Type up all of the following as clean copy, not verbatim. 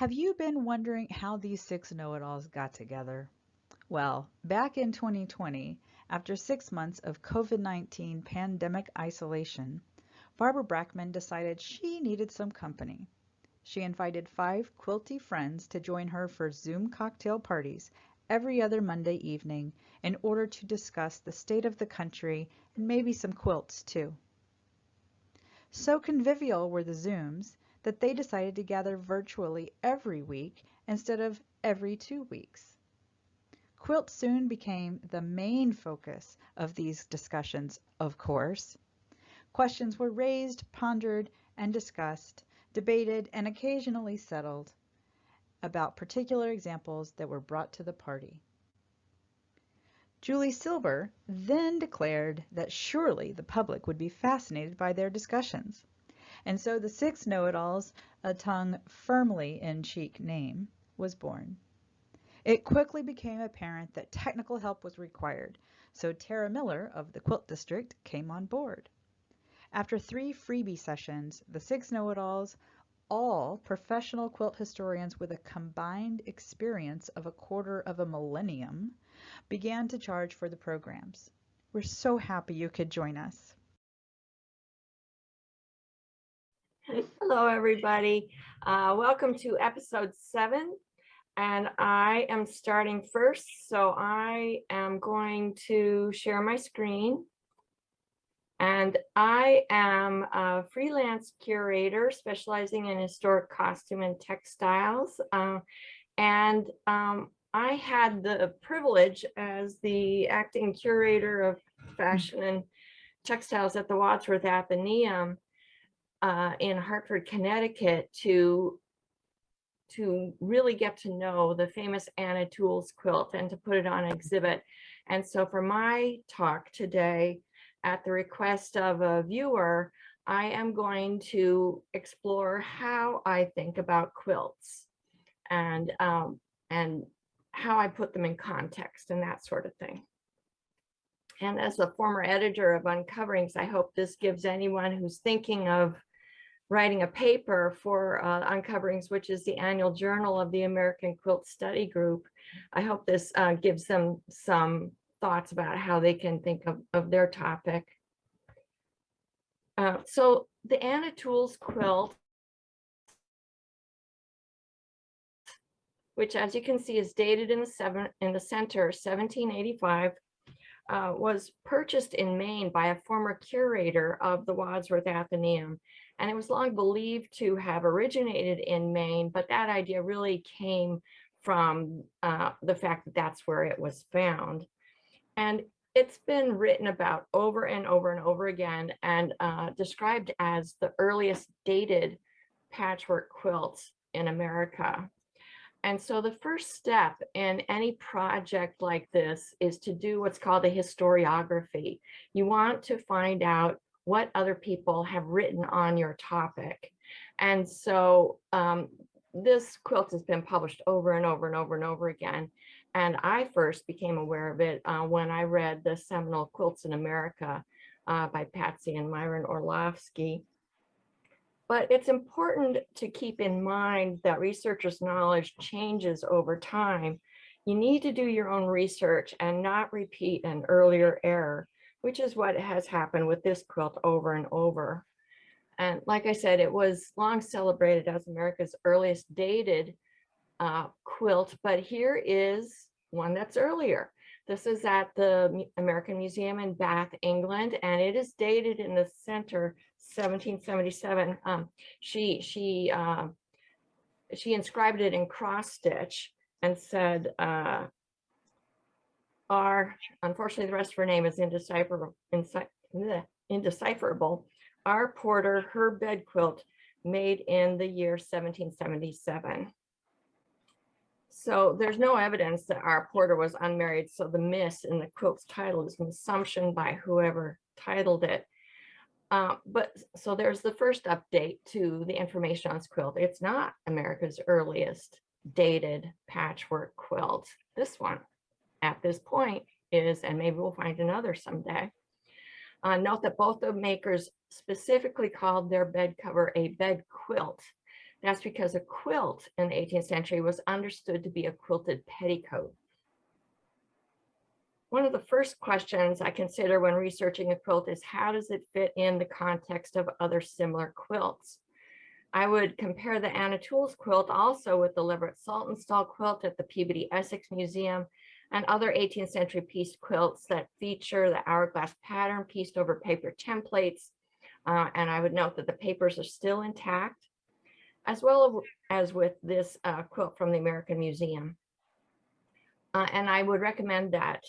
Have you been wondering how these six know-it-alls got together? Well, back in 2020, after 6 months of COVID-19 pandemic isolation, Barbara Brackman decided she needed some company. She invited five quilty friends to join her for Zoom cocktail parties every other Monday evening in order to discuss the state of the country and maybe some quilts too. So convivial were the Zooms that they decided to gather virtually every week instead of every 2 weeks. Quilt soon became the main focus of these discussions, of course. Questions were raised, pondered, and discussed, debated, and occasionally settled about particular examples that were brought to the party. Julie Silber then declared that surely the public would be fascinated by their discussions. And so the six know-it-alls, a tongue firmly in cheek name, was born. It quickly became apparent that technical help was required, so Tara Miller of the Quilt District came on board. After 3 freebie sessions, the six know-it-alls, all professional quilt historians with a combined experience of a quarter of a millennium, began to charge for the programs. We're so happy you could join us. Hello, everybody. Welcome to episode 7. And I am starting first. So I am going to share my screen. And I am a freelance curator specializing in historic costume and textiles. I had the privilege as the acting curator of fashion and textiles at the Wadsworth Atheneum in Hartford, Connecticut, to really get to know the famous Anna Tuels quilt and to put it on exhibit. And so for my talk today, at the request of a viewer, I am going to explore how I think about quilts and how I put them in context and that sort of thing. And as a former editor of Uncoverings, I hope this gives anyone who's thinking of writing a paper for Uncoverings, which is the annual journal of the American Quilt Study Group. I hope this gives them some thoughts about how they can think of their topic. So the Anna Tuels quilt, which as you can see is dated in the center, 1785, was purchased in Maine by a former curator of the Wadsworth Atheneum. And it was long believed to have originated in Maine, but that idea really came from the fact that that's where it was found. And it's been written about over and over and over again and described as the earliest dated patchwork quilts in America. And so the first step in any project like this is to do what's called a historiography. You want to find out what other people have written on your topic. And so this quilt has been published over and over and over and over again. And I first became aware of it when I read the seminal Quilts in America by Patsy and Myron Orlovsky. But it's important to keep in mind that researchers' knowledge changes over time. You need to do your own research and not repeat an earlier error, which is what has happened with this quilt over and over. And like I said, it was long celebrated as America's earliest dated quilt, but here is one that's earlier. This is at the American Museum in Bath, England, and it is dated in the center 1777. She inscribed it in cross stitch and said, unfortunately the rest of her name is indecipherable. R. Porter, her bed quilt, made in the year 1777. So there's no evidence that R. Porter was unmarried, so the miss in the quilt's title is an assumption by whoever titled it. But so there's the first update to the information on this quilt. It's not America's earliest dated patchwork quilt. This one, at this point, is, and maybe we'll find another someday. Note that both the makers specifically called their bed cover a bed quilt. That's because a quilt in the 18th century was understood to be a quilted petticoat. One of the first questions I consider when researching a quilt is, how does it fit in the context of other similar quilts? I would compare the Anna Tuels quilt also with the Leverett Saltonstall quilt at the Peabody Essex Museum and other 18th century pieced quilts that feature the hourglass pattern pieced over paper templates. And I would note that the papers are still intact, as well as with this quilt from the American Museum. And I would recommend that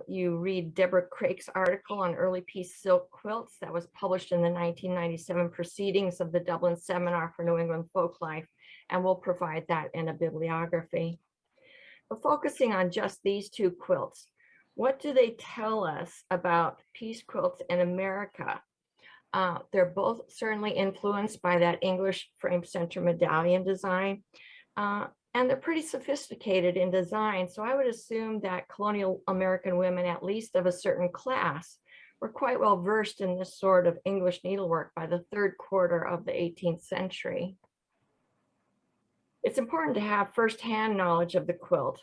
you read Deborah Crake's article on early piece silk quilts that was published in the 1997 Proceedings of the Dublin Seminar for New England Folklife, and we'll provide that in a bibliography. But focusing on just these two quilts, what do they tell us about piece quilts in America? They're both certainly influenced by that English frame center medallion design. And they're pretty sophisticated in design. So I would assume that colonial American women, at least of a certain class, were quite well versed in this sort of English needlework by the third quarter of the 18th century. It's important to have firsthand knowledge of the quilt.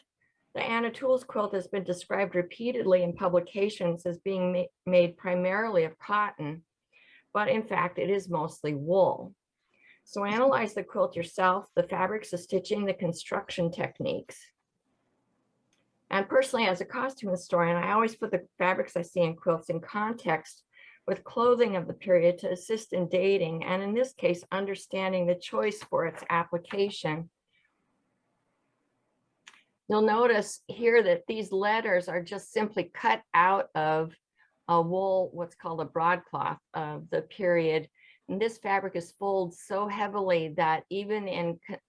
The Anna Tuels quilt has been described repeatedly in publications as being made primarily of cotton, but in fact, it is mostly wool. So analyze the quilt yourself, the fabrics, the stitching, the construction techniques. And personally, as a costume historian, I always put the fabrics I see in quilts in context with clothing of the period to assist in dating, and in this case, understanding the choice for its application. You'll notice here that these letters are just simply cut out of a wool, what's called a broadcloth of the period. And this fabric is folded so heavily that even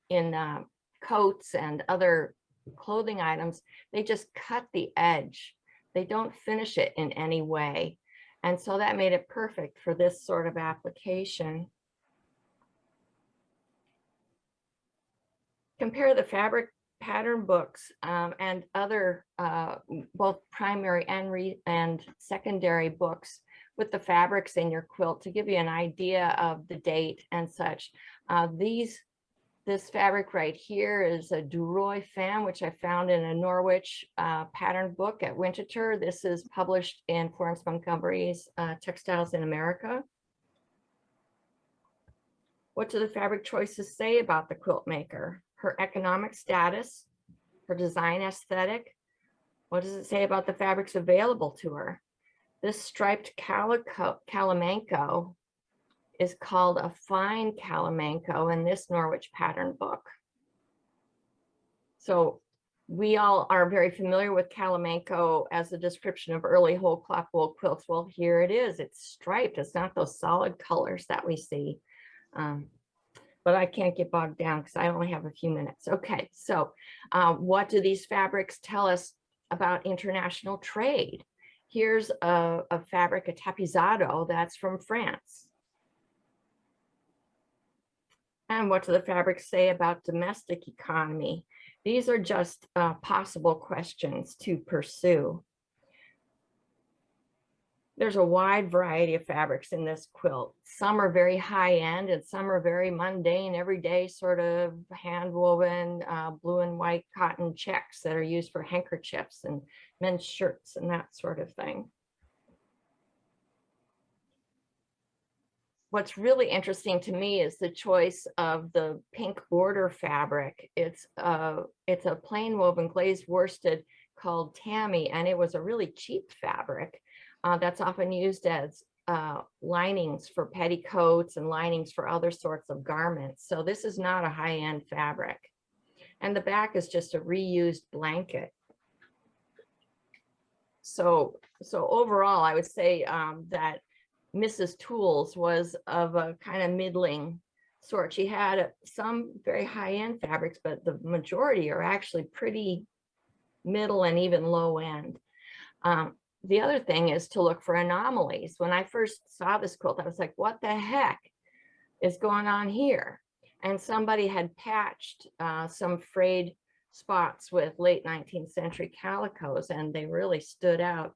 in coats and other clothing items, they just cut the edge. They don't finish it in any way. And so that made it perfect for this sort of application. Compare the fabric pattern books and other both primary and secondary books with the fabrics in your quilt to give you an idea of the date and such. This fabric right here is a Duroy fan, which I found in a Norwich pattern book at Winterthur. This is published in Florence Montgomery's Textiles in America. What do the fabric choices say about the quilt maker? Her economic status, her design aesthetic. What does it say about the fabrics available to her? This striped calamanco is called a fine calamanco in this Norwich pattern book. So we all are very familiar with calamanco as a description of early whole cloth wool quilts. Well, here it is. It's striped. It's not those solid colors that we see. But I can't get bogged down because I only have a few minutes. Okay, so what do these fabrics tell us about international trade? Here's a fabric, a tapizado, that's from France. And what do the fabrics say about domestic economy? These are just possible questions to pursue. There's a wide variety of fabrics in this quilt. Some are very high end and some are very mundane, everyday sort of hand woven blue and white cotton checks that are used for handkerchiefs and men's shirts and that sort of thing. What's really interesting to me is the choice of the pink border fabric. It's a plain woven glazed worsted called Tammy, and it was a really cheap fabric. That's often used as linings for petticoats and linings for other sorts of garments. So this is not a high-end fabric. And the back is just a reused blanket. So overall, I would say that Mrs. Tuels was of a kind of middling sort. She had some very high-end fabrics, but the majority are actually pretty middle and even low end. The other thing is to look for anomalies. When I first saw this quilt, I was like, what the heck is going on here? And somebody had patched some frayed spots with late 19th century calicos, and they really stood out.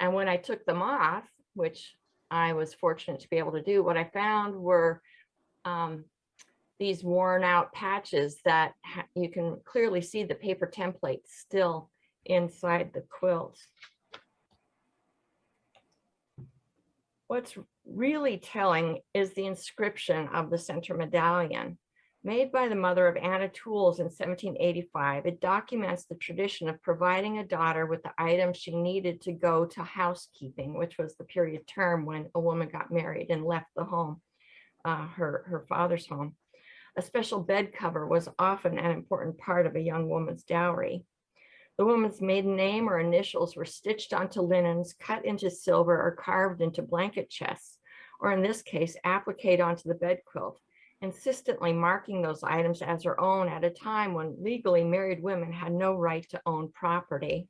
And when I took them off, which I was fortunate to be able to do, what I found were these worn out patches that you can clearly see the paper template still inside the quilt. What's really telling is the inscription of the center medallion. Made by the mother of Anna Tuels in 1785, it documents the tradition of providing a daughter with the items she needed to go to housekeeping, which was the period term when a woman got married and left the home, her father's home. A special bed cover was often an important part of a young woman's dowry. The woman's maiden name or initials were stitched onto linens, cut into silver, or carved into blanket chests, or in this case, appliqued onto the bed quilt, insistently marking those items as her own at a time when legally married women had no right to own property.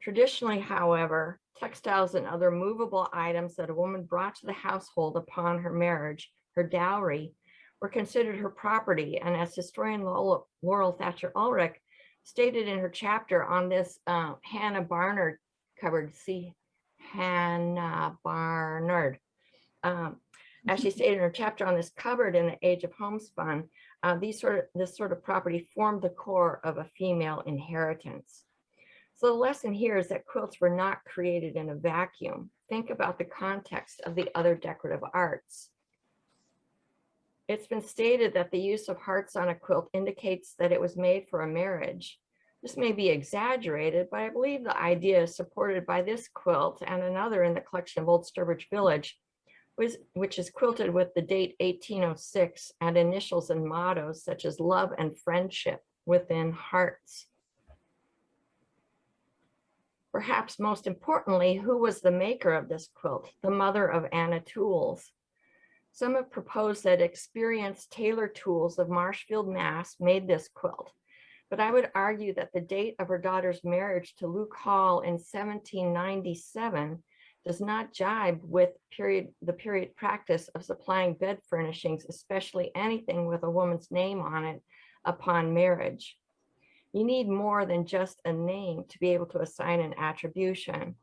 Traditionally, however, textiles and other movable items that a woman brought to the household upon her marriage, her dowry, were considered her property. And as historian Laurel Thatcher Ulrich stated in her chapter on this, Hannah Barnard covered, see Hannah Barnard, as she stated in her chapter on this cupboard in the Age of Homespun, this sort of property formed the core of a female inheritance. So the lesson here is that quilts were not created in a vacuum. Think about the context of the other decorative arts. It's been stated that the use of hearts on a quilt indicates that it was made for a marriage. This may be exaggerated, but I believe the idea is supported by this quilt and another in the collection of Old Sturbridge Village, which is quilted with the date 1806 and initials and mottos such as love and friendship within hearts. Perhaps most importantly, who was the maker of this quilt? The mother of Anna Tuels. Some have proposed that experienced tailor tools of Marshfield, Mass. Made this quilt, but I would argue that the date of her daughter's marriage to Luke Hall in 1797 does not jibe with the period practice of supplying bed furnishings, especially anything with a woman's name on it upon marriage. You need more than just a name to be able to assign an attribution.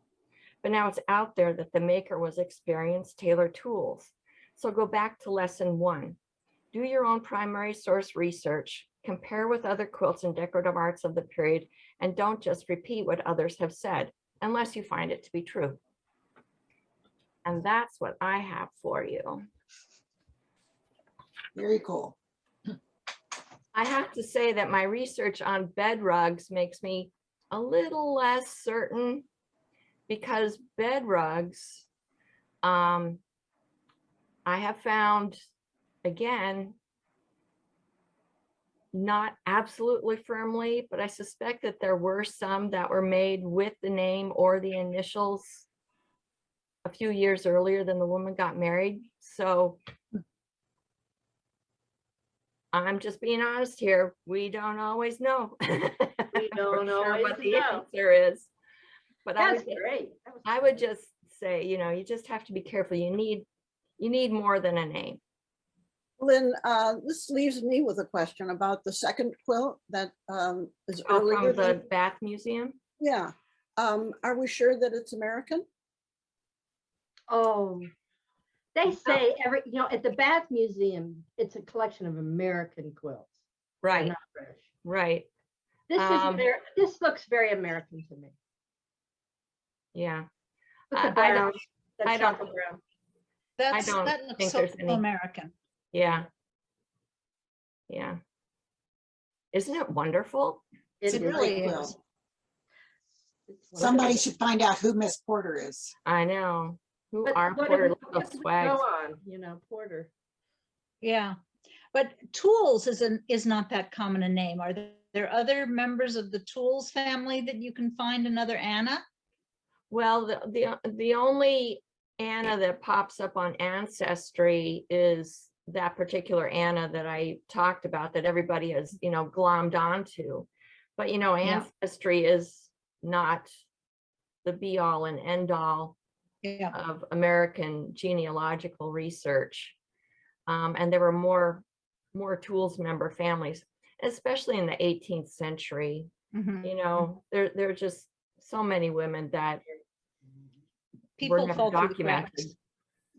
But now it's out there that the maker was experienced tailor tools. So go back to lesson 1. Do your own primary source research, compare with other quilts and decorative arts of the period, and don't just repeat what others have said, unless you find it to be true. And that's what I have for you. Very cool. I have to say that my research on bed rugs makes me a little less certain, because bed rugs, I have found, again, not absolutely firmly, but I suspect that there were some that were made with the name or the initials a few years earlier than the woman got married. So I'm just being honest here. We don't always know. We don't always what the know. answer is. But That's great. I would just say, you know, you just have to be careful. You need more than a name. Lynn, this leaves me with a question about the second quilt that is earlier From the Bath Museum. Yeah. Are we sure that it's American? Oh, they say at the Bath Museum, it's a collection of American quilts. Right. Not British. Right. This looks very American to me. Yeah. With the I brown, don't- that I don't- chocolate brown. I don't that looks think so there's any. American. Yeah. Yeah. Isn't it wonderful? It's a It great really quilt. is. Somebody should find out who Miss Porter is. I know. Who But are what Porter it- little what it swags? go on, Porter. Yeah, but Tuels is not that common a name. Are there other members of the Tuels family that you can find another Anna? Well, the only Anna that pops up on Ancestry is that particular Anna that I talked about that everybody has, glommed onto. But, Ancestry is not the be all and end all Yeah, of American genealogical research. And there were more Tuels member families, especially in the 18th century. mhm. There are just so many women that People were never fall through the documented. cracks.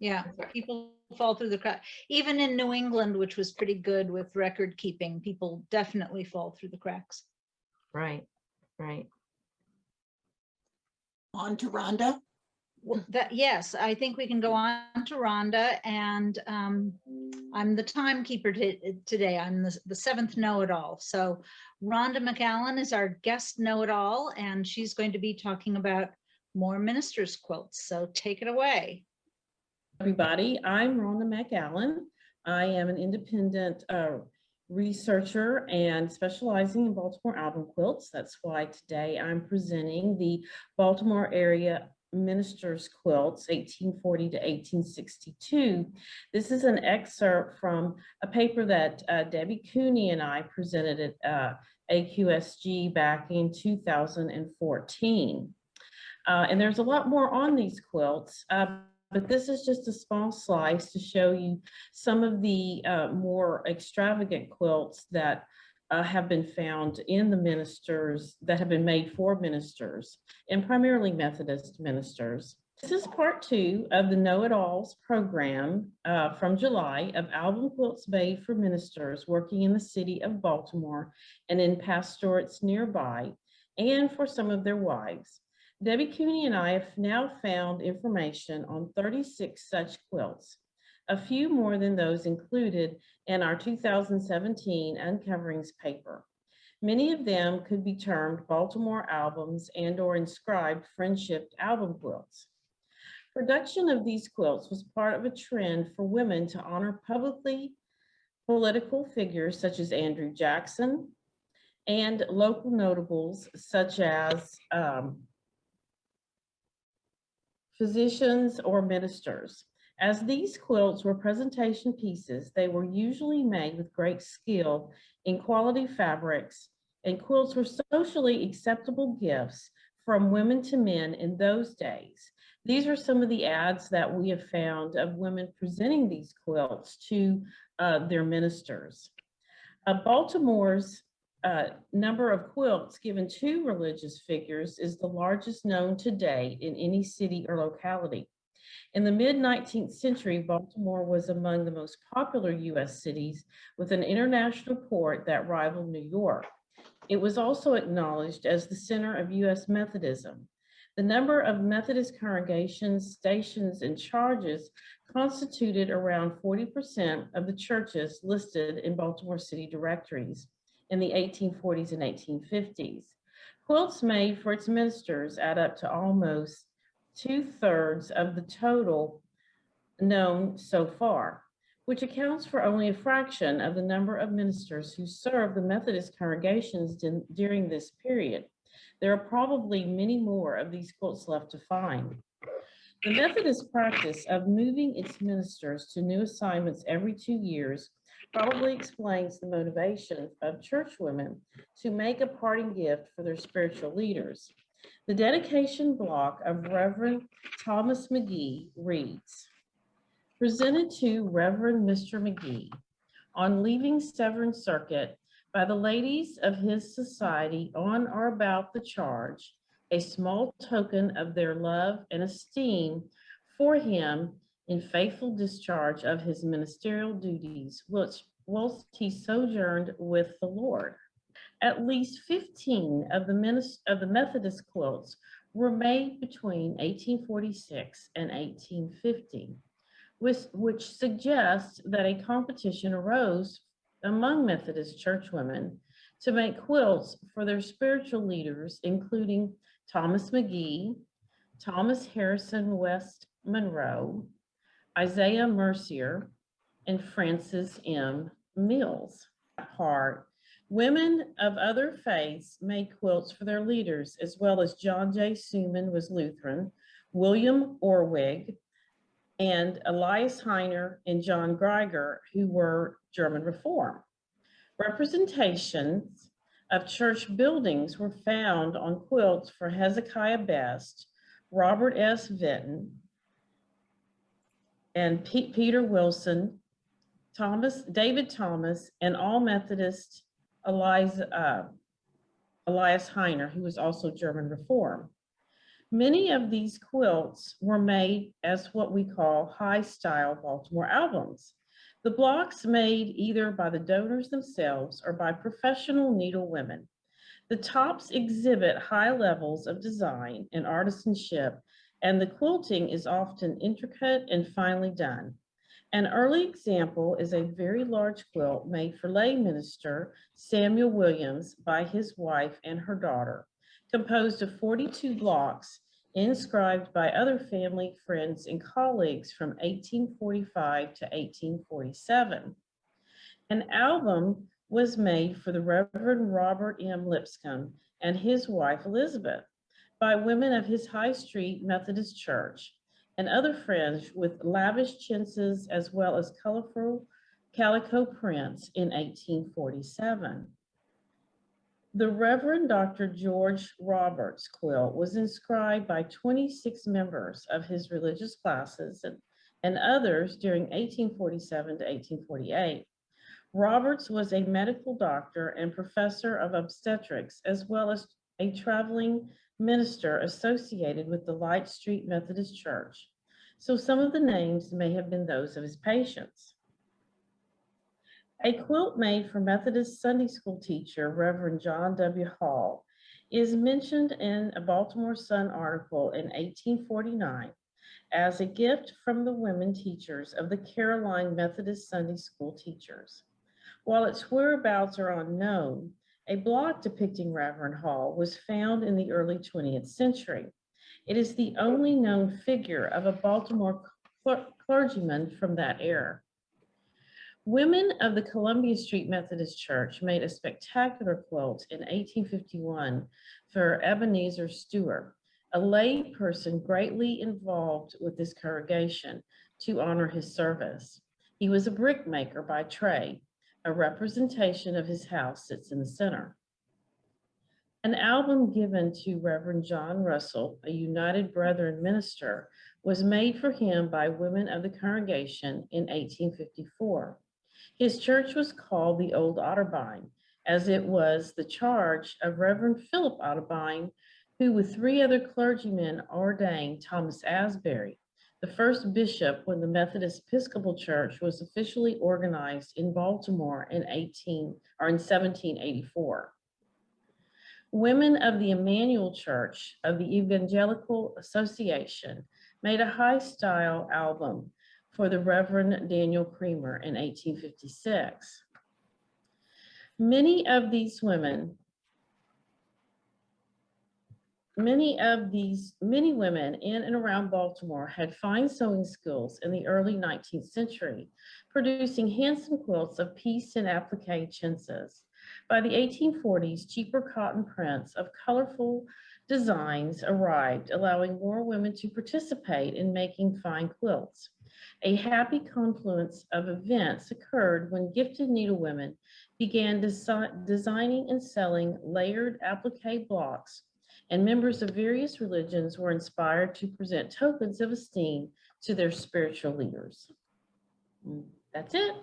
Yeah, That's right. people fall through the crack. Even in New England, which was pretty good with record keeping, people definitely fall through the cracks. Right, right. On to Rhonda. Well, yes, I think we can go on to Rhonda, and I'm the timekeeper today. I'm the seventh know-it-all. So Rhonda McAllen is our guest know-it-all, and she's going to be talking about more ministers' quilts. So take it away. Everybody, I'm Ronda McAllen. I am an independent researcher and specializing in Baltimore album quilts. That's why today I'm presenting the Baltimore area ministers quilts 1840 to 1862. This is an excerpt from a paper that Debby Cooney and I presented at AQSG back in 2014. And there's a lot more on these quilts. But this is just a small slice to show you some of the more extravagant quilts that have been found in the ministers, that have been made for ministers, and primarily Methodist ministers. This is part 2 of the Know-It-Alls program from July of album quilts made for ministers working in the city of Baltimore and in pastorates nearby, and for some of their wives. Debby Cooney and I have now found information on 36 such quilts, a few more than those included in our 2017 Uncoverings paper. Many of them could be termed Baltimore albums and/or inscribed friendship album quilts. Production of these quilts was part of a trend for women to honor publicly political figures such as Andrew Jackson and local notables such as physicians or ministers. As these quilts were presentation pieces, they were usually made with great skill in quality fabrics, and quilts were socially acceptable gifts from women to men in those days. These are some of the ads that we have found of women presenting these quilts to their ministers. Baltimore's number of quilts given to religious figures is the largest known to date in any city or locality. In the mid-19th century, Baltimore was among the most popular U.S. cities with an international port that rivaled New York. It was also acknowledged as the center of U.S. Methodism. The number of Methodist congregations, stations, and charges constituted around 40% of the churches listed in Baltimore city directories in the 1840s and 1850s. Quilts made for its ministers add up to almost 2/3 of the total known so far, which accounts for only a fraction of the number of ministers who served the Methodist congregations during this period. There are probably many more of these quilts left to find. The Methodist practice of moving its ministers to new assignments every 2 years probably explains the motivation of churchwomen to make a parting gift for their spiritual leaders. The dedication block of Reverend Thomas McGee reads, "Presented to Reverend Mr. McGee on leaving Severn Circuit by the ladies of his society on or about the charge, a small token of their love and esteem for him in faithful discharge of his ministerial duties, whilst he sojourned with the Lord." At least 15 of the Methodist quilts were made between 1846 and 1850, which suggests that a competition arose among Methodist churchwomen to make quilts for their spiritual leaders, including Thomas McGee, Thomas Harrison West Monroe, Isaiah Mercier, and Francis M. Mills. Part, women of other faiths made quilts for their leaders, as well as John J. Suman was Lutheran, William Orwig, and Elias Heiner and John Greiger, who were German Reform. Representations of church buildings were found on quilts for Hezekiah Best, Robert S. Vinton, and Peter Wilson, David Thomas, and all Methodist Elias Heiner, who was also German Reform. Many of these quilts were made as what we call high-style Baltimore albums. The blocks made either by the donors themselves or by professional needlewomen. The tops exhibit high levels of design and artisanship, and the quilting is often intricate and finely done. An early example is a very large quilt made for lay minister Samuel Williams by his wife and her daughter, composed of 42 blocks inscribed by other family, friends, and colleagues from 1845 to 1847. An album was made for the Reverend Robert M. Lipscomb and his wife Elizabeth by women of his High Street Methodist Church and other friends with lavish chintzes as well as colorful calico prints in 1847. The Reverend Dr. George Roberts quilt was inscribed by 26 members of his religious classes and others during 1847 to 1848. Roberts was a medical doctor and professor of obstetrics, as well as a traveling minister associated with the Light Street Methodist Church. So some of the names may have been those of his patients. A quilt made for Methodist Sunday school teacher, Reverend John W. Hall, is mentioned in a Baltimore Sun article in 1849 as a gift from the women teachers of the Caroline Methodist Sunday School teachers. While its whereabouts are unknown, a block depicting Reverend Hall was found in the early 20th century. It is the only known figure of a Baltimore clergyman from that era. Women of the Columbia Street Methodist Church made a spectacular quilt in 1851 for Ebenezer Stewart, a lay person greatly involved with this congregation, to honor his service. He was a brickmaker by trade. A representation of his house sits in the center. An album given to Reverend John Russell, a United Brethren minister, was made for him by women of the congregation in 1854. His church was called the Old Otterbein, as it was the charge of Reverend Philip Otterbein, who with 3 other clergymen ordained Thomas Asbury, the first bishop when the Methodist Episcopal Church was officially organized in Baltimore in 1784. Women of the Emmanuel Church of the Evangelical Association made a high-style album for the Reverend Daniel Creamer in 1856. Many women in and around Baltimore had fine sewing skills in the early 19th century, producing handsome quilts of piece and applique chintzes. By the 1840s, cheaper cotton prints of colorful designs arrived, allowing more women to participate in making fine quilts. A happy confluence of events occurred when gifted needlewomen began designing and selling layered applique blocks, and members of various religions were inspired to present tokens of esteem to their spiritual leaders. That's it.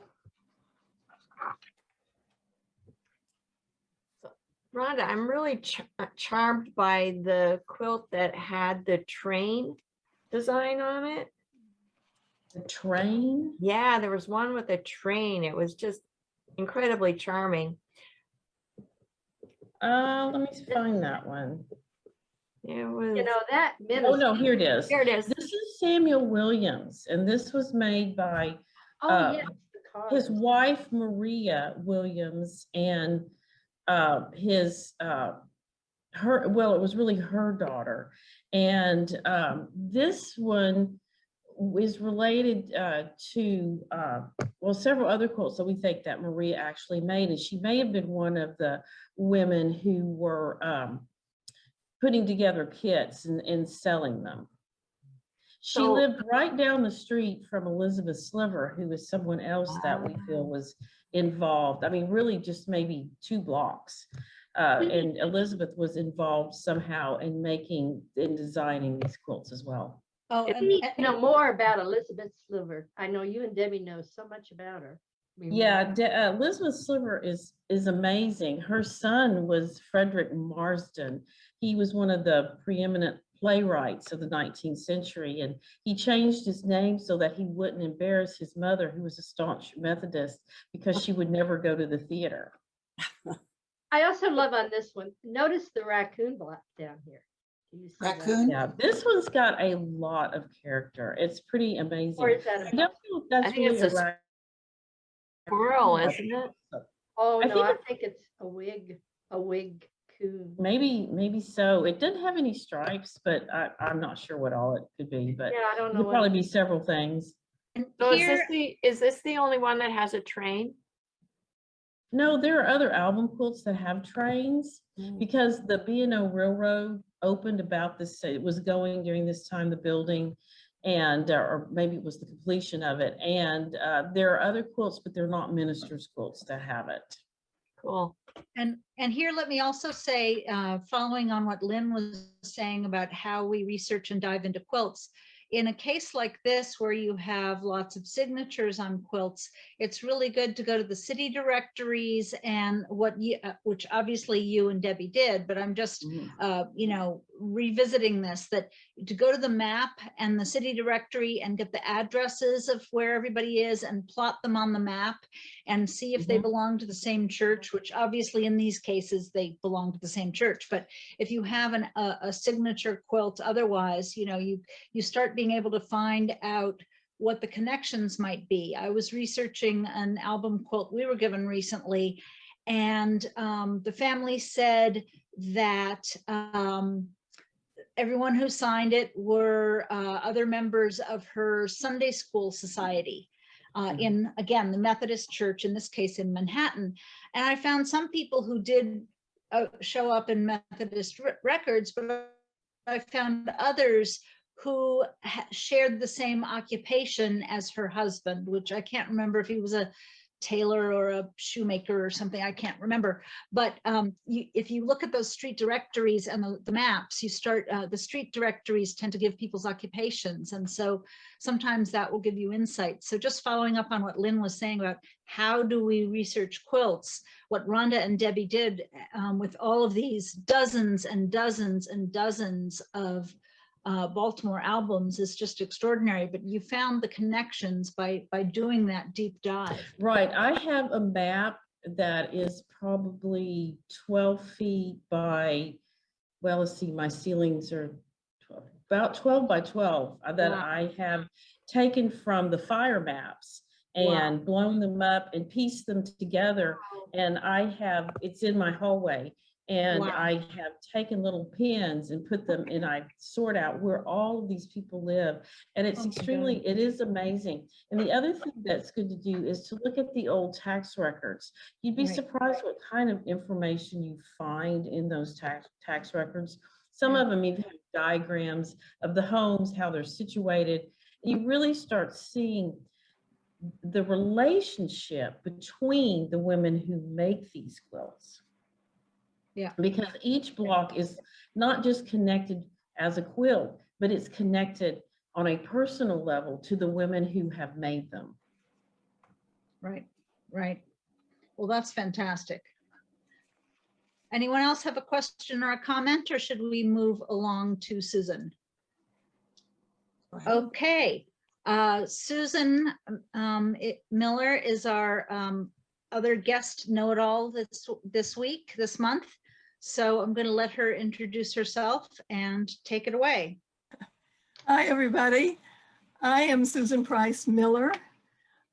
Rhonda, I'm really charmed by the quilt that had the train design on it. The train? Yeah, there was one with a train. It was just incredibly charming. Let me find that one. It was. You know, that Oh, minister, no, here it is. Here it is. This is Samuel Williams, and this was made by oh, yes, the his cards. wife, Maria Williams, and it was really her daughter. And this one is related to several other quilts that we think that Maria actually made, and she may have been one of the women who were putting together kits and selling them. She lived right down the street from Elizabeth Sliver, who is someone else that we feel was involved. I mean, really just maybe 2 blocks. And Elizabeth was involved somehow in making and designing these quilts as well. Oh, I need to know more about Elizabeth Sliver. I know you and Debbie know so much about her. I mean, Yeah, Elizabeth Sliver is amazing. Her son was Frederick Marsden. He was one of the preeminent playwrights of the 19th century. And he changed his name so that he wouldn't embarrass his mother, who was a staunch Methodist, because she would never go to the theater. I also love on this one, notice the raccoon block down here. Do you see that? Raccoon? Yeah, this one's got a lot of character. It's pretty amazing. Or is that I a, don't know if that's I think really it's a raccoon. Squirrel, isn't it? oh I no, think I think it's a wig coon. Maybe so. It doesn't have any stripes, but I'm not sure what all it could be, but Yeah, I don't it know could what probably it be is. several things. And So here, is this the only one that has a train? No, there are other album quilts that have trains because the B&O Railroad opened about this, it was going during this time, the building, and or maybe it was the completion of it. And there are other quilts, but they're not ministers' quilts that have it. Cool. and here, let me also say, following on what Lynn was saying about how we research and dive into quilts, in a case like this where you have lots of signatures on quilts, it's really good to go to the city directories and what you, which obviously you and Debbie did, but I'm just, you know, revisiting this, that to go to the map and the city directory and get the addresses of where everybody is and plot them on the map and see if they belong to the same church, which obviously in these cases they belong to the same church. But if you have a signature quilt, otherwise, you know, you start being able to find out what the connections might be. I was researching an album quilt we were given recently, and the family said that everyone who signed it were other members of her Sunday school society in, again, the Methodist Church, in this case in Manhattan. And I found some people who did show up in Methodist records, but I found others who shared the same occupation as her husband, which I can't remember if he was a tailor or a shoemaker or something, I can't remember. But if you look at those street directories and the maps, you start, the street directories tend to give people's occupations. And so sometimes that will give you insight. So just following up on what Lynn was saying about how do we research quilts, what Rhonda and Debbie did with all of these dozens and dozens and dozens of Baltimore albums is just extraordinary, but you found the connections by doing that deep dive. Right. I have a map that is probably 12 feet by, well, let's see, my ceilings are about 12 by 12 that Wow. I have taken from the fire maps and blown them up and pieced them together. And I have, it's in my hallway. And Wow. I have taken little pins and put them, and I sort out where all of these people live. And it's extremely, it is amazing. And the other thing that's good to do is to look at the old tax records. You'd be Right. surprised what kind of information you find in those tax records. Some of them even have diagrams of the homes, how they're situated. You really start seeing the relationship between the women who make these quilts. Yeah. Because each block is not just connected as a quilt, but it's connected on a personal level to the women who have made them. Right, right. Well, that's fantastic. Anyone else have a question or a comment, or should we move along to Susan? Okay, Susan Miller is our other guest know-it-all this month. So I'm going to let her introduce herself and take it away. Hi, everybody. I am Susan Price Miller.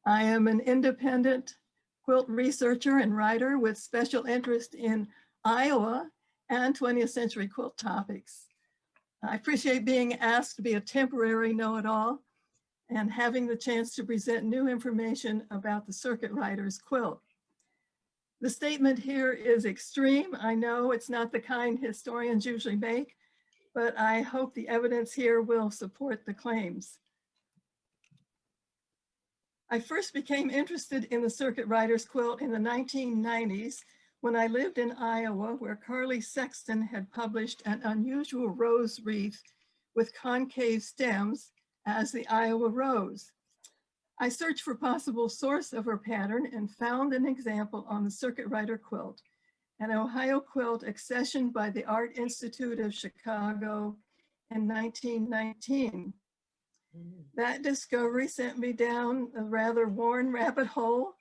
I am an independent quilt researcher and writer with special interest in Iowa and 20th century quilt topics. I appreciate being asked to be a temporary know-it-all and having the chance to present new information about the circuit rider's quilt. The statement here is extreme. I know it's not the kind historians usually make, but I hope the evidence here will support the claims. I first became interested in the circuit rider's quilt in the 1990s when I lived in Iowa, where Carly Sexton had published an unusual rose wreath with concave stems as the Iowa rose. I searched for possible source of her pattern and found an example on the circuit rider quilt, an Ohio quilt accessioned by the Art Institute of Chicago in 1919. That discovery sent me down a rather worn rabbit hole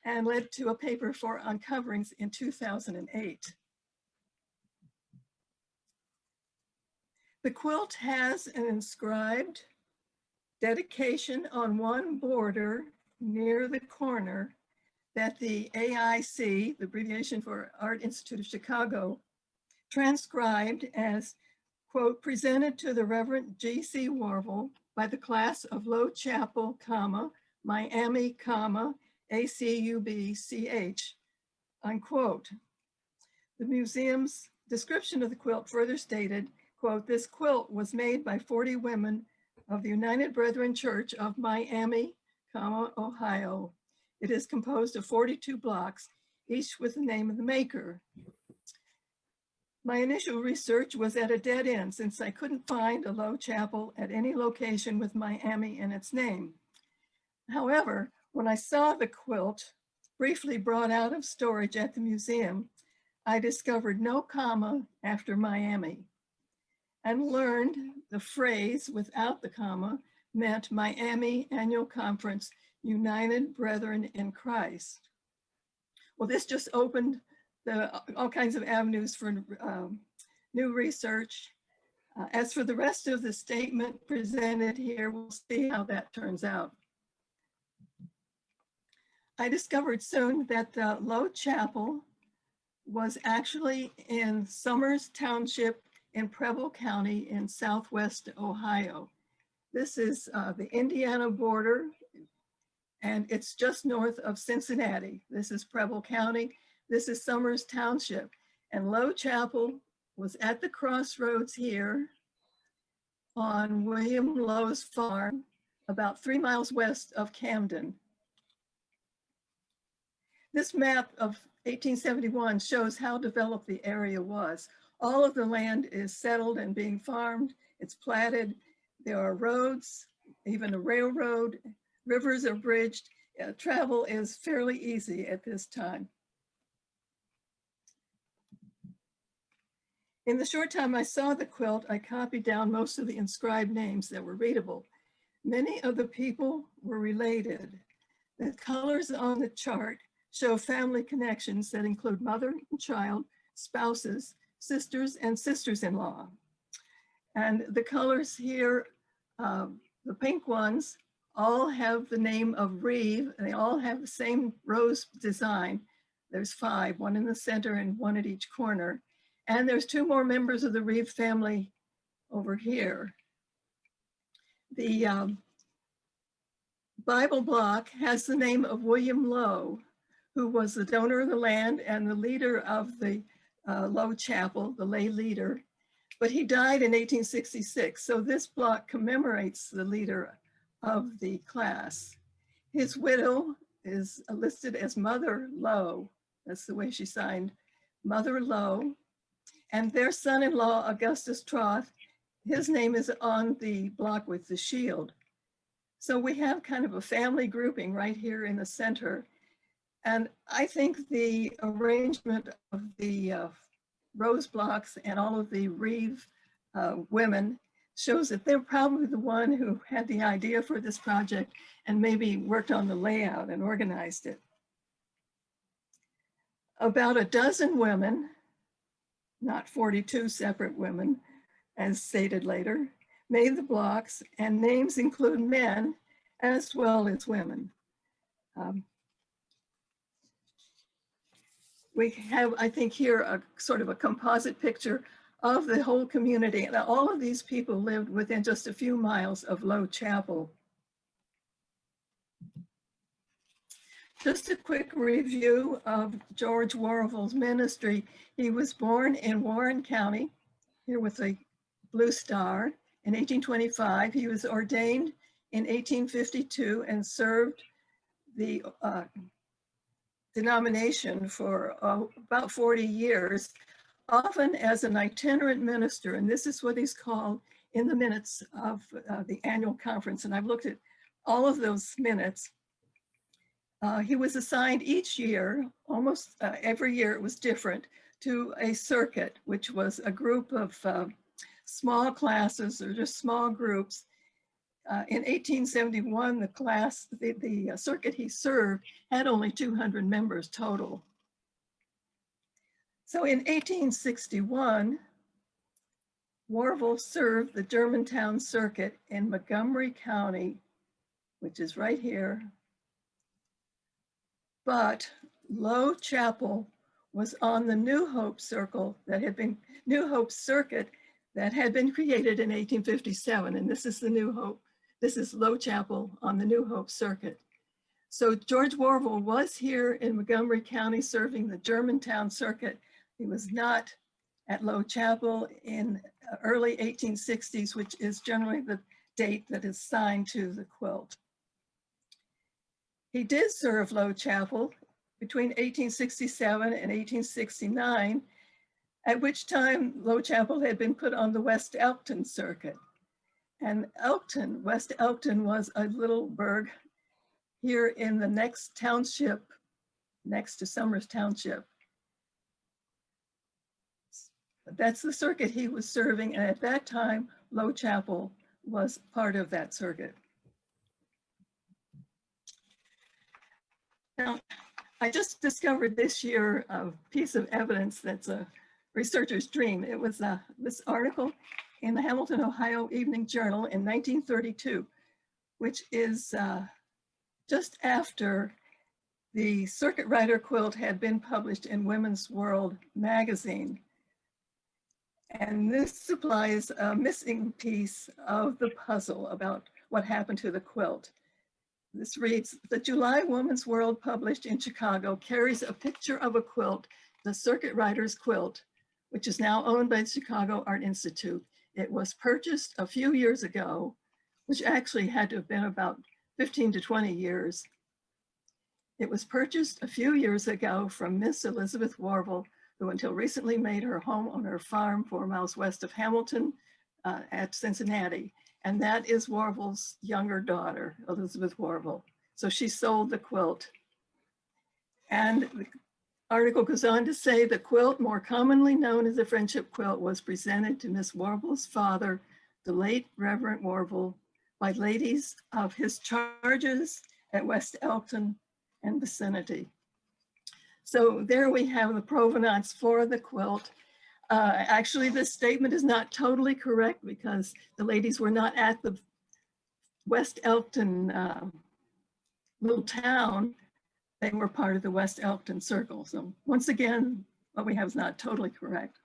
and led to a paper for Uncoverings in 2008. The quilt has an inscribed dedication on one border near the corner that the AIC, the abbreviation for Art Institute of Chicago, transcribed as, quote, presented to the Reverend G.C. Warble by the class of Low Chapel, comma, Miami, comma, ACUBCH, unquote. The museum's description of the quilt further stated, quote, this quilt was made by 40 women of the United Brethren Church of Miami, comma, Ohio. It is composed of 42 blocks, each with the name of the maker. My initial research was at a dead end since I couldn't find a Low Chapel at any location with Miami in its name. However, when I saw the quilt briefly brought out of storage at the museum, I discovered no comma after Miami and learned the phrase without the comma meant Miami Annual Conference, United Brethren in Christ. Well, this just opened all kinds of avenues for new research. As for the rest of the statement presented here, we'll see how that turns out. I discovered soon that the Low Chapel was actually in Summers Township in Preble County in Southwest Ohio. This is the Indiana border, and it's just north of Cincinnati. This is Preble County. This is Summers Township, and Low Chapel was at the crossroads here on William Lowe's farm, about 3 miles west of Camden. This map of 1871 shows how developed the area was. All of the land is settled and being farmed. It's platted. There are roads, even a railroad. Rivers are bridged. Travel is fairly easy at this time. In the short time I saw the quilt, I copied down most of the inscribed names that were readable. Many of the people were related. The colors on the chart show family connections that include mother and child, spouses, sisters, and sisters-in-law. And the colors here, the pink ones, all have the name of Reeve, and they all have the same rose design. There's 5, one in the center and one at each corner. And there's 2 more members of the Reeve family over here. The Bible block has the name of William Lowe, who was the donor of the land and the leader of the Low Chapel, the lay leader, but he died in 1866. So this block commemorates the leader of the class. His widow is listed as Mother Lowe. That's the way she signed, Mother Lowe. And their son-in-law, Augustus Troth, his name is on the block with the shield. So we have kind of a family grouping right here in the center. And I think the arrangement of the rose blocks and all of the Reeve women shows that they're probably the one who had the idea for this project and maybe worked on the layout and organized it. About a dozen women, not 42 separate women, as stated later, made the blocks, and names include men as well as women. We have, I think, here a sort of a composite picture of the whole community. And all of these people lived within just a few miles of Low Chapel. Just a quick review of George Warvel's ministry. He was born in Warren County, here with a blue star, in 1825. He was ordained in 1852 and served the denomination for about 40 years, often as an itinerant minister. And this is what he's called in the minutes of the annual conference. And I've looked at all of those minutes. He was assigned each year, almost every year it was different, to a circuit, which was a group of small classes or just small groups. In 1871, the circuit he served had only 200 members total. So in 1861, Warville served the Germantown Circuit in Montgomery County, which is right here. But Low Chapel was on the New Hope Circuit that had been created in 1857. And this is the New Hope. This is Low Chapel on the New Hope Circuit. So George Warville was here in Montgomery County serving the Germantown Circuit. He was not at Low Chapel in early 1860s, which is generally the date that is assigned to the quilt. He did serve Low Chapel between 1867 and 1869, at which time Low Chapel had been put on the West Elkton Circuit. And West Elkton was a little burg here in the next township, next to Somers Township. That's the circuit he was serving, and at that time, Low Chapel was part of that circuit. Now, I just discovered this year a piece of evidence that's a researcher's dream. It was this article in the Hamilton, Ohio Evening Journal in 1932, which is just after the Circuit Rider quilt had been published in Women's World magazine. And this supplies a missing piece of the puzzle about what happened to the quilt. This reads, the July Woman's World published in Chicago carries a picture of a quilt, the Circuit Rider's quilt, which is now owned by the Chicago Art Institute. It was purchased a few years ago, which actually had to have been about 15 to 20 years. It was purchased a few years ago from Miss Elizabeth Warville, who until recently made her home on her farm 4 miles west of Hamilton at Cincinnati. And that is Warville's younger daughter, Elizabeth Warville. So she sold the quilt. And the article goes on to say the quilt, more commonly known as a friendship quilt, was presented to Miss Warville's father, the late Reverend Warville, by ladies of his charges at West Elkton and vicinity. So there we have the provenance for the quilt. Actually, this statement is not totally correct because the ladies were not at the West Elkton little town. They were part of the West Elkton Circle. So once again, what we have is not totally correct.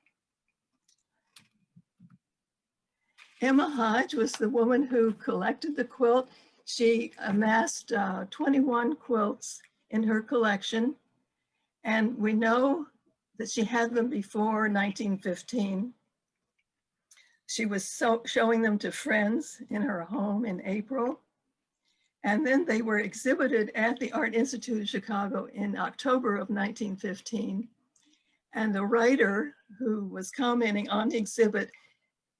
Emma Hodge was the woman who collected the quilt. She amassed 21 quilts in her collection. And we know that she had them before 1915. She was showing them to friends in her home in April. And then they were exhibited at the Art Institute of Chicago in October of 1915. And the writer who was commenting on the exhibit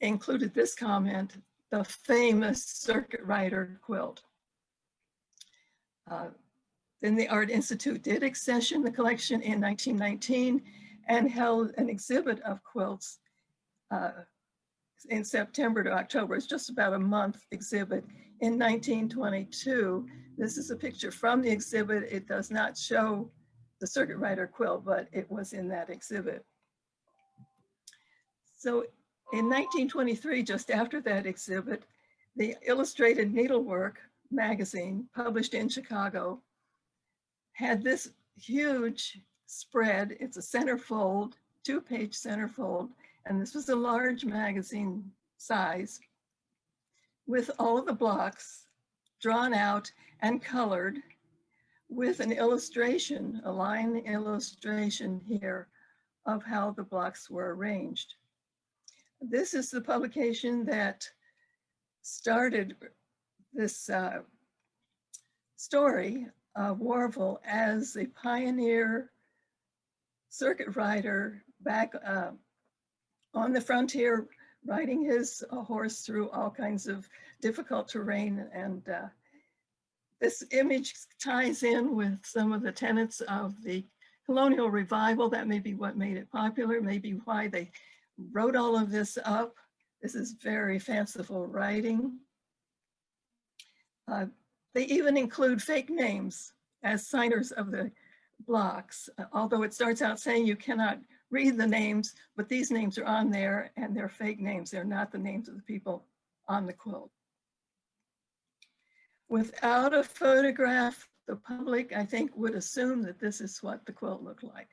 included this comment, the famous Circuit Rider quilt. Then the Art Institute did accession the collection in 1919 and held an exhibit of quilts in September to October. It's just about a month exhibit in 1922. This is a picture from the exhibit. It does not show the Circuit Rider quilt, but it was in that exhibit. So in 1923, just after that exhibit, the Illustrated Needlework magazine, published in Chicago, had this huge spread. It's a centerfold, 2-page centerfold, and this was a large magazine size with all of the blocks drawn out and colored with an illustration, a line illustration here of how the blocks were arranged. This is the publication that started this story of Warville as a pioneer circuit rider back on the frontier, riding his horse through all kinds of difficult terrain. And this image ties in with some of the tenets of the colonial revival. That may be what made it popular, maybe why they wrote all of this up. This is very fanciful writing. They even include fake names as signers of the blocks, although it starts out saying you cannot read the names, but these names are on there and they're fake names. They're not the names of the people on the quilt. Without a photograph, the public, I think, would assume that this is what the quilt looked like.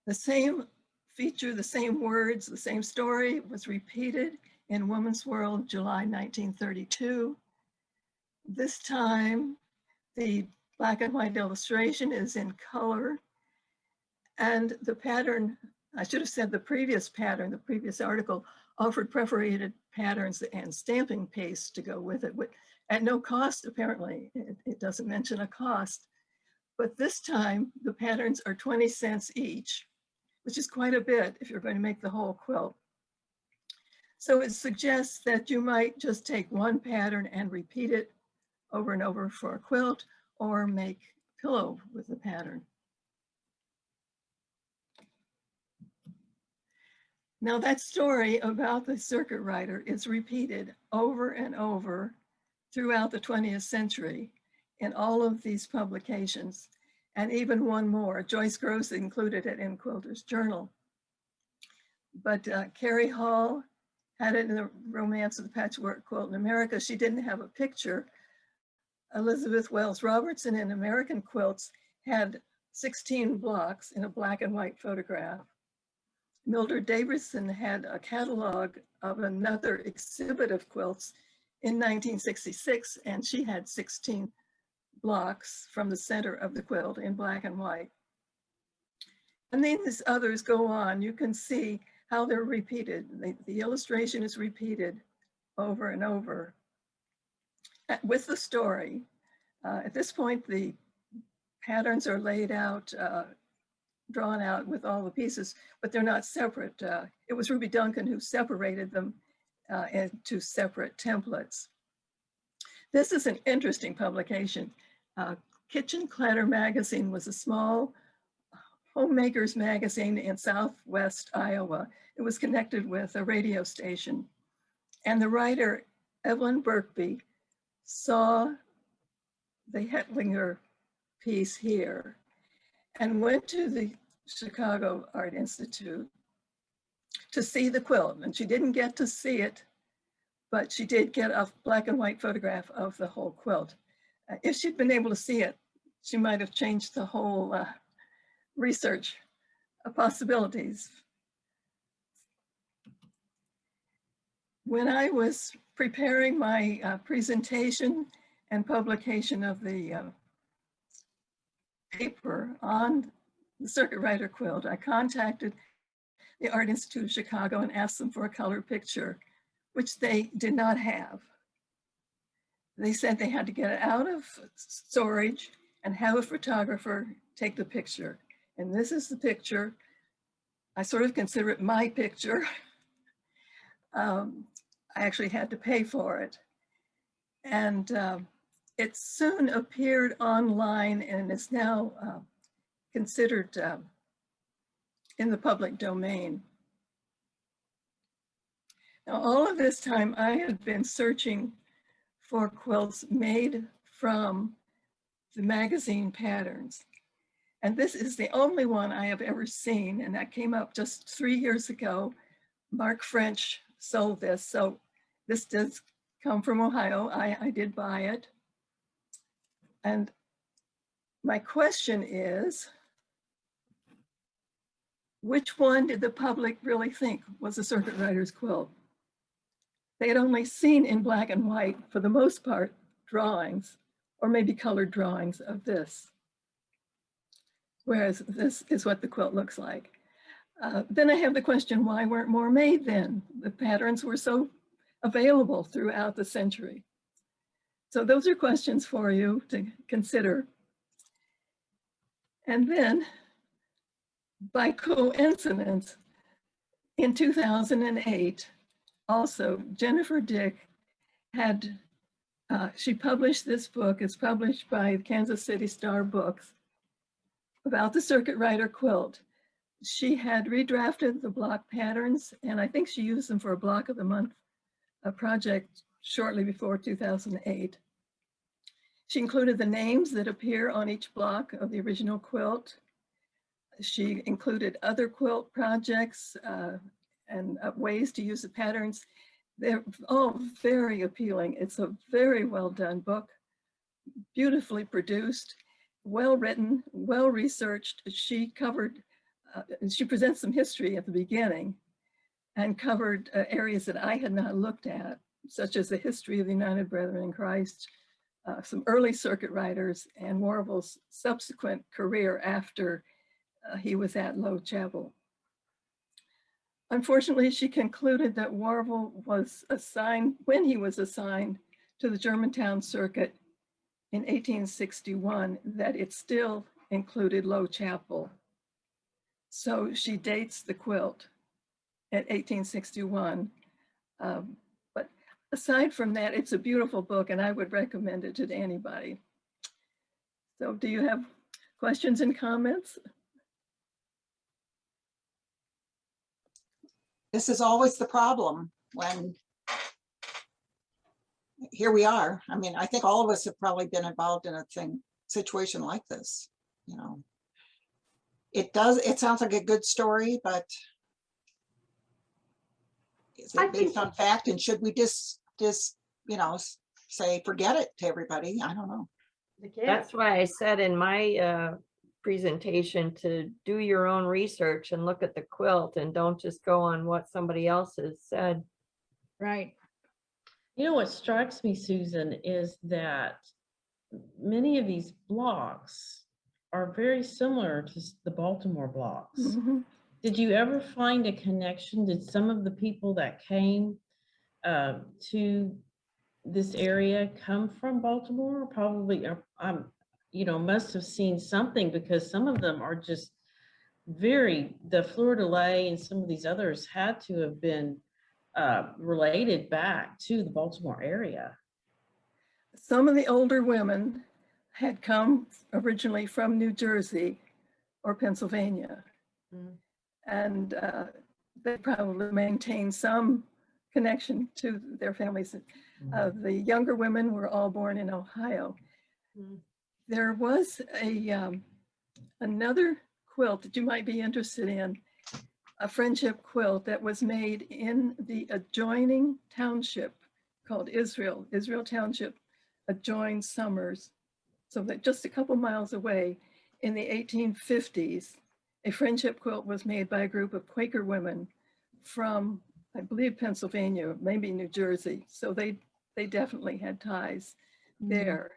The same feature, the same words, the same story was repeated in Woman's World, July 1932. This time, the black and white illustration is in color, and the pattern, I should have said the previous pattern, the previous article offered perforated patterns and stamping paste to go with it, at no cost, apparently. It doesn't mention a cost. But this time, the patterns are 20 cents each, which is quite a bit if you're going to make the whole quilt. So it suggests that you might just take one pattern and repeat it over and over for a quilt, or make a pillow with the pattern. Now that story about the circuit rider is repeated over and over throughout the 20th century in all of these publications, and even one more. Joyce Gross included it in Quilter's Journal. But Carrie Hall had it in the Romance of the Patchwork Quilt in America. She didn't have a picture. Elizabeth Wells Robertson in American Quilts had 16 blocks in a black and white photograph. Mildred Davidson had a catalog of another exhibit of quilts in 1966, and she had 16 blocks from the center of the quilt in black and white. And then these others go on. You can see how they're repeated. The illustration is repeated over and over with the story. At this point, the patterns are laid out, drawn out with all the pieces, but they're not separate. It was Ruby Duncan who separated them into separate templates. This is an interesting publication. Kitchen Clatter Magazine was a small homemakers magazine in Southwest Iowa. It was connected with a radio station. And the writer, Evelyn Birkby, saw the Hetlinger piece here and went to the Chicago Art Institute to see the quilt. And she didn't get to see it, but she did get a black and white photograph of the whole quilt. If she'd been able to see it, she might have changed the whole research possibilities. When I was preparing my presentation and publication of the paper on the Circuit Rider quilt, I contacted the Art Institute of Chicago and asked them for a color picture, which they did not have. They said they had to get it out of storage and have a photographer take the picture. And this is the picture. I sort of consider it my picture. I actually had to pay for it. And it soon appeared online and is now considered in the public domain. Now, all of this time I had been searching for quilts made from the magazine patterns. And this is the only one I have ever seen, and that came up just 3 years ago. Mark French sold this, so this does come from Ohio. I did buy it. And my question is, which one did the public really think was a Circuit Rider's quilt? They had only seen in black and white, for the most part, drawings, or maybe colored drawings of this. Whereas this is what the quilt looks like. Then I have the question, why weren't more made then? The patterns were so available throughout the century. So those are questions for you to consider. And then, by coincidence, in 2008, also Jennifer Dick had, she published this book. It's published by Kansas City Star Books about the Circuit Rider quilt. She had redrafted the block patterns, and I think she used them for a block of the month project shortly before 2008. She included the names that appear on each block of the original quilt. She included other quilt projects and ways to use the patterns. They're all very appealing. It's a very well done book, beautifully produced, well written, well researched. She presents some history at the beginning and covered areas that I had not looked at, such as the history of the United Brethren in Christ, some early circuit riders, and Warvel's subsequent career after he was at Low Chapel. Unfortunately, she concluded that Warvel was assigned, when he was assigned to the Germantown circuit in 1861, that it still included Low Chapel. So she dates the quilt at 1861. But aside from that, it's a beautiful book, and I would recommend it to anybody. So do you have questions and comments? This is always the problem when here we are. I mean, I think all of us have probably been involved in a situation like this, you know. It sounds like a good story, but is it based on fact? And should we just, you know, say, forget it to everybody? I don't know. That's why I said in my presentation to do your own research and look at the quilt and don't just go on what somebody else has said. Right. You know, what strikes me, Susan, is that many of these blocks are very similar to the Baltimore blocks. Mm-hmm. Did you ever find a connection? Did some of the people that came to this area come from Baltimore? Probably, you know, must have seen something, because some of them are just the Fleur de Lis and some of these others had to have been related back to the Baltimore area. Some of the older women had come originally from New Jersey or Pennsylvania. Mm. And they probably maintained some connection to their families. The younger women were all born in Ohio. Mm. There was another quilt that you might be interested in, a friendship quilt that was made in the adjoining township called Israel. Israel Township adjoined Summers, so that just a couple miles away in the 1850s, a friendship quilt was made by a group of Quaker women from, I believe, Pennsylvania, maybe New Jersey. So they definitely had ties there.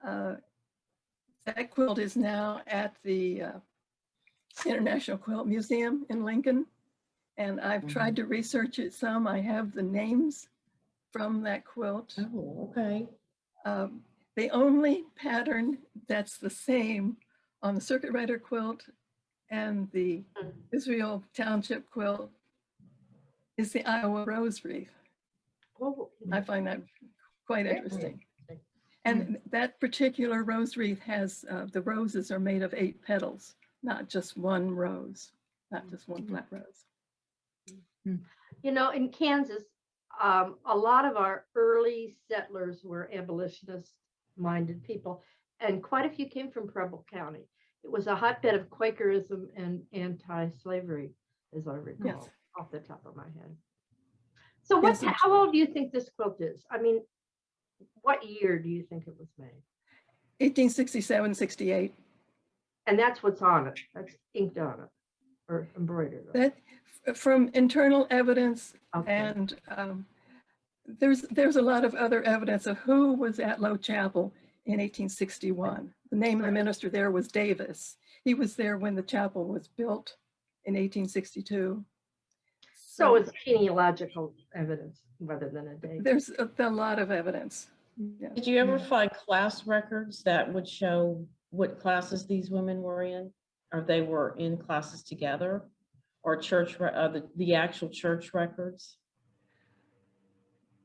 That quilt is now at the International Quilt Museum in Lincoln. And I've tried to research it some. I have the names from that quilt. Oh, okay. The only pattern that's the same on the Circuit Rider quilt and the Israel Township quilt is the Iowa rose wreath. Oh, I find that quite interesting. And that particular rose wreath has, the roses are made of 8 petals, not just one rose, not just one flat rose. You know, in Kansas, a lot of our early settlers were abolitionist-minded people, and quite a few came from Preble County. It was a hotbed of Quakerism and anti-slavery, as I recall, off the top of my head. So how old do you think this quilt is? I mean, what year do you think it was made? 1867, 68. And that's what's on it. That's inked on it or embroidered on it. That from internal evidence, Okay. and there's a lot of other evidence of who was at Low Chapel in 1861. The name of the minister there was Davis. He was there when the chapel was built in 1862. So it's genealogical evidence rather than a date. There's a lot of evidence. Yeah. Did you ever find class records that would show what classes these women were in, or they were in classes together, or church, the actual church records?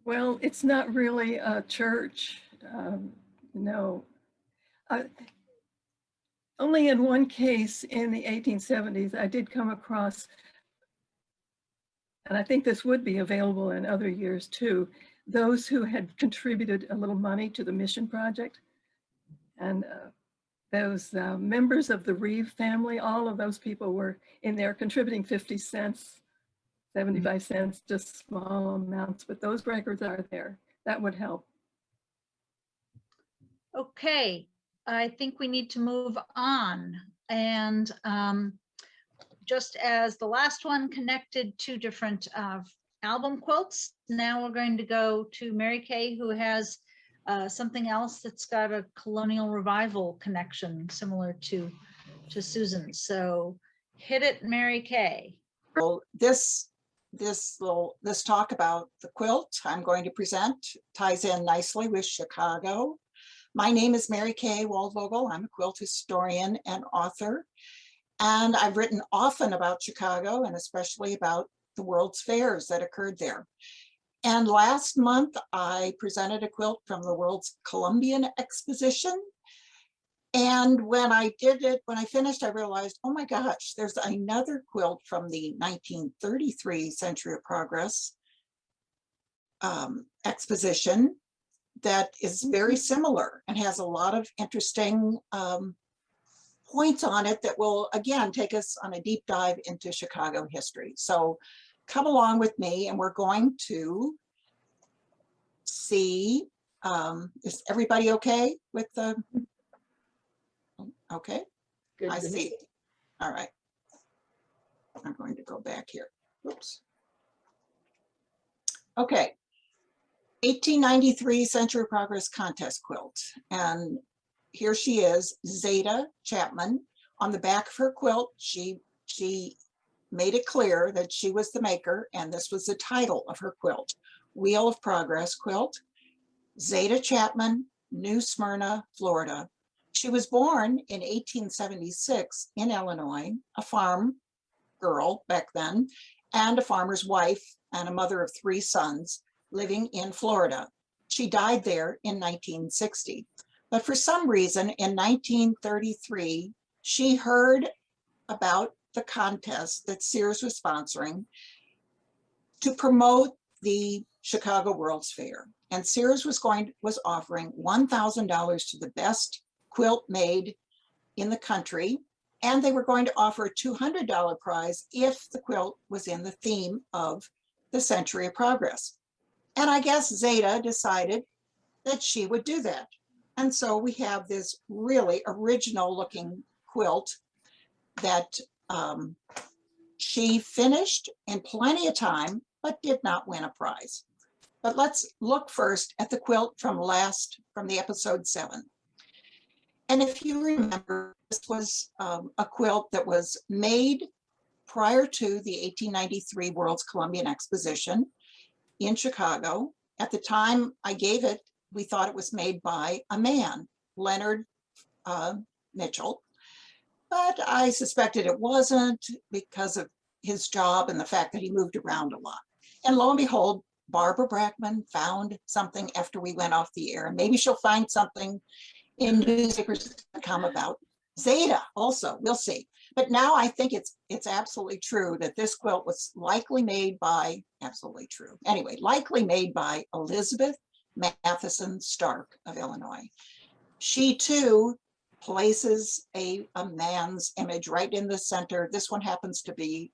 Well, it's not really a church, no. only in one case in the 1870s, I did come across, and I think this would be available in other years too, those who had contributed a little money to the mission project. And those members of the Reeve family, all of those people were in there contributing 50 cents, 75 cents, just small amounts, but those records are there. That would help. Okay, I think we need to move on. And just as the last one connected two different album quilts, now we're going to go to Mary Kay, who has something else that's got a colonial revival connection similar to Susan's. So hit it, Mary Kay. Well, this talk about the quilt I'm going to present ties in nicely with Chicago. My name is Mary Kay Waldvogel. I'm a quilt historian and author, and I've written often about Chicago and especially about the World's Fairs that occurred there. And last month, I presented a quilt from the World's Columbian Exposition. And when I finished, I realized, oh my gosh, there's another quilt from the 1933 Century of Progress exposition that is very similar and has a lot of interesting points on it that will, again, take us on a deep dive into Chicago history. So come along with me, and we're going to see, is everybody okay with the, okay, Good I to see. me. All right. I'm going to go back here. Oops. Okay. 1893 Century of Progress Contest Quilt. And here she is, Zeta Chapman. On the back of her quilt, she made it clear that she was the maker, and this was the title of her quilt, Wheel of Progress Quilt, Zeta Chapman, New Smyrna, Florida. She was born in 1876 in Illinois, a farm girl back then, and a farmer's wife and a mother of 3 sons living in Florida. She died there in 1960. But for some reason, in 1933, she heard about the contest that Sears was sponsoring to promote the Chicago World's Fair. And Sears was offering $1,000 to the best quilt made in the country. And they were going to offer a $200 prize if the quilt was in the theme of the Century of Progress. And I guess Zeta decided that she would do that. And so we have this really original looking quilt that she finished in plenty of time, but did not win a prize. But let's look first at the quilt from the episode 7. And if you remember, this was a quilt that was made prior to the 1893 World's Columbian Exposition in Chicago. At the time I gave it, we thought it was made by a man, Leonard Mitchell, but I suspected it wasn't because of his job and the fact that he moved around a lot. And lo and behold, Barbara Brackman found something after we went off the air, and maybe she'll find something in newspapers to come about Zeta also, we'll see. But now I think it's absolutely true that this quilt was likely made by, likely made by Elizabeth Matheson Stark of Illinois. She too places a man's image right in the center. This one happens to be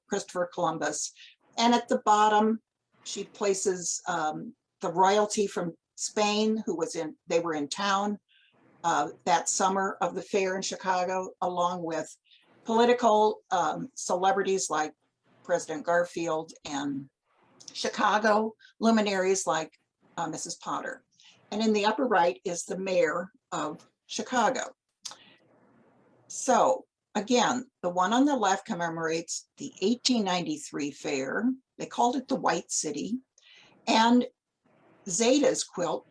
Christopher Columbus. And at the bottom, she places the royalty from Spain they were in town that summer of the fair in Chicago, along with political celebrities like President Garfield and Chicago luminaries like Mrs. Potter. And in the upper right is the mayor of Chicago. So again, the one on the left commemorates the 1893 fair. They called it the White City. And Zeta's quilt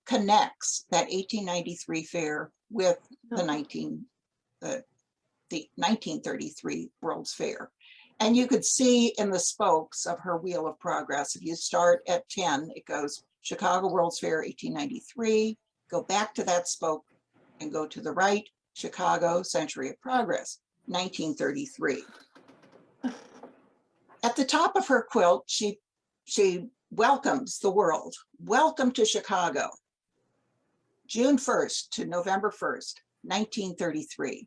connects that 1893 fair with the 1933 World's Fair. And you could see in the spokes of her Wheel of Progress, if you start at 10, it goes Chicago World's Fair 1893, go back to that spoke and go to the right, Chicago Century of Progress, 1933. At the top of her quilt, she welcomes the world. Welcome to Chicago, June 1st to November 1st, 1933.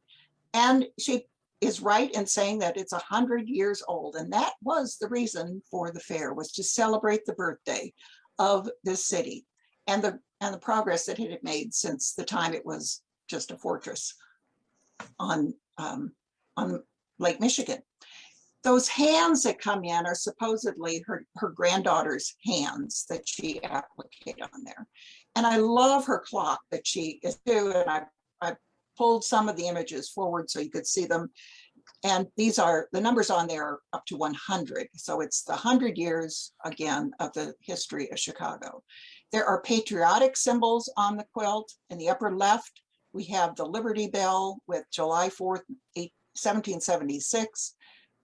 And she is right in saying that it's 100 years old. And that was the reason for the fair, was to celebrate the birthday of this city and the progress that it had made since the time it was just a fortress on Lake Michigan. Those hands that come in are supposedly her granddaughter's hands that she appliqued on there. And I love her clock that she is doing. And I pulled some of the images forward so you could see them. And these are, the numbers on there are up to 100. So it's the 100 years, again, of the history of Chicago. There are patriotic symbols on the quilt. In the upper left, we have the Liberty Bell with July 4th, 1776.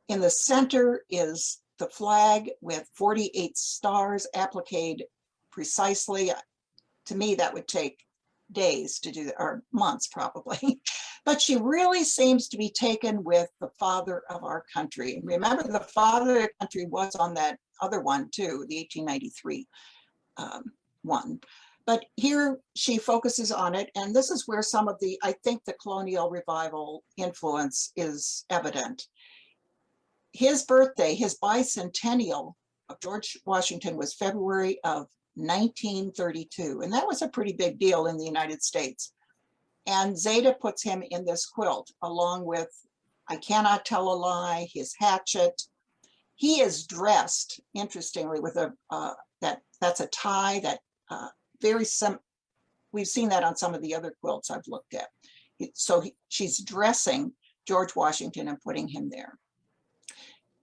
In the center is the flag with 48 stars appliqued precisely. To me, that would take days to do, or months probably. But she really seems to be taken with the father of our country. And remember, the father of the country was on that other one too, the 1893 one. But here she focuses on it. And this is where some of the, I think the colonial revival influence is evident. His birthday, his bicentennial of George Washington was February of 1932. And that was a pretty big deal in the United States. And Zeta puts him in this quilt along with I Cannot Tell a Lie, his hatchet. He is dressed, interestingly, with that's a tie that we've seen that on some of the other quilts I've looked at. So she's dressing George Washington and putting him there.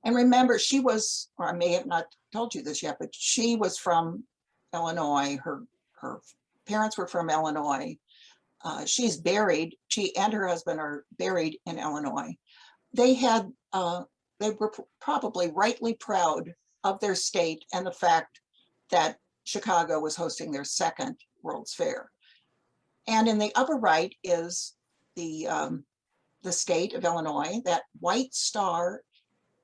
And remember, she was, or I may have not told you this yet, but she was from Illinois. Her parents were from Illinois. She's buried, she and her husband are buried in Illinois. They were probably rightly proud of their state and the fact that Chicago was hosting their second World's Fair. And in the upper right is the state of Illinois. That white star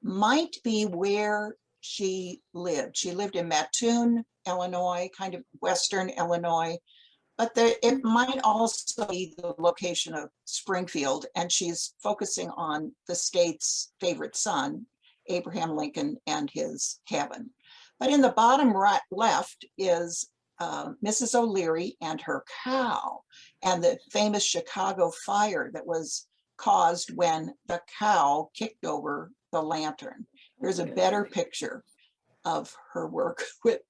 might be where she lived. She lived in Mattoon, Illinois, kind of Western Illinois, but it might also be the location of Springfield, and she's focusing on the state's favorite son, Abraham Lincoln, and his cabin. But in the bottom right left is Mrs. O'Leary and her cow, and the famous Chicago fire that was caused when the cow kicked over the lantern. Here's a better picture of her work. With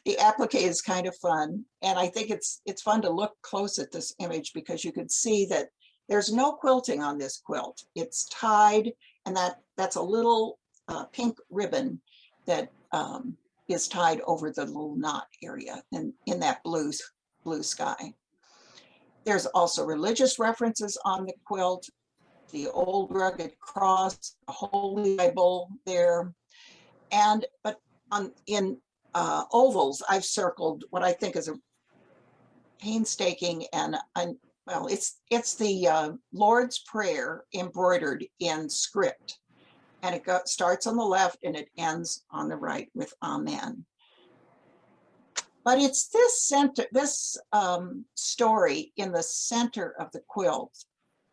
the applique is kind of fun, and I think it's fun to look close at this image because you could see that there's no quilting on this quilt. It's tied, and that's a little pink ribbon that is tied over the little knot area in that blue sky. There's also religious references on the quilt, the old rugged cross, the Holy Bible there. But in ovals, I've circled what I think is a painstaking and well, it's the Lord's Prayer embroidered in script. And it starts on the left and it ends on the right with Amen. But it's this story in the center of the quilt,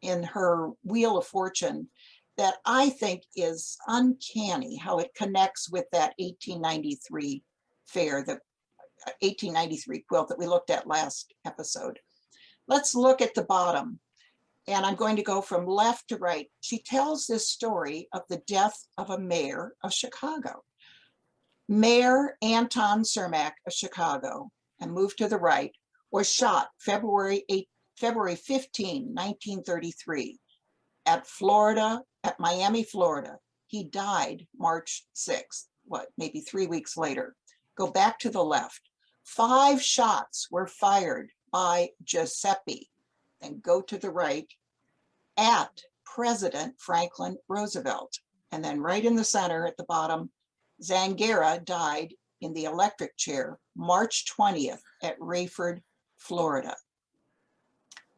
in her Wheel of Fortune, that I think is uncanny, how it connects with that 1893 fair, the 1893 quilt that we looked at last episode. Let's look at the bottom. And I'm going to go from left to right. She tells this story of the death of a mayor of Chicago. Mayor Anton Cermak of Chicago, and move to the right, was shot February 15, 1933 at Miami, Florida. He died March 6th, maybe 3 weeks later. Go back to the left. 5 shots were fired by Giuseppe, and go to the right, at President Franklin Roosevelt. And then right in the center at the bottom, Zangara died in the electric chair March 20th at Rayford, Florida.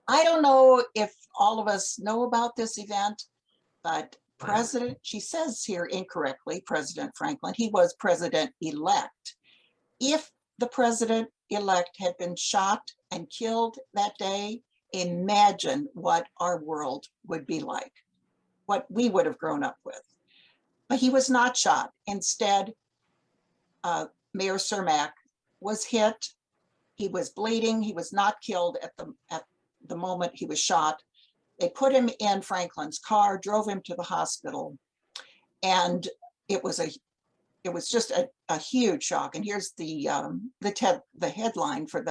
I don't know if all of us know about this event, but she says here incorrectly, President Franklin, he was president-elect. If the president-elect had been shot and killed that day, imagine what our world would be like, what we would have grown up with. But he was not shot. Instead, Mayor Cermak was hit. He was bleeding. He was not killed at the moment he was shot. They put him in Franklin's car, drove him to the hospital, and it was just a huge shock. And here's the headline for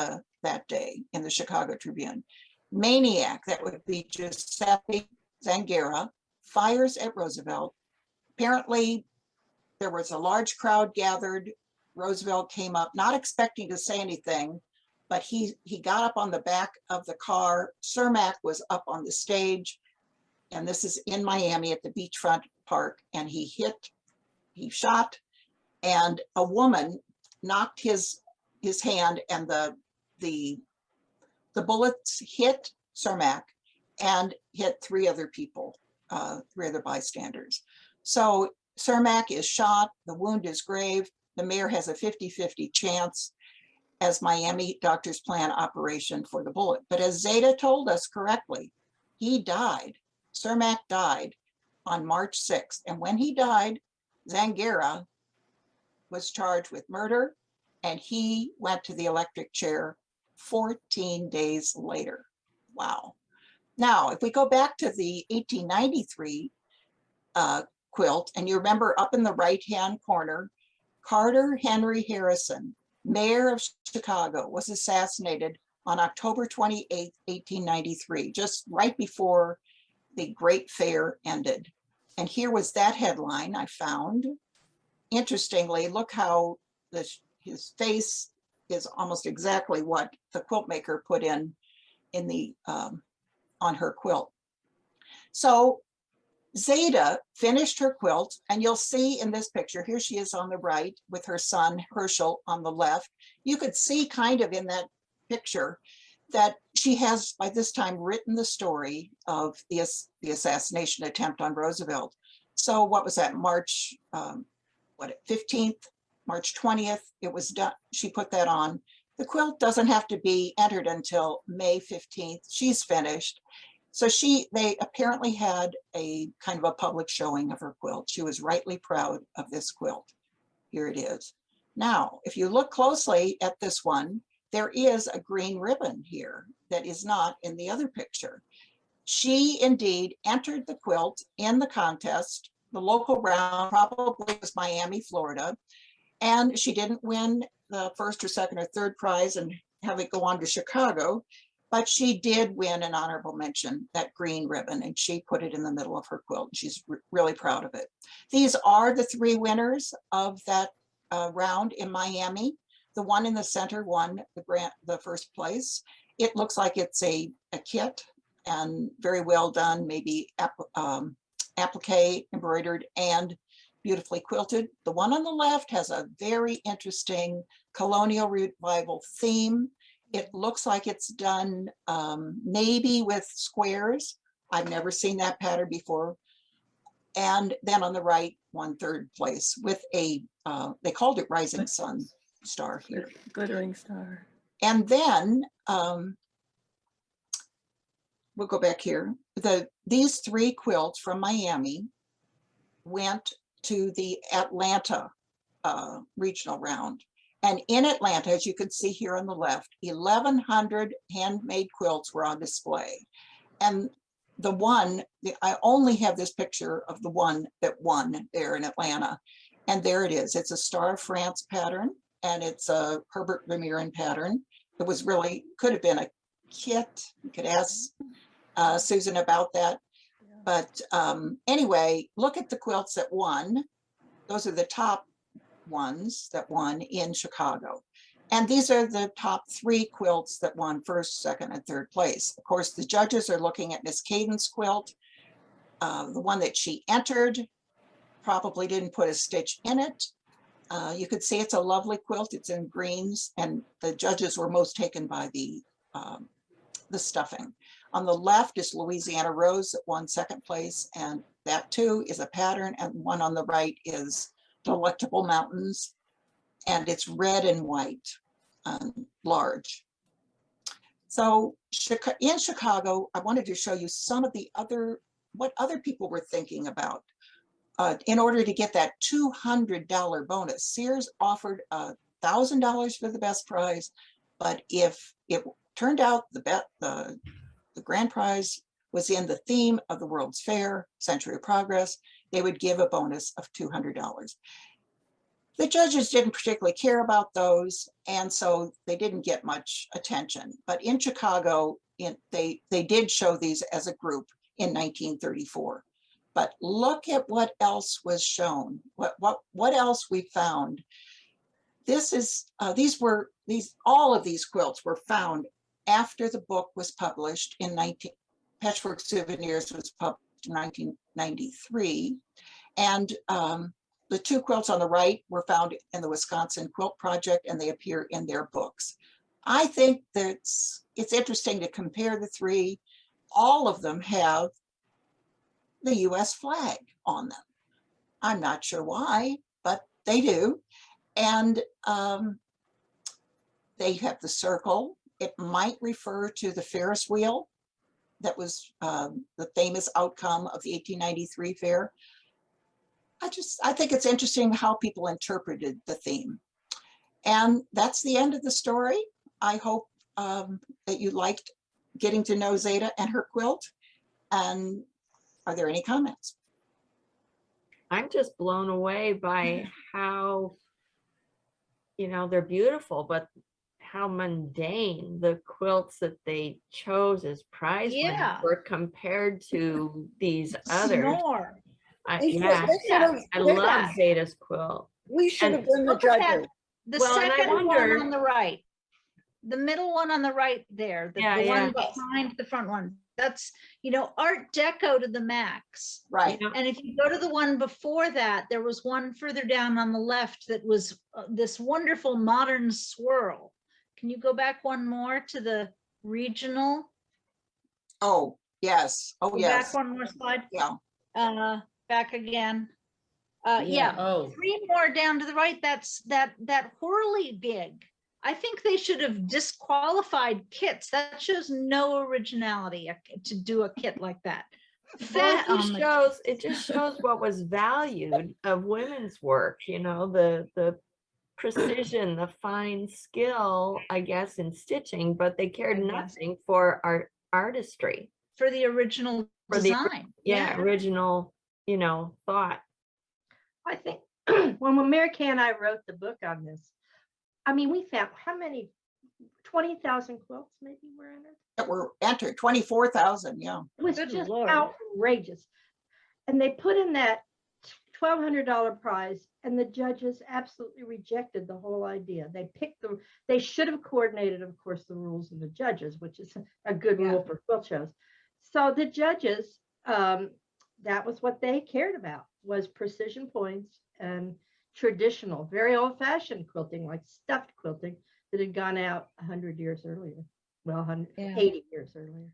that day in the Chicago Tribune: "Maniac," that would be Giuseppe Zangara, "fires at Roosevelt." Apparently, there was a large crowd gathered. Roosevelt came up, not expecting to say anything, but he got up on the back of the car. Cermak was up on the stage, and this is in Miami at the beachfront park, and he shot, and a woman knocked his hand, and the bullets hit Cermak and hit three other people, three other bystanders. So Cermak is shot, the wound is grave. The mayor has a 50-50 chance as Miami doctors plan operation for the bullet. But as Zeta told us correctly, he died. Cermak died on March 6th. And when he died, Zangara was charged with murder, and he went to the electric chair 14 days later. Wow. Now, if we go back to the 1893 quilt, and you remember up in the right-hand corner, Carter Henry Harrison, mayor of Chicago, was assassinated on October 28, 1893, just right before the Great Fair ended. And here was that headline I found. Interestingly, look how his face is almost exactly what the quilt maker put in the on her quilt. So Zeta finished her quilt, and you'll see in this picture, here she is on the right with her son Herschel on the left. You could see kind of in that picture that she has by this time written the story of the assassination attempt on Roosevelt. So what was that, March 15th, March 20th, it was done. She put that on. The quilt doesn't have to be entered until May 15th. She's finished. So they apparently had a kind of a public showing of her quilt. She was rightly proud of this quilt. Here it is. Now, if you look closely at this one, there is a green ribbon here that is not in the other picture. She indeed entered the quilt in the contest. The local round probably was Miami, Florida, and she didn't win the first or second or third prize and have it go on to Chicago. But she did win an honorable mention, that green ribbon, and she put it in the middle of her quilt. She's really proud of it. These are the three winners of that round in Miami. The one in the center won the first place. It looks like it's a kit and very well done, maybe applique, embroidered, and beautifully quilted. The one on the left has a very interesting colonial revival theme. It looks like it's done maybe with squares. I've never seen that pattern before. And then on the right, won third place with a, they called it Rising Sun star here. Glittering star. And then we'll go back here. These three quilts from Miami went to the Atlanta regional round. And in Atlanta, as you can see here on the left, 1,100 handmade quilts were on display. And I only have this picture of the one that won there in Atlanta. And there it is. It's a Star of France pattern, and it's a Herbert Vermeeren pattern. It was really, could have been a kit. You could ask Susan about that. But anyway, look at the quilts that won. Those are the top ones that won in Chicago. And these are the top three quilts that won first, second, and third place. Of course, the judges are looking at Miss Caden's quilt. The one that she entered probably didn't put a stitch in it. You could see it's a lovely quilt. It's in greens, and the judges were most taken by the stuffing. On the left is Louisiana Rose that won second place, and that too is a pattern. And one on the right is Delectable Mountains, and it's red and white, large. So in Chicago, I wanted to show you some of what other people were thinking about. In order to get that $200 bonus, Sears offered $1,000 for the best prize, but if it turned out the grand prize was in the theme of the World's Fair, Century of Progress, they would give a bonus of $200. The judges didn't particularly care about those, and so they didn't get much attention. But in Chicago, they did show these as a group in 1934. But look at what else was shown. What else we found? This is all of these quilts were found after the book was published in Patchwork Souvenirs was published in 1993, and the two quilts on the right were found in the Wisconsin Quilt Project, and they appear in their books. I think that it's interesting to compare the three. All of them have the US flag on them. I'm not sure why, but they do. And they have the circle. It might refer to the Ferris wheel that was the famous outcome of the 1893 fair. I think it's interesting how people interpreted the theme. And that's the end of the story. I hope that you liked getting to know Zeta and her quilt. And are there any comments? I'm just blown away by how, they're beautiful, but how mundane the quilts that they chose as prize winners were compared to these others. Snore. I love Zeta's quilt. We should have been the judges. The Well, and I second one wonder- on the right, the middle one on the right there, the one behind the front one. That's, Art Deco to the max. Right. And if you go to the one before that, there was one further down on the left that was this wonderful modern swirl. Can you go back one more to the regional? Oh, yes. Oh, Go yes. back one more slide. Yeah. Back again. Oh. 3 more down to the right. That's that whirly gig. I think they should have disqualified kits. That shows no originality to do a kit like that. Well, it just shows what was valued of women's work, the precision, the fine skill, I guess, in stitching, but they cared nothing for artistry. For the original design. Original, thought. I think when Mary Kay and I wrote the book on this, we found how many, 20,000 quilts maybe were entered? That were entered, 24,000, yeah. It was Good just Lord. outrageous. And they put in that $1,200 prize, and the judges absolutely rejected the whole idea. They should have coordinated, of course, the rules of the judges, which is a good rule for quilt shows. So the judges, that was what they cared about, was precision points and traditional, very old-fashioned quilting, like stuffed quilting that had gone out 100 years earlier. Well, 180 years earlier.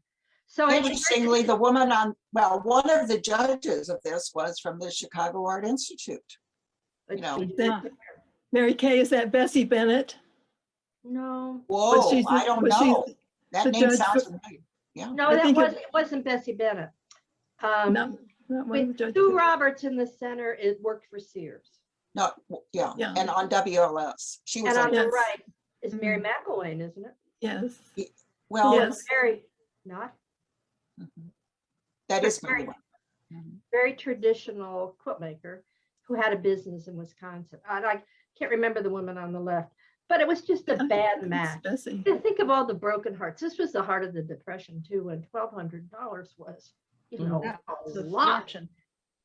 So interestingly, the woman one of the judges of this was from the Chicago Art Institute. Mary Kay, is that Bessie Bennett? No. Whoa, I don't know. That name sounds familiar. Yeah. No, it wasn't Bessie Bennett. Sue Roberts in the center, it worked for Sears. No, yeah. And on WLS. She was on the right is Mary McAllen, isn't it? Yes. Well, yes. Very not. That is very traditional quilt maker who had a business in Wisconsin. I can't remember the woman on the left, but it was just a bad match. Think of all the broken hearts. This was the heart of the Depression too, when $1,200 was, a lot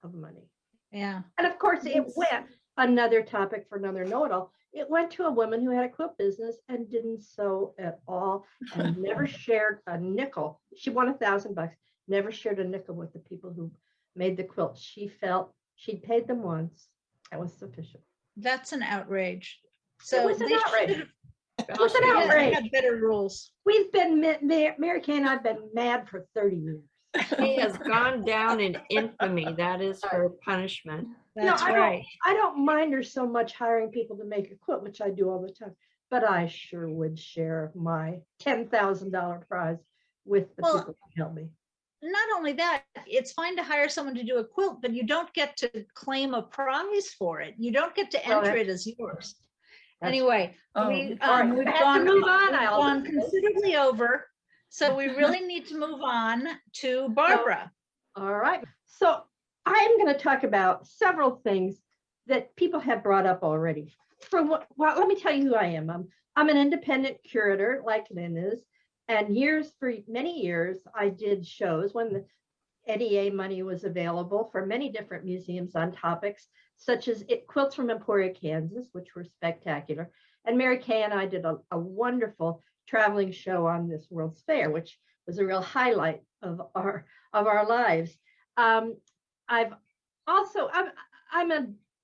of money. Yeah. And of course, it went, another topic for another know-it-all, it went to a woman who had a quilt business and didn't sew at all and never shared a nickel. She won $1,000, never shared a nickel with the people who made the quilt. She felt she'd paid them once. That was sufficient. That's an outrage. So it was an outrage. Well, It's an she Yeah, has- they outrage. had better rules. We've been, Mary Kay and I've been mad for 30 years. She has gone down in infamy. That is her punishment. That's I right. I don't mind her so much hiring people to make a quilt, which I do all the time, but I sure would share my $10,000 prize with the Well, people who help me. Not only that, it's fine to hire someone to do a quilt, but you don't get to claim a prize for it. You don't get to Well, enter that's- it as yours. that's- Anyway, Oh, we've all right, we've I have to gone, move on, we've Alden. gone considerably over. So we really need to move on to Barbara. All right. So I'm going to talk about several things that people have brought up already. Well, let me tell you who I am. I'm an independent curator, like Lynne is, and for many years, I did shows when the NEA money was available for many different museums on topics such as quilts from Emporia, Kansas, which were spectacular. And Mary Kay and I did a wonderful traveling show on this World's Fair, which was a real highlight of our lives. I'm a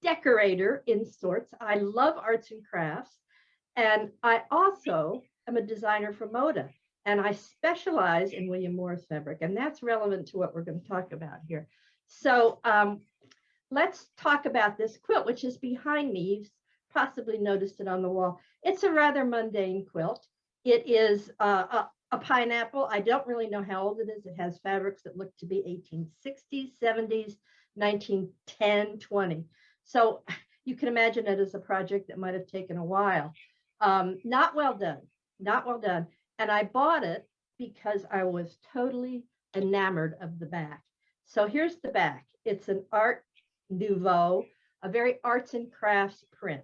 decorator in sorts. I love arts and crafts, and I also am a designer for Moda, and I specialize in William Morris fabric, and that's relevant to what we're going to talk about here. So let's talk about this quilt, which is behind me. You've possibly noticed it on the wall. It's a rather mundane quilt. It is a pineapple. I don't really know how old it is. It has fabrics that look to be 1860s, 70s, 1910, 20. So you can imagine it as a project that might have taken a while. Not well done, not well done. And I bought it because I was totally enamored of the back. So here's the back. It's an Art Nouveau, a very arts and crafts print.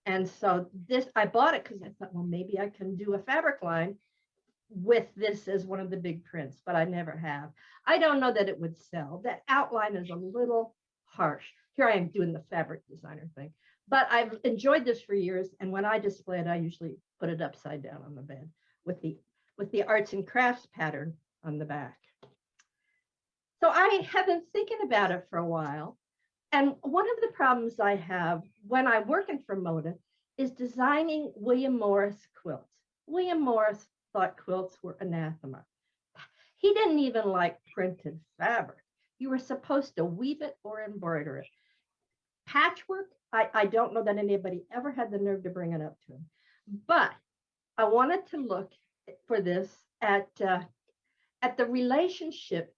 And so I bought it because I thought, well, maybe I can do a fabric line with this as one of the big prints, but I never have. I don't know that it would sell. That outline is a little harsh. Here I am doing the fabric designer thing, but I've enjoyed this for years. And when I display it, I usually put it upside down on the bed with the arts and crafts pattern on the back. So I have been thinking about it for a while. And one of the problems I have when I'm working for Moda is designing William Morris quilts. William Morris thought quilts were anathema. He didn't even like printed fabric. You were supposed to weave it or embroider it. Patchwork, I don't know that anybody ever had the nerve to bring it up to him. But I wanted to look for this at the relationship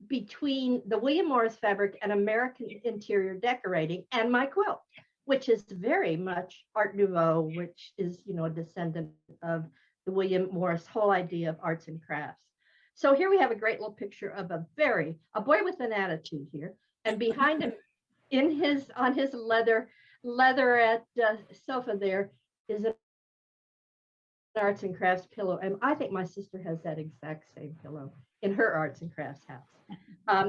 between the William Morris fabric and American interior decorating and my quilt, which is very much Art Nouveau, which is, a descendant of the William Morris whole idea of arts and crafts. So here we have a great little picture of a boy with an attitude here, and behind him on his leatherette sofa there is an arts and crafts pillow, and I think my sister has that exact same pillow in her arts and crafts house.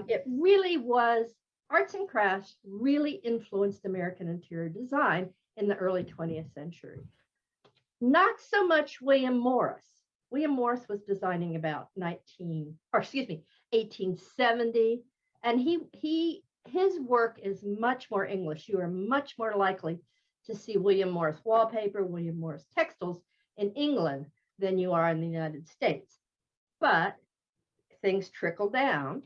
It really was, arts and crafts really influenced American interior design in the early 20th century. Not so much William Morris. William Morris was designing about 1870, and his work is much more English. You are much more likely to see William Morris wallpaper, William Morris textiles in England than you are in the United States. But things trickle down.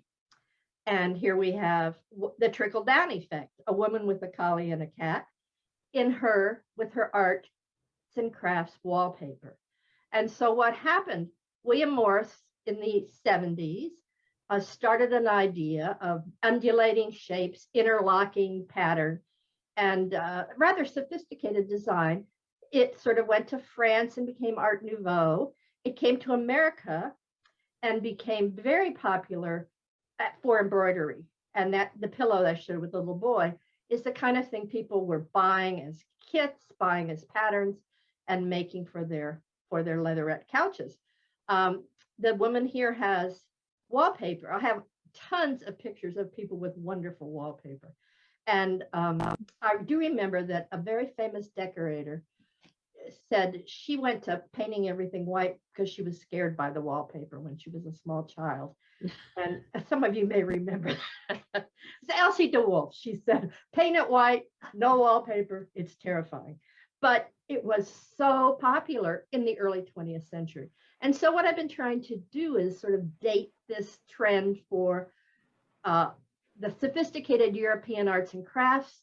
And here we have the trickle down effect, a woman with a collie and a cat with her arts and crafts wallpaper. And so what happened, William Morris in the 70s started an idea of undulating shapes, interlocking pattern, and rather sophisticated design. It sort of went to France and became Art Nouveau. It came to America and became very popular for embroidery. And that the pillow that I showed with the little boy is the kind of thing people were buying as kits, buying as patterns, and making for their leatherette couches. The woman here has wallpaper. I have tons of pictures of people with wonderful wallpaper. And I do remember that a very famous decorator said she went to painting everything white because she was scared by the wallpaper when she was a small child. And some of you may remember that. It's Elsie DeWolf. She said, paint it white, no wallpaper, it's terrifying. But it was so popular in the early 20th century. And so what I've been trying to do is sort of date this trend for the sophisticated European arts and crafts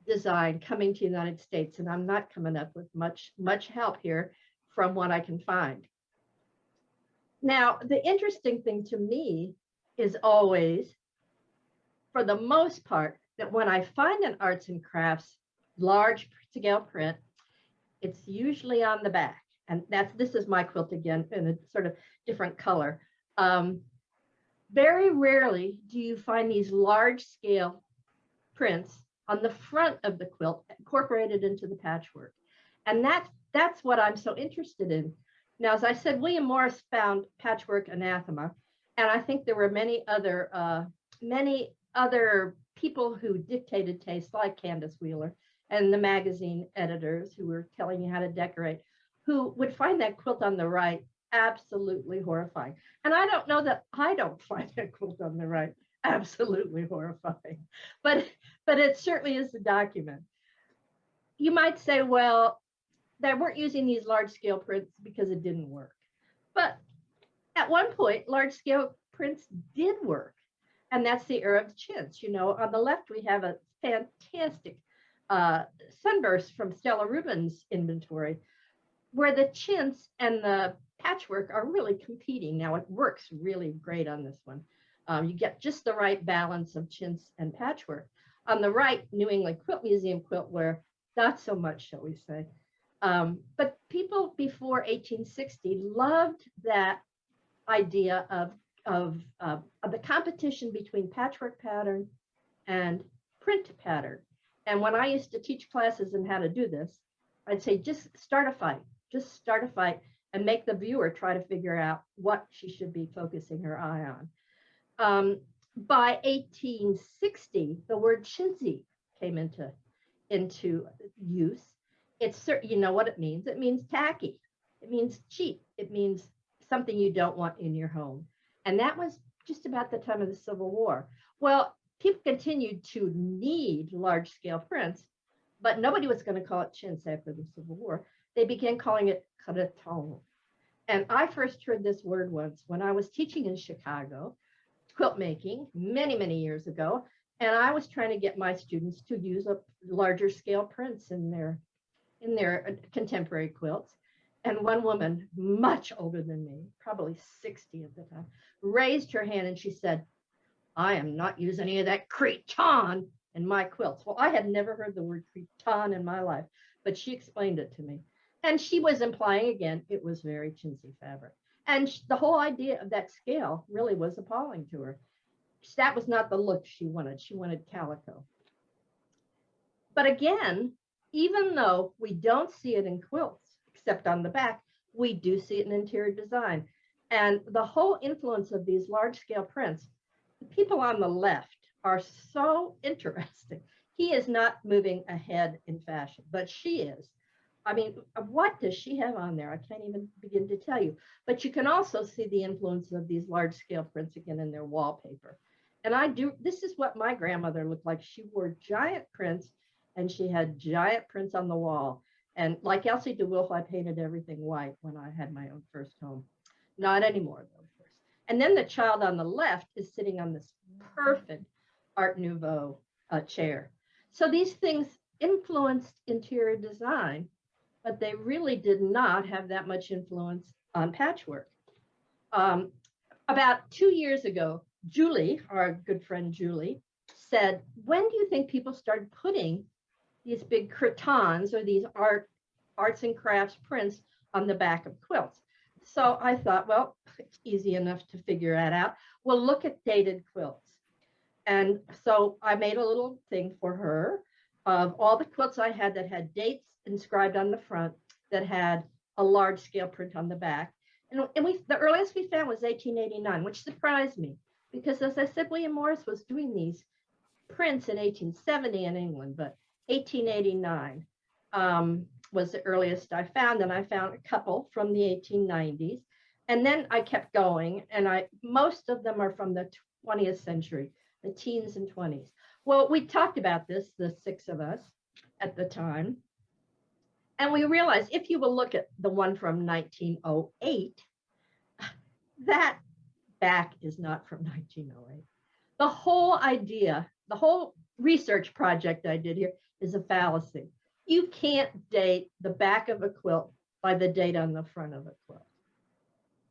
design coming to the United States. And I'm not coming up with much help here from what I can find. Now, the interesting thing to me is always, for the most part, that when I find an arts and crafts large scale print, it's usually on the back. And this is my quilt again in a sort of different color. Very rarely do you find these large scale prints on the front of the quilt incorporated into the patchwork. And that's what I'm so interested in. Now, as I said, William Morris found patchwork anathema, and I think there were many other people who dictated taste, like Candace Wheeler and the magazine editors who were telling you how to decorate, who would find that quilt on the right absolutely horrifying. And I don't know that I don't find that quilt on the right absolutely horrifying, but it certainly is the document. You might say, well, they weren't using these large scale prints because it didn't work. But at one point, large scale prints did work. And that's the era of the chintz. You know, on the left, we have a fantastic sunburst from Stella Rubin's inventory, where the chintz and the patchwork are really competing. Now, it works really great on this one. You get just the right balance of chintz and patchwork. On the right, New England Quilt Museum quiltware, not so much, shall we say. But people before 1860 loved that idea of the competition between patchwork pattern and print pattern. And when I used to teach classes on how to do this, I'd say, just start a fight and make the viewer try to figure out what she should be focusing her eye on. By 1860, the word chintzy came into use. It's, you know what it means. It means tacky. It means cheap. It means something you don't want in your home. And that was just about the time of the Civil War. Well, people continued to need large scale prints, but nobody was going to call it chintz after the Civil War. They began calling it cretonne. And I first heard this word once when I was teaching in Chicago, quilt making, many, many years ago. And I was trying to get my students to use a larger scale prints in their contemporary quilts. And one woman, much older than me, probably 60 at the time, raised her hand and she said, I am not using any of that cretonne in my quilts. Well, I had never heard the word cretonne in my life, but she explained it to me. And she was implying, again, it was very chintzy fabric. And the whole idea of that scale really was appalling to her. That was not the look she wanted. She wanted calico. But again, even though we don't see it in quilts, except on the back, we do see it in interior design. And the whole influence of these large scale prints, the people on the left are so interesting. He is not moving ahead in fashion, but she is. I mean, what does she have on there? I can't even begin to tell you. But you can also see the influence of these large scale prints again in their wallpaper. And this is what my grandmother looked like. She wore giant prints and she had giant prints on the wall. And like Elsie DeWolf, I painted everything white when I had my own first home. Not anymore, though, of course. And then the child on the left is sitting on this perfect Art Nouveau chair. So these things influenced interior design, but they really did not have that much influence on patchwork. About 2 years ago, Julie, our good friend Julie, said, when do you think people started putting these big cretonnes or these arts and crafts prints on the back of quilts? So I thought, well, it's easy enough to figure that out. We'll look at dated quilts. And so I made a little thing for her of all the quilts I had that had dates inscribed on the front that had a large scale print on the back. And the earliest we found was 1889, which surprised me because, as I said, William Morris was doing these prints in 1870 in England, but 1889 was the earliest I found. And I found a couple from the 1890s. And then I kept going, and most of them are from the 20th century, the teens and 20s. Well, we talked about this, the six of us at the time. And we realized if you will look at the one from 1908, that back is not from 1908. The whole idea, the whole research project I did here is a fallacy. You can't date the back of a quilt by the date on the front of a quilt.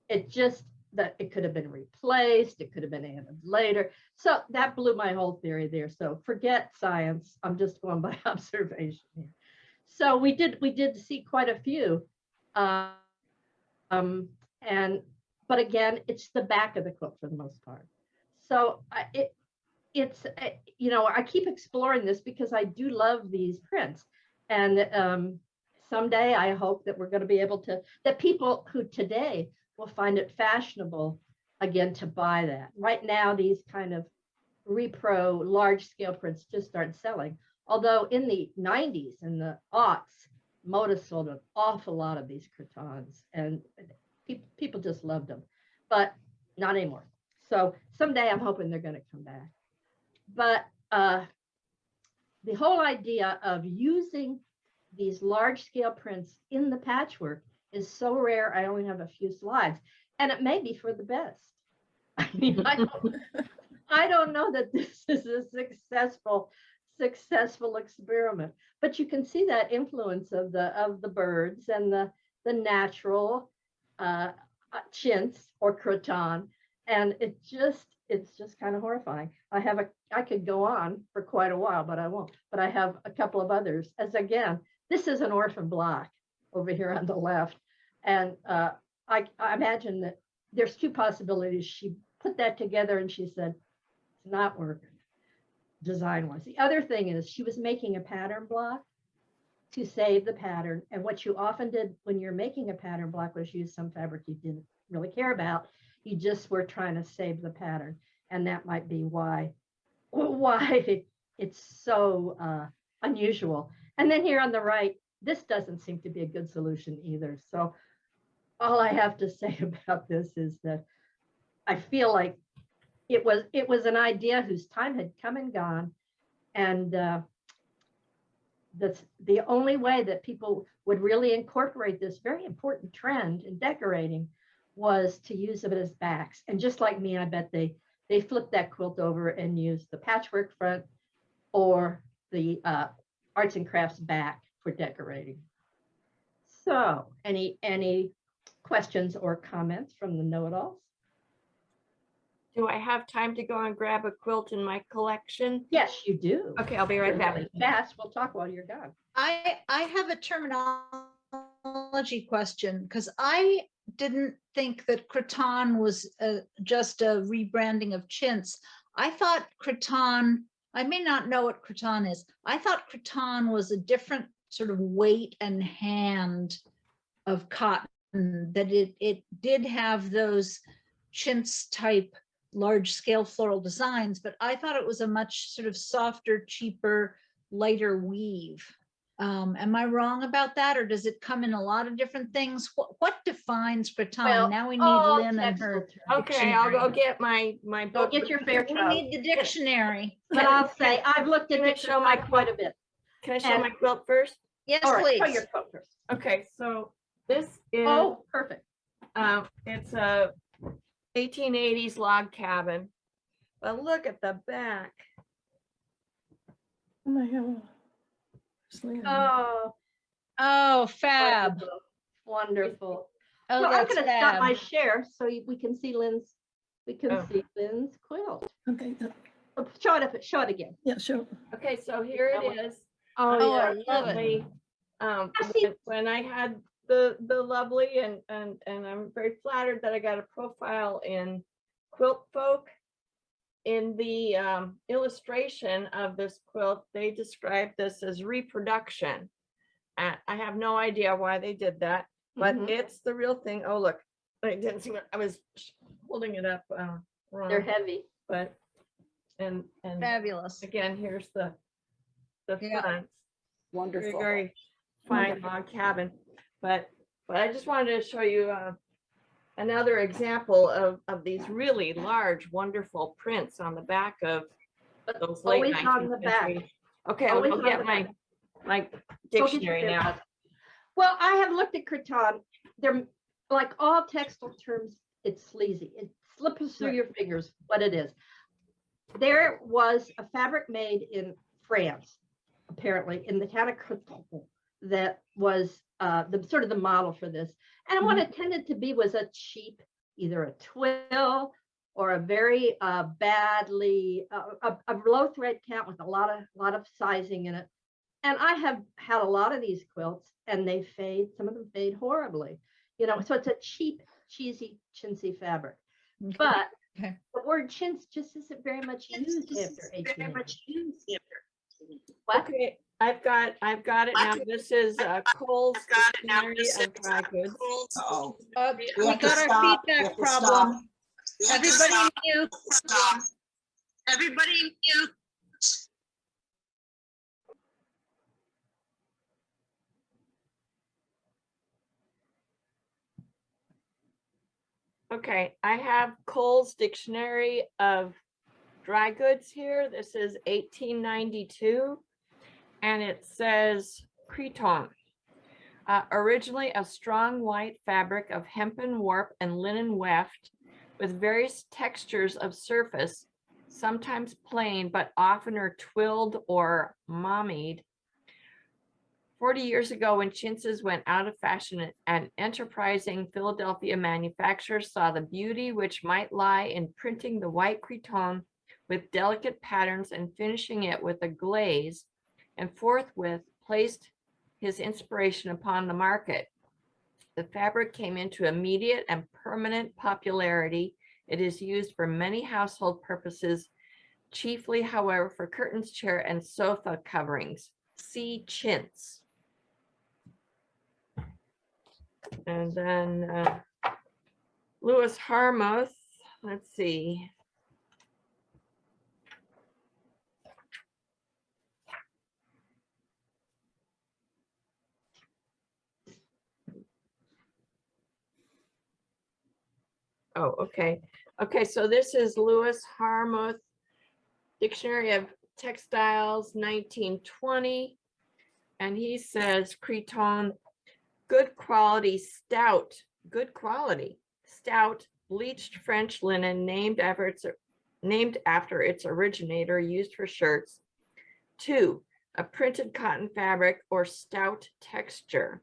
It just, that it could have been replaced, it could have been added later. So that blew my whole theory there. So forget science, I'm just going by observation here. So we did see quite a few. But again, it's the back of the quilt for the most part. So it's, you know, I keep exploring this because I do love these prints. And someday I hope that we're going to be able to, that people who today will find it fashionable again to buy that. Right now, these kind of repro large scale prints just aren't selling. Although in the 90s and the aughts, Moda sold an awful lot of these crotons and people just loved them, but not anymore. So someday I'm hoping they're going to come back. But the whole idea of using these large scale prints in the patchwork is so rare. I only have a few slides, and it may be for the best. I mean, I don't know that this is a successful experiment, but you can see that influence of the birds and the natural chintz or croton, and it's just kind of horrifying. I could go on for quite a while, but I won't. But I have a couple of others. As again, this is an orphan block over here on the left, and I imagine that there's two possibilities. She put that together and she said it's not working design-wise. The other thing is she was making a pattern block to save the pattern, and what you often did when you're making a pattern block was use some fabric you didn't really care about. You just were trying to save the pattern, and that might be why it's so unusual. And then here on the right, this doesn't seem to be a good solution either. So all I have to say about this is that I feel like it was an idea whose time had come and gone, and that's the only way that people would really incorporate this very important trend in decorating was to use it as backs. And just like me, I bet they flipped that quilt over and used the patchwork front or the arts and crafts back for decorating. So any questions or comments from the know-it-alls? Do I have time to go and grab a quilt in my collection? Yes, you do. Okay, I'll be right back. Really fast. We'll talk while you're gone. I have a terminology question because I didn't think that croton was just a rebranding of chintz. I thought croton, I may not know what croton is. I thought croton was a different sort of weight and hand of cotton, that it did have those chintz type large scale floral designs, but I thought it was a much sort of softer, cheaper, lighter weave. Am I wrong about that, or does it come in a lot of different things? What defines croton? Well, now we need all Lynne and her. Okay, I'll go get my Go book. get your fair We child. need the dictionary. But I'll say I've looked at Can I this show my quite a bit. Can I show And- my quilt first? Yes, All right, please. show your quilt first. Okay, so this is Oh, perfect. it's a 1880s log cabin, but look at the back. And I have a sleeve. Oh, Oh, fab. wonderful. Oh, Well, I'm that's going to stop fab. my share so we can see Lynn's. We can Oh. see Lynn's quilt. Okay, Oh, show it up. Show it again. yeah, sure. Okay, so here it is. Oh, I yeah. love it. Lovely. see- When I had the lovely and I'm very flattered that I got a profile in Quilt Folk. In the illustration of this quilt, they describe this as reproduction. I have no idea why they did that, but Mhm. it's the real thing. Oh, look, I didn't see what I was holding it up wrong. They're heavy. But and Fabulous. again, here's the Yeah. front. Wonderful. Very fine log cabin. But I just wanted to show you another example of these really large, wonderful prints on the back of those late Always on the 19th back. century. Okay, I'll Always go on get the my Go get your dictionary fair now. child. Well, I have looked at cretonne. They're like all textile terms, it's sleazy. It slips through your fingers what it is. There was a fabric made in France, apparently, in the town of Creton, that was the sort of the model for this. And what it tended to be was a cheap, either a twill or a very badly, a low thread count with a lot of sizing in it. And I have had a lot of these quilts and they fade, some of them fade horribly, you know, so it's a cheap, cheesy, chintzy fabric. But Okay. the word chintz just isn't very much used after 1880. What? Okay, I've got it now. This is Cole's Dictionary of Dry Goods. Uh-oh. We have to got our stop. We have feedback to problem. stop. Everybody mute. Everybody mute. Okay, I have Cole's Dictionary of Dry Goods here. This is 1892, and it says cretonne. Originally a strong white fabric of hempen warp and linen weft with various textures of surface, sometimes plain, but oftener twilled or mommied. 40 years ago, when chintzes went out of fashion, an enterprising Philadelphia manufacturer saw the beauty which might lie in printing the white cretonne with delicate patterns and finishing it with a glaze, and forthwith placed his inspiration upon the market. The fabric came into immediate and permanent popularity. It is used for many household purposes, chiefly, however, for curtains, chair, and sofa coverings. See chintz. And then Lewis Harmuth, let's see. Oh, okay. Okay, so this is Lewis Harmuth, Dictionary of Textiles, 1920. And he says cretonne, good quality, stout, good quality, stout, bleached French linen named after its originator, used for shirts. 2, a printed cotton fabric or stout texture.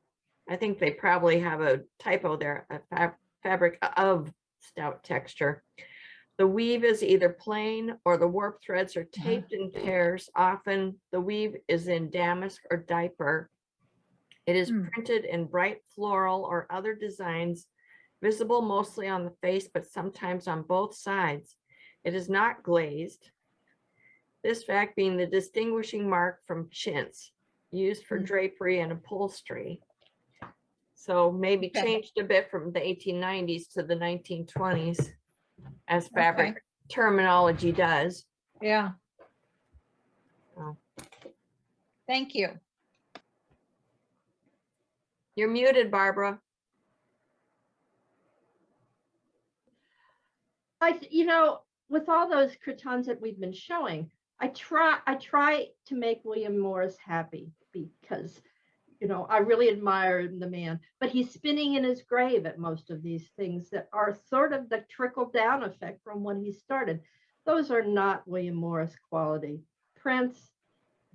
I think they probably have a typo there, a fabric of stout texture. The weave is either plain or the warp threads are taped in pairs. Often the weave is in damask or diaper. It is printed in bright floral or other designs, visible mostly on the face, but sometimes on both sides. It is not glazed. This fact being the distinguishing mark from chintz, used for drapery and upholstery. So maybe changed a bit from the 1890s to the 1920s, as fabric terminology does. Yeah. Oh. Thank you. You're muted, Barbara. You know, with all those cretonnes that we've been showing, I try to make William Morris happy because, you know, I really admire the man, but he's spinning in his grave at most of these things that are sort of the trickle down effect from when he started. Those are not William Morris quality prints,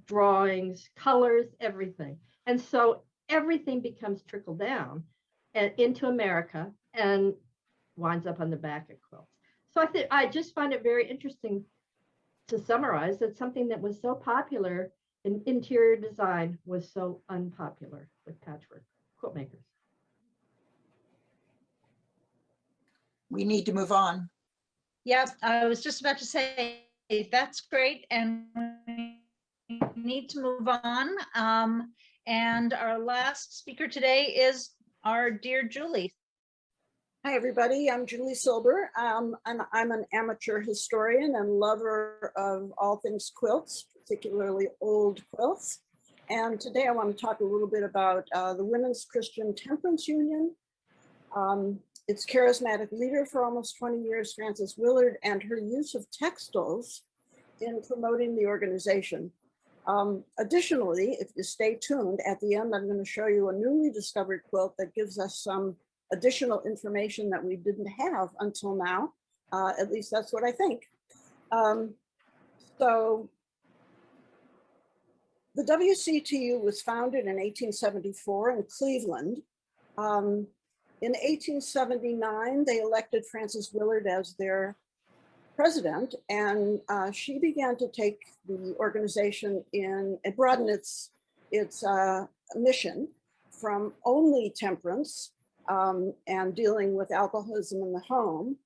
drawings, colors, everything. And so everything becomes trickle down and into America and winds up on the back of quilts. So I just find it very interesting to summarize that something that was so popular in interior design was so unpopular with patchwork quilt makers. We need to move on. Yep, I was just about to say, that's great, and we need to move on. And our last speaker today is our dear Julie. Hi, everybody. I'm Julie Silber, and I'm an amateur historian and lover of all things quilts, particularly old quilts. And today I want to talk a little bit about the Women's Christian Temperance Union. Its charismatic leader for almost 20 years, Frances Willard, and her use of textiles in promoting the organization. Additionally, if you stay tuned, at the end, I'm going to show you a newly discovered quilt that gives us some additional information that we didn't have until now. At least that's what I think. So the WCTU was founded in 1874 in Cleveland. In 1879, they elected Frances Willard as their president, and she began to take the organization in and broaden its mission from only temperance and dealing with alcoholism in the home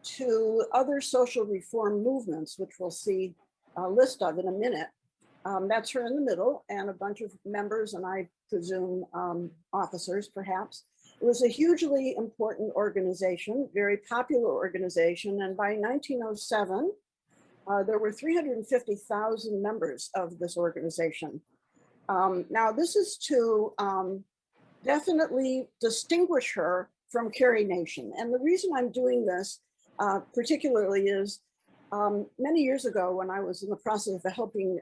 to other social reform movements, which we'll see a list of in a minute. That's her in the middle, and a bunch of members, and I presume officers perhaps. It was a hugely important organization, very popular organization, and by 1907, there were 350,000 members of this organization. Now, this is to definitely distinguish her from Carrie Nation. And the reason I'm doing this particularly is many years ago, when I was in the process of helping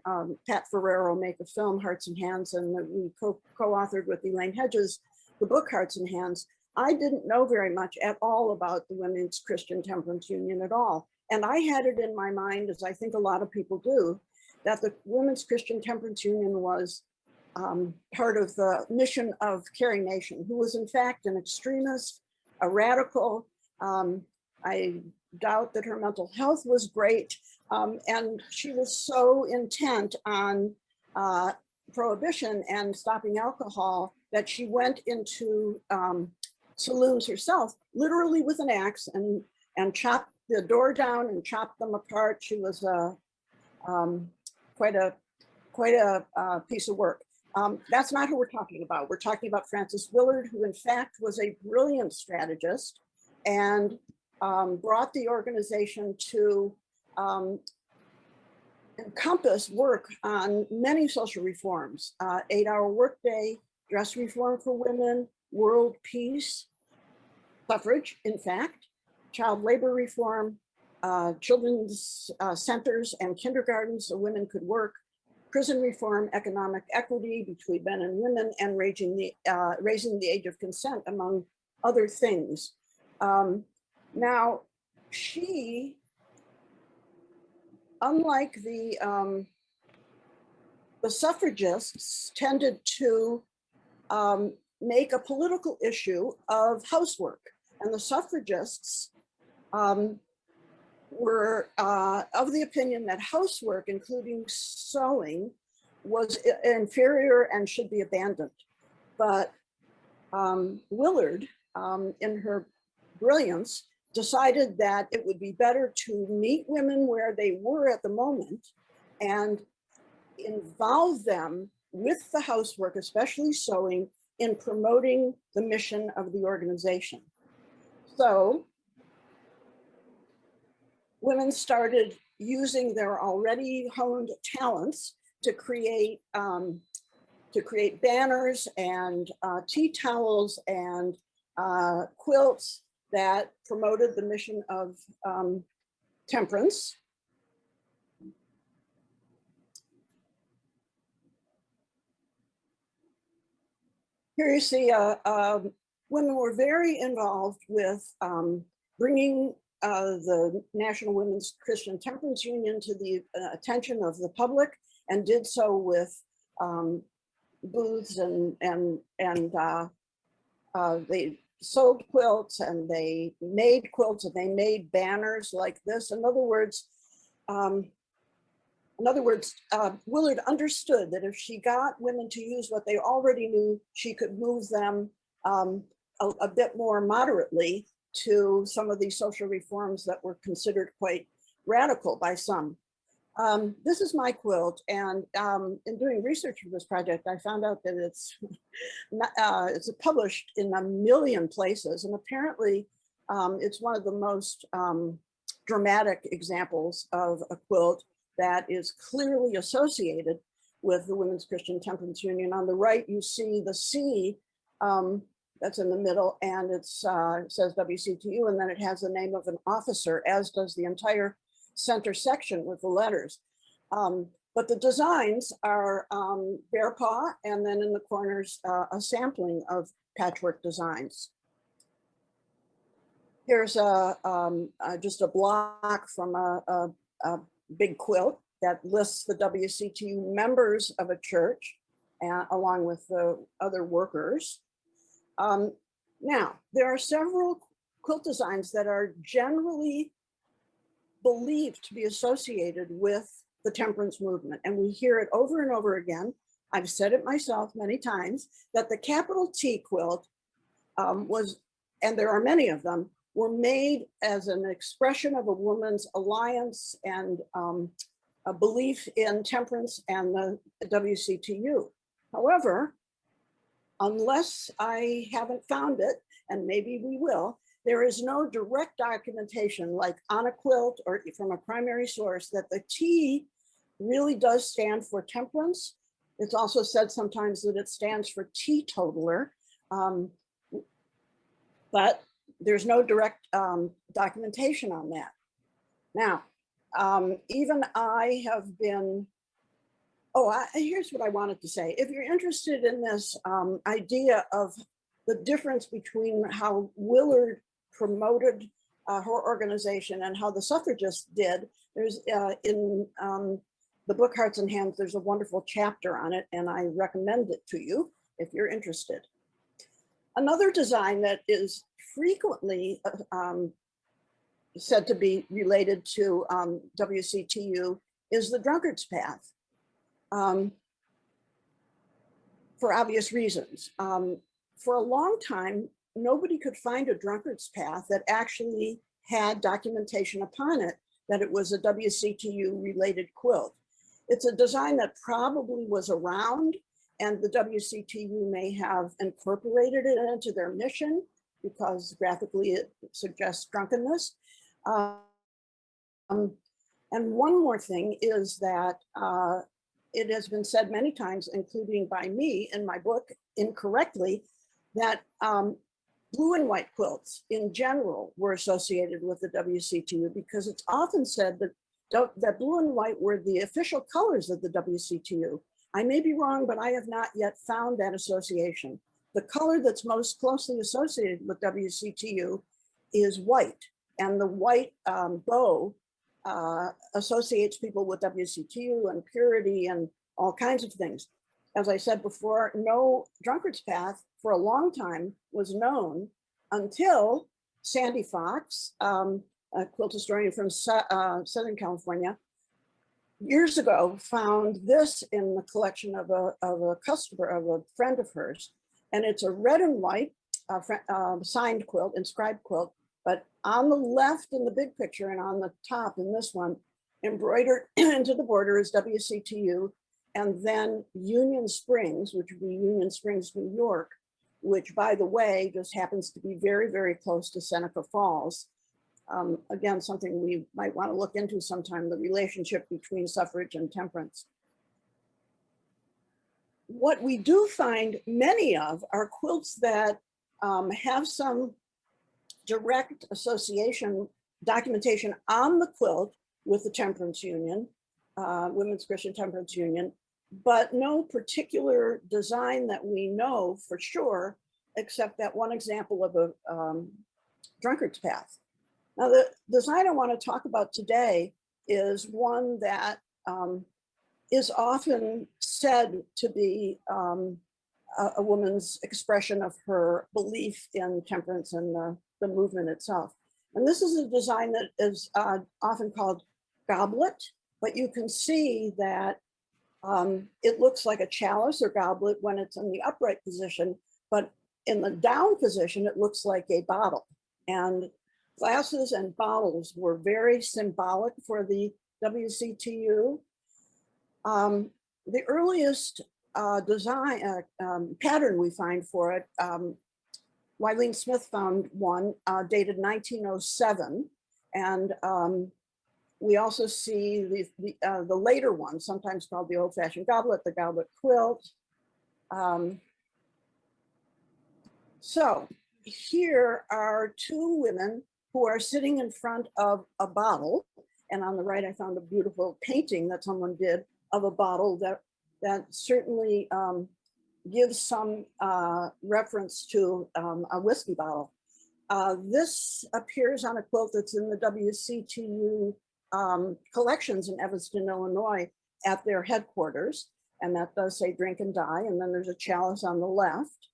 Pat Ferrero make a film, Hearts and Hands, and we co-authored with Elaine Hedges the book Hearts and Hands, I didn't know very much at all about the Women's Christian Temperance Union at all. And I had it in my mind, as I think a lot of people do, that the Women's Christian Temperance Union was part of the mission of Carrie Nation, who was in fact an extremist, a radical. I doubt that her mental health was great. And she was so intent on prohibition and stopping alcohol that she went into saloons herself, literally with an axe, and chopped the door down and chopped them apart. She was quite a piece of work. That's not who we're talking about. We're talking about Frances Willard, who in fact was a brilliant strategist and brought the organization to encompass work on many social reforms, 8-hour workday, dress reform for women, world peace, suffrage, in fact, child labor reform, children's centers and kindergartens so women could work, prison reform, economic equity between men and women, and raising the age of consent, among other things. Now, she, unlike the suffragists, tended to make a political issue of housework. And the suffragists were of the opinion that housework, including sewing, was inferior and should be abandoned. But Willard, in her brilliance, decided that it would be better to meet women where they were at the moment and involve them with the housework, especially sewing, in promoting the mission of the organization. So women started using their already honed talents to create banners and tea towels and quilts that promoted the mission of temperance. Here you see women were very involved with bringing the National Women's Christian Temperance Union to the attention of the public, and did so with booths and they sold quilts and they made quilts and they made banners like this. In other words, Willard understood that if she got women to use what they already knew, she could move them a bit more moderately to some of these social reforms that were considered quite radical by some. This is my quilt, and in doing research for this project, I found out that it's published in a million places, and apparently it's one of the most dramatic examples of a quilt that is clearly associated with the Women's Christian Temperance Union. On the right, you see the C that's in the middle, and it says WCTU, and then it has the name of an officer, as does the entire center section with the letters. But the designs are bear paw, and then in the corners, a sampling of patchwork designs. Here's just a block from a big quilt that lists the WCTU members of a church, along with the other workers. Now, there are several quilt designs that are generally believed to be associated with the temperance movement, and we hear it over and over again. I've said it myself many times, that the capital T quilt was, and there are many of them, were made as an expression of a woman's alliance and a belief in temperance and the WCTU. However, unless I haven't found it, and maybe we will, there is no direct documentation like on a quilt or from a primary source that the T really does stand for temperance. It's also said sometimes that it stands for teetotaler, but there's no direct documentation on that. Now, even I have been, here's what I wanted to say. If you're interested in this idea of the difference between how Willard promoted her organization and how the suffragists did, there's in the book Hearts and Hands, there's a wonderful chapter on it, and I recommend it to you if you're interested. Another design that is frequently said to be related to WCTU is the drunkard's path, for obvious reasons. For a long time, nobody could find a drunkard's path that actually had documentation upon it that it was a WCTU related quilt. It's a design that probably was around, and the WCTU may have incorporated it into their mission because graphically it suggests drunkenness. And one more thing is that it has been said many times, including by me in my book incorrectly, that blue and white quilts in general were associated with the WCTU because it's often said that blue and white were the official colors of the WCTU. I may be wrong, but I have not yet found that association. The color that's most closely associated with WCTU is white, and the white bow associates people with WCTU and purity and all kinds of things. As I said before, no drunkard's path for a long time was known until Sandy Fox, a quilt historian from Southern California, years ago found this in the collection of a customer, of a friend of hers. And it's a red and white signed quilt, inscribed quilt, but on the left in the big picture and on the top in this one, embroidered into the border is WCTU, and then Union Springs, which would be Union Springs, New York, which, by the way, just happens to be very, very close to Seneca Falls. Again, something we might want to look into sometime, the relationship between suffrage and temperance. What we do find many of are quilts that have some direct association, documentation on the quilt with the Temperance Union, Women's Christian Temperance Union, but no particular design that we know for sure, except that one example of a drunkard's path. Now, the design I want to talk about today is one that is often said to be a woman's expression of her belief in temperance and the movement itself. And this is a design that is often called goblet, but you can see that it looks like a chalice or goblet when it's in the upright position, but in the down position, it looks like a bottle. And glasses and bottles were very symbolic for the WCTU. The earliest design pattern we find for it, Wileen Smith found one dated 1907, and we also see the later one, sometimes called the old-fashioned goblet, the goblet quilt. So here are two women who are sitting in front of a bottle, and on the right I found a beautiful painting that someone did of a bottle that certainly gives some reference to a whiskey bottle. This appears on a quilt that's in the WCTU collections in Evanston, Illinois, at their headquarters. And that does say drink and die. And then there's a chalice on the left.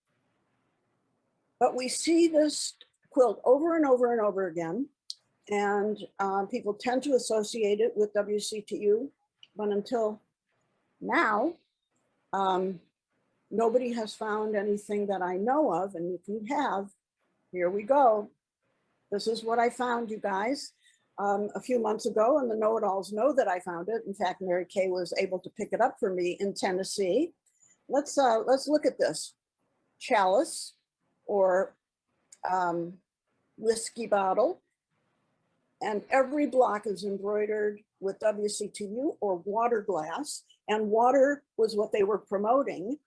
But we see this quilt over and over and over again. And people tend to associate it with WCTU. But until now, nobody has found anything that I know of. And if you have, here we go. This is what I found, you guys, a few months ago, and the know-it-alls know that I found it. In fact, Mary Kay was able to pick it up for me in Tennessee. Let's look at this chalice or whiskey bottle, and every block is embroidered with WCTU or water glass, and water was what they were promoting.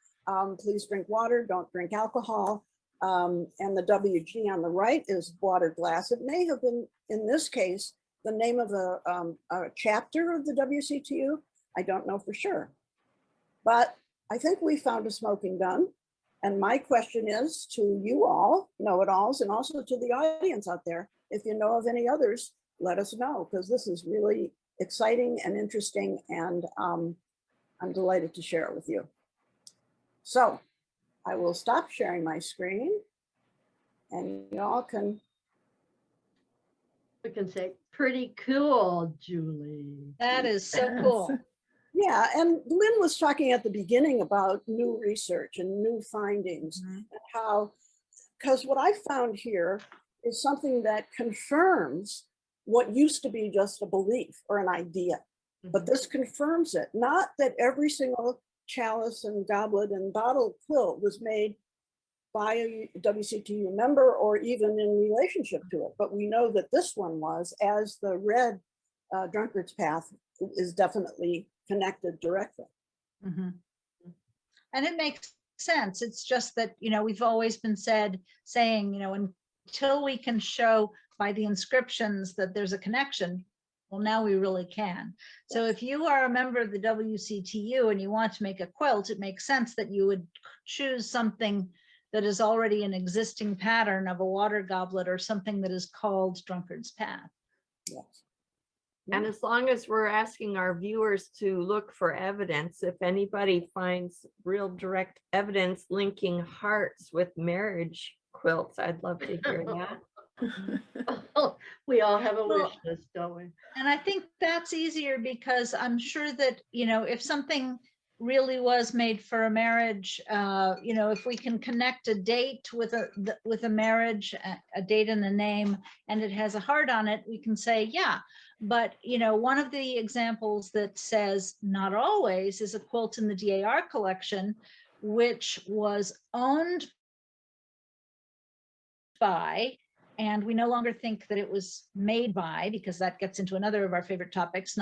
Please drink water, don't drink alcohol. And the WG on the right is water glass. It may have been, in this case, the name of a chapter of the WCTU. I don't know for sure. But I think we found a smoking gun. And my question is to you all, know-it-alls, and also to the audience out there, if you know of any others, let us know, because this is really exciting and interesting, and I'm delighted to share it with you. So I will stop sharing my screen, and y'all can. We can say, pretty cool, Julie. That is so cool. Yeah, and Lynn was talking at the beginning about new research and new findings, and how, because what I found here is something that confirms what used to be just a belief or an idea, but this confirms it. Not that every single chalice and goblet and bottle quilt was made by a WCTU member or even in relationship to it, but we know that this one was, as the red drunkard's path is definitely connected directly. And it makes sense. It's just that, you know, we've always been saying, you know, until we can show by the inscriptions that there's a connection, well, now we really can. So if you are a member of the WCTU and you want to make a quilt, it makes sense that you would choose something that is already an existing pattern of a water goblet or something that is called Drunkard's Path. Yes. And as long as we're asking our viewers to look for evidence, if anybody finds real direct evidence linking hearts with marriage quilts, I'd love to hear that. We all have a wish list, don't we? And I think that's easier because I'm sure that, you know, if something really was made for a marriage, you know, if we can connect a date with a marriage, a date and a name, and it has a heart on it, we can say, yeah. But, you know, one of the examples that says not always is a quilt in the DAR collection, which was owned by, and we no longer think that it was made by, because that gets into another of our favorite topics.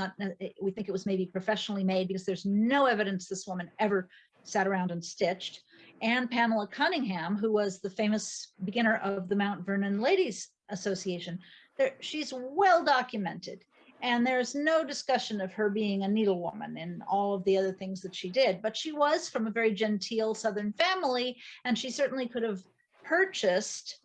We think it was maybe professionally made, because there's no evidence this woman ever sat around and stitched. And Pamela Cunningham, who was the famous beginner of the Mount Vernon Ladies Association, she's well documented. And there's no discussion of her being a needlewoman and all of the other things that she did. But she was from a very genteel Southern family, and she certainly could have purchased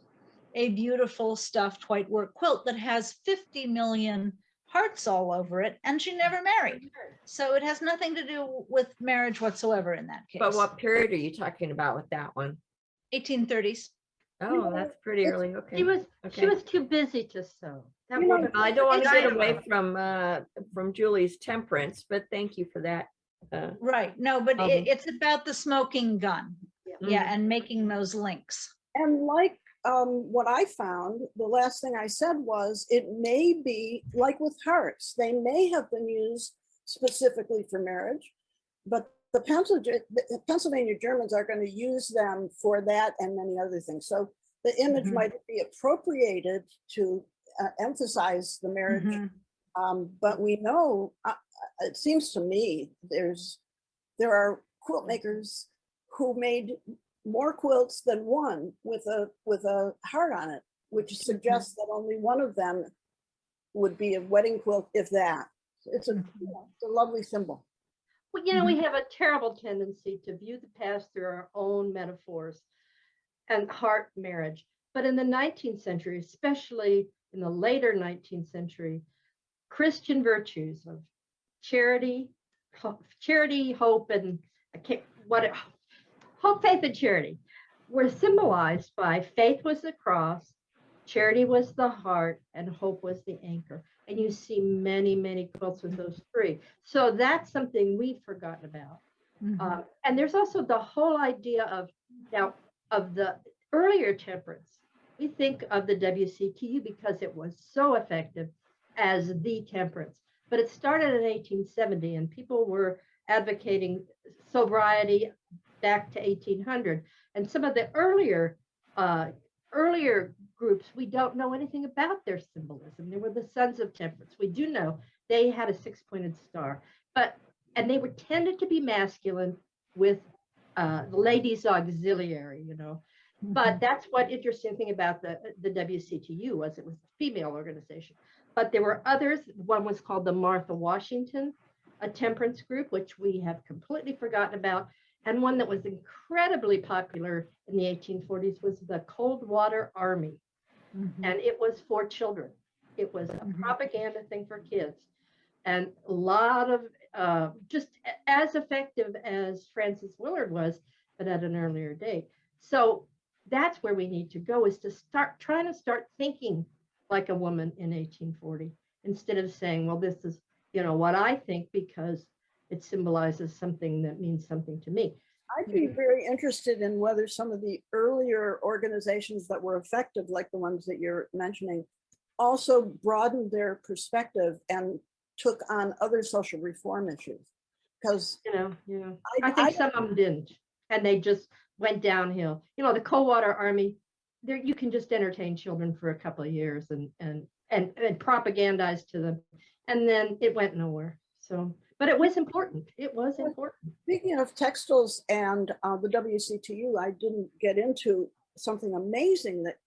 a beautiful stuffed white work quilt that has 50 million hearts all over it, and she never married. So it has nothing to do with marriage whatsoever in that case. But what period are you talking about with that one? 1830s. Oh, that's pretty early. Okay. She was too busy to sew. I don't want to get away from Julie's temperance, but thank you for that. Right. No, but it's about the smoking gun. Yeah, and making those links. And like what I found, the last thing I said was, it may be like with hearts, they may have been used specifically for marriage, but the Pennsylvania Germans are going to use them for that and many other things. So the image might be appropriated to emphasize the marriage, but we know, it seems to me, there are quilt makers who made more quilts than one with a heart on it, which suggests that only one of them would be a wedding quilt, if that. It's a lovely symbol. Well, you know, we have a terrible tendency to view the past through our own metaphors and heart marriage. But in the 19th century, especially in the later 19th century, Christian virtues of charity, hope, and hope, faith, and charity were symbolized by faith was the cross, charity was the heart, and hope was the anchor. And you see many, many quilts with those three. So that's something we've forgotten about. And there's also the whole idea of now of the earlier temperance. We think of the WCTU because it was so effective as the temperance, but it started in 1870 and people were advocating sobriety back to 1800. And some of the earlier groups, we don't know anything about their symbolism. They were the Sons of Temperance. We do know they had a six-pointed star, and they were tended to be masculine with the ladies auxiliary, you know. But that's what interesting thing about the WCTU was it was a female organization. But there were others. One was called the Martha Washington, a temperance group, which we have completely forgotten about. And one that was incredibly popular in the 1840s was the Cold Water Army. And it was for children. It was a propaganda thing for kids. And a lot of just as effective as Frances Willard was, but at an earlier date. So that's where we need to go, is to start thinking like a woman in 1840, instead of saying, well, this is, you know, what I think because it symbolizes something that means something to me. I'd be very interested in whether some of the earlier organizations that were effective, like the ones that you're mentioning, also broadened their perspective and took on other social reform issues. Because, you know, I think some of them didn't, and they just went downhill. You know, the Cold Water Army, there you can just entertain children for a couple of years and propagandize to them, and then it went nowhere. So, but it was important. It was important. Speaking of textiles and the WCTU, I didn't get into something amazing that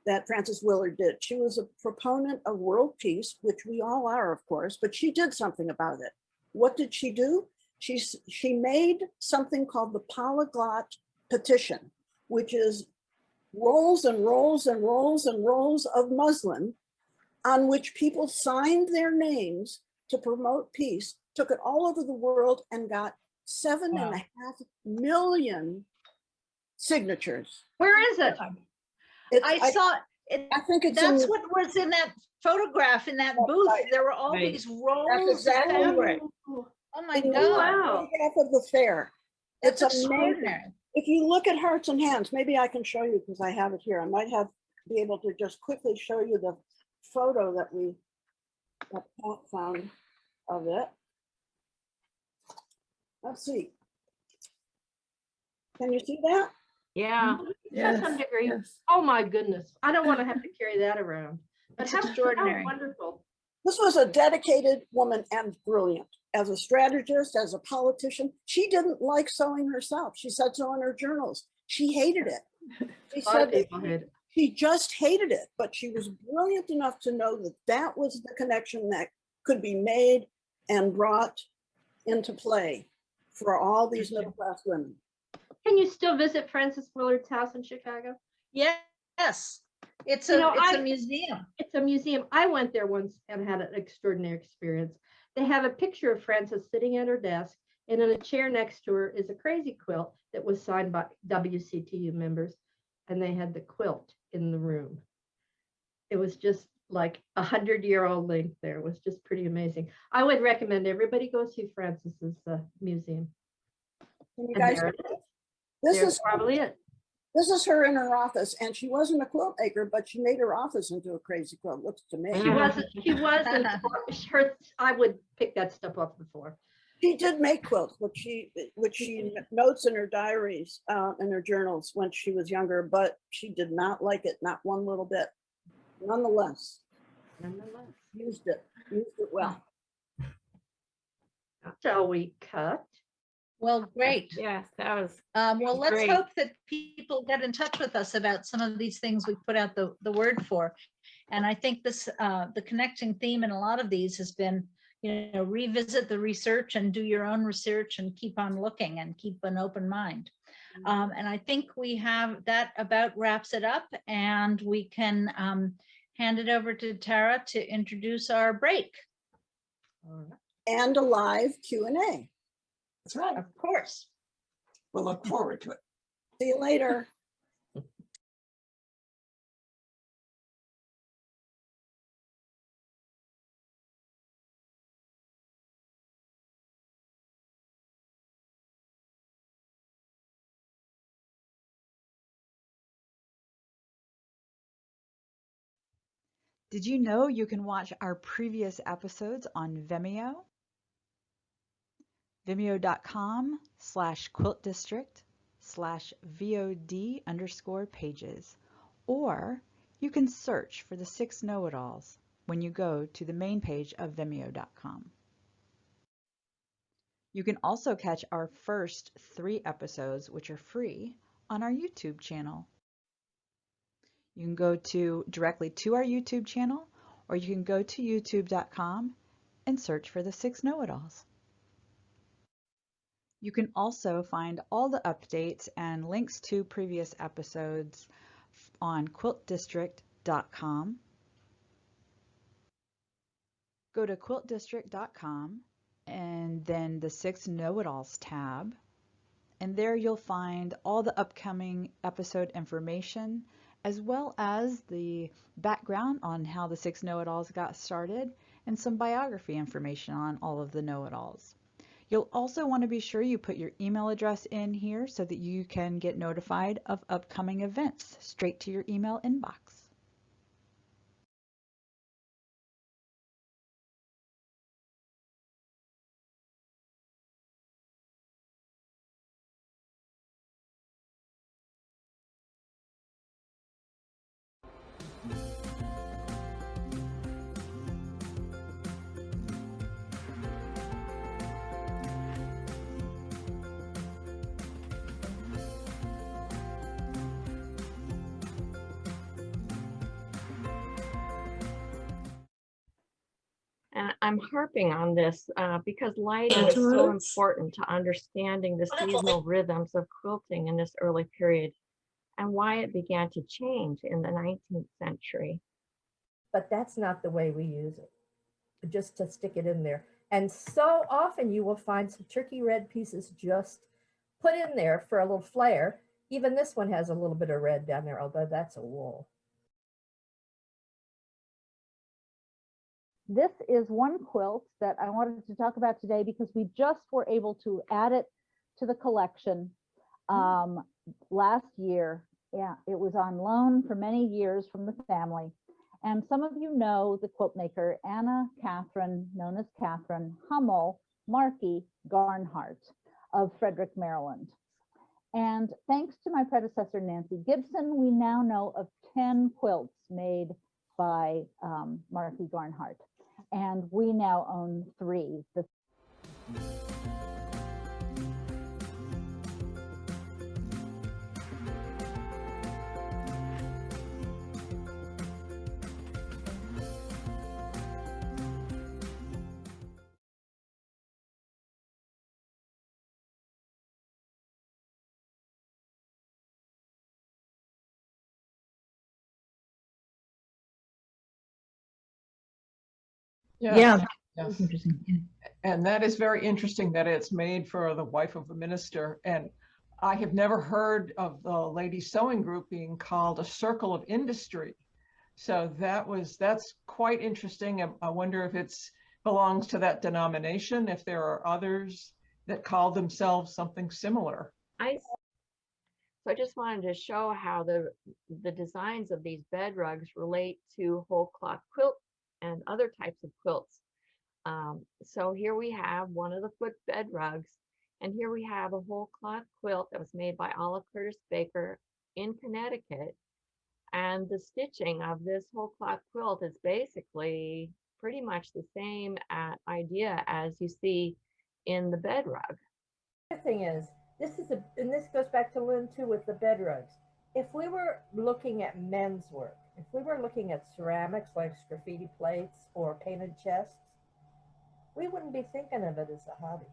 that Frances Willard did. She was a proponent of world peace, which we all are, of course, but she did something about it. What did she do? She made something called the Polyglot Petition, which is rolls and rolls and rolls and rolls of muslin on which people signed their names to promote peace, took it all over the world and got 7.5 million signatures. Where is it? I saw it. I think it's that's what was in that photograph in that booth. Right. There were all these rolls. That's exactly right. Oh my In God. Wow. half of the fair. That's It's amazing. extraordinary. If you look at Hearts and Hands, maybe I can show you because I have it here. I might be able to just quickly show you the photo that Pat found of it. Let's see. Can you see that? Yeah. To some degree. Oh my goodness. I don't want to have to carry that around. But It's how extraordinary. wonderful. This was a dedicated woman and brilliant. As a strategist, as a politician, she didn't like sewing herself. She said so in her journals. She hated it. She A lot of said that people hate it. she just hated it, but she was brilliant enough to know that that was the connection that could be made and brought into play for all these middle-class women. Can you still visit Frances Willard's house in Chicago? Yes, it's You know, a museum. It's a museum. I went there once and had an extraordinary experience. They have a picture of Frances sitting at her desk, and in a chair next to her is a crazy quilt that was signed by WCTU members, and they had the quilt in the room. It was just like 100-year-old link there. It was just pretty amazing. I would recommend everybody go see Frances's museum. Can you And guys, there it is. this There's is probably it. this is her in her office, and she wasn't a quilt maker, but she made her office into a crazy quilt. Looks to me. She wasn't. Her. I would pick that stuff off the floor. She did make quilts, which she notes in her diaries, in her journals when she was younger, but she did not like it, not one little bit. Nonetheless, used it well. Shall we cut? Well, great. Yes, that was Well, let's great. hope that people get in touch with us about some of these things we put out the word for. And I think this, the connecting theme in a lot of these has been, revisit the research and do your own research and keep on looking and keep an open mind. And I think we have that about wraps it up, and we can hand it over to Tara to introduce our break. And a live Q&A. That's right. Of course. We'll look forward to it. See you later. Did you know you can watch our previous episodes on Vimeo? Vimeo.com/quiltdistrict/VOD_pages. Or you can search for the 6 know-it-alls when you go to the main page of Vimeo.com. You can also catch our first 3 episodes, which are free, on our YouTube channel. You can go directly to our YouTube channel, or you can go to youtube.com and search for the 6 know-it-alls. You can also find all the updates and links to previous episodes on quiltdistrict.com. Go to quiltdistrict.com and then the 6 know-it-alls tab, and there you'll find all the upcoming episode information, as well as the background on how the 6 know-it-alls got started and some biography information on all of the know-it-alls. You'll also want to be sure you put your email address in here so that you can get notified of upcoming events straight to your email inbox. And I'm harping on this because lighting is so important to understanding the seasonal rhythms of quilting in this early period and why it began to change in the 19th century. But that's not the way we use it, just to stick it in there. And so often you will find some turkey red pieces just put in there for a little flair. Even this one has a little bit of red down there, although that's a wool. This is one quilt that I wanted to talk about today because we just were able to add it to the collection last year. Yeah, it was on loan for many years from the family. And some of you know the quilt maker, Anna Catherine, known as Catherine Hummel Markey Garnhart of Frederick, Maryland. And thanks to my predecessor, Nancy Gibson, we now know of 10 quilts made by Markey Garnhart. And we now own 3. Yeah. Yes. And that is very interesting that it's made for the wife of a minister. And I have never heard of the lady sewing group being called a circle of industry. So that's quite interesting. I wonder if it belongs to that denomination, if there are others that call themselves something similar. So I just wanted to show how the designs of these bed rugs relate to whole cloth quilt and other types of quilts. So here we have one of the foot bed rugs, and here we have a whole cloth quilt that was made by Olive Curtis Baker in Connecticut. And the stitching of this whole cloth quilt is basically pretty much the same idea as you see in the bed rug. The thing is, and this goes back to Lynne too with the bed rugs. If we were looking at men's work, if we were looking at ceramics like graffiti plates or painted chests, we wouldn't be thinking of it as a hobby.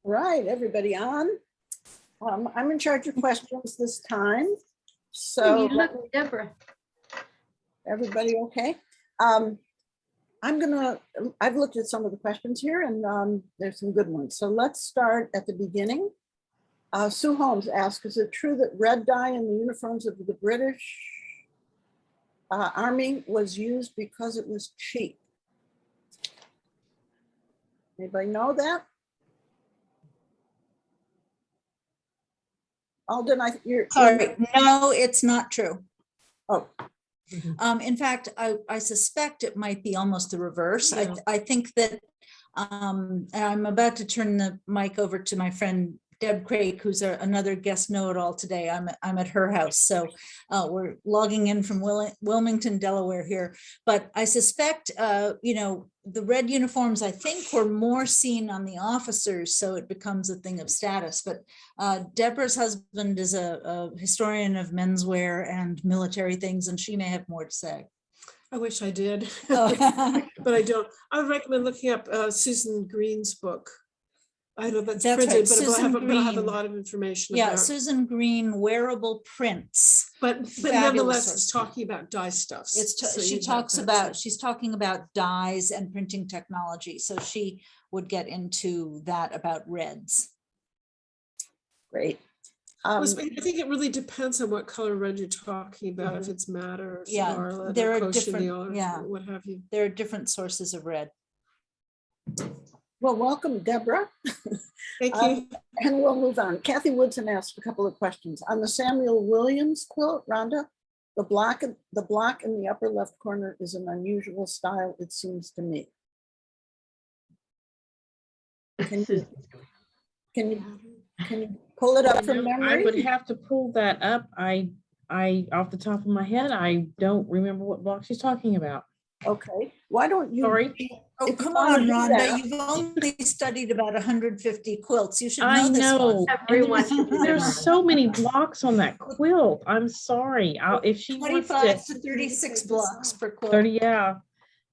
Right, everybody on? I'm in charge of questions this time. So Deborah. everybody okay? I've looked at some of the questions here and there's some good ones. So let's start at the beginning. Sue Holmes asks, is it true that red dye in the uniforms of the British Army was used because it was cheap? Anybody know that? Alden, Sorry, no, it's not true. Oh. In fact, I suspect it might be almost the reverse. Yeah. I think that and I'm about to turn the mic over to my friend Deb Craig, who's another guest know-it-all today. I'm at her house, so we're logging in from Wilmington, Delaware here. But I suspect, the red uniforms, I think, were more seen on the officers, so it becomes a thing of status. But Deborah's husband is a historian of menswear and military things, and she may have more to say. I wish I did, Oh. but I don't. I would recommend looking up Susan Green's book. I know that's That's printed, right, but I have a Green. lot of information Yeah, about. Susan Green, wearable prints. But nonetheless, it's talking about dye stuffs. She's talking about dyes and printing technology. So she would get into that about reds. Great. I think it really depends on what color red you're talking about, if it's matte or scarlet, there or are cochineal, different, or what have you. There are different sources of red. Well, welcome, Deborah. Thank you. And we'll move on. Kathy Woodson asked a couple of questions. On the Samuel Williams quilt, Rhonda, the block in the upper left corner is an unusual style, it seems to me. Can you pull it up from memory? I would have to pull that up. I off the top of my head, I don't remember what block she's talking about. Okay, why don't you? Sorry. Oh, come on, Rhonda, you've only studied about 150 quilts. You should know this one. Everyone should do There's that. so many blocks on that quilt. I'm sorry. If she 25 to 36 blocks per quilt. 30, yeah.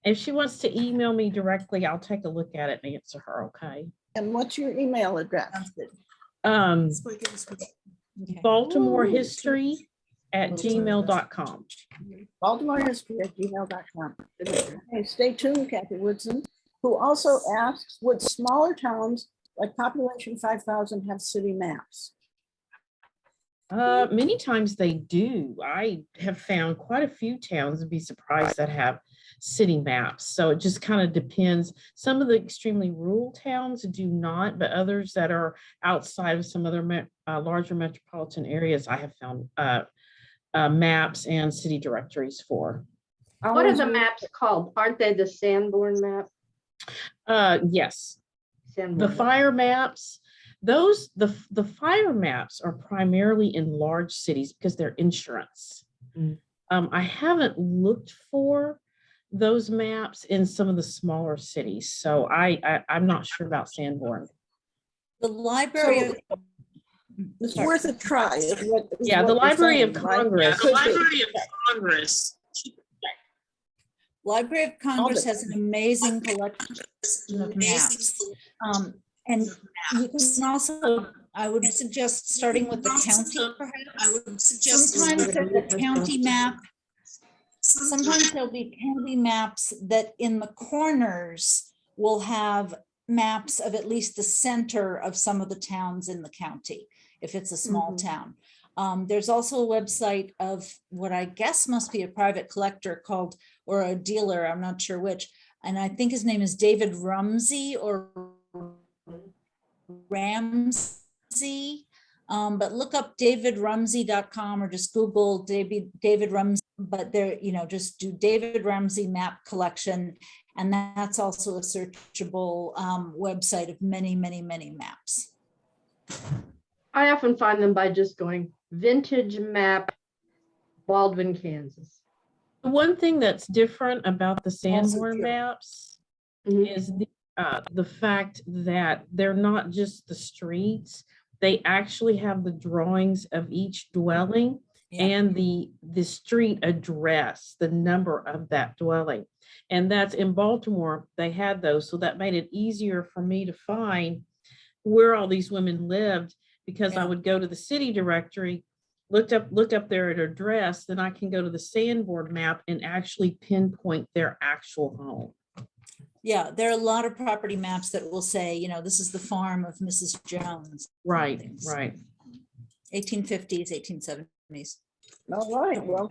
If she wants to email me directly, I'll take a look at it and answer her, okay? And what's your email address? Baltimore History @gmail.com. Baltimore History @gmail.com. Okay, stay tuned, Kathy Woodson, who also asks, would smaller towns like population 5,000 have city maps? Many times they do. I have found quite a few towns and be surprised that have city maps. So it just kind of depends. Some of the extremely rural towns do not, but others that are outside of some other larger metropolitan areas, I have found maps and city directories for. What are the maps called? Aren't they the Sanborn map? Yes. Sanborn The map. fire maps, the fire maps are primarily in large cities because they're insurance. I haven't looked for those maps in some of the smaller cities, so I'm not sure about Sanborn. The Library of It's worth a try. The Library of Congress. The Library of Congress. Library of Congress has an amazing collection of maps. And you can also, I would suggest starting with the county, perhaps. Sometimes the county map, sometimes there'll be county maps that in the corners will have maps of at least the center of some of the towns in the county, if it's a small town. There's also a website of what I guess must be a private collector called, or a dealer, I'm not sure which, and I think his name is David Rumsey or Ramsey. But look up davidrumsey.com or just Google David Rumsey, but there, just do David Rumsey map collection. And that's also a searchable website of many, many, many maps. I often find them by just going vintage map, Baldwin, Kansas. The one thing that's different about the Sanborn true. maps Mhm. is the fact that they're not just the streets. They actually have the drawings of each dwelling and the street address, the number of that dwelling. And that's in Baltimore, they had those. So that made it easier for me to find where all these women lived, because I would go to the city directory, look up their address, then I can go to the Sanborn map and actually pinpoint their actual home. Yeah, there are a lot of property maps that will say, this is the farm of Mrs. Jones. Right, Things. right. 1850s, 1870s. All right, well,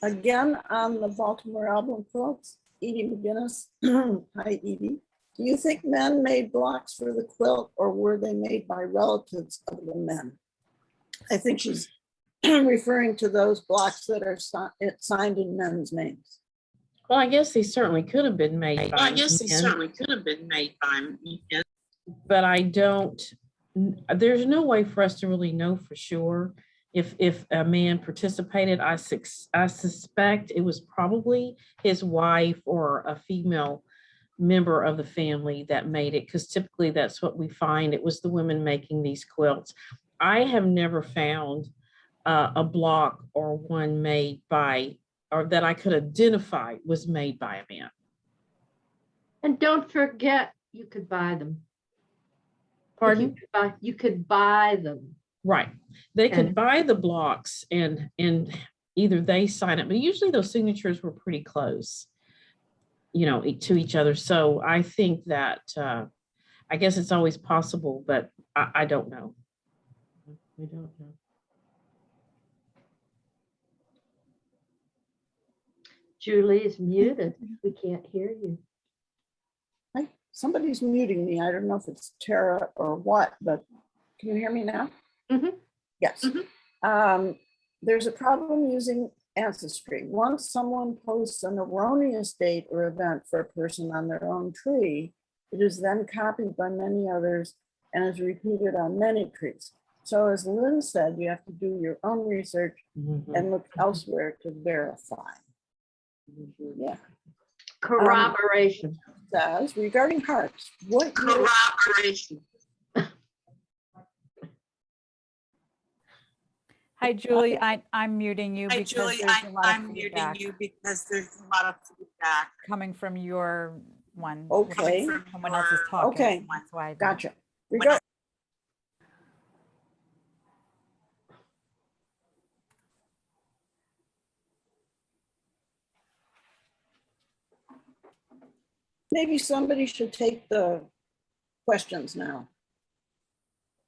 again, on the Baltimore album quilts, Edie McGinnis. Hi, Edie. Do you think men made blocks for the quilt, or were they made by relatives of the men? I think she's referring to those blocks that are signed in men's names. Well, I guess they certainly could have been made by men. But I don't, there's no way for us to really know for sure if a man participated. I suspect it was probably his wife or a female member of the family that made it, because typically that's what we find. It was the women making these quilts. I have never found a block or one made by, or that I could identify was made by a man. And don't forget, you could buy them. Pardon? You could buy them. Right. They could buy the blocks and either they sign it, but usually those signatures were pretty close, to each other. So I think that, I guess it's always possible, but I don't know. I don't know. Julie is muted. We can't hear you. Somebody's muting me. I don't know if it's Tara or what, but can you hear me now? Mm-hmm. Yes. Mm-hmm. There's a problem using Ancestry. Once someone posts an erroneous date or event for a person on their own tree, it is then copied by many others and is repeated on many trees. So as Lynn said, you have to do your own research and look elsewhere to verify. Yeah. Corroboration. Says, regarding hearts, what corroboration? Hi, Julie. I'm muting you because there's a lot of I'm muting feedback you because there's a lot of feedback coming from your one. Okay. Someone else is talking. Okay. That's why. Gotcha. Maybe somebody should take the questions now.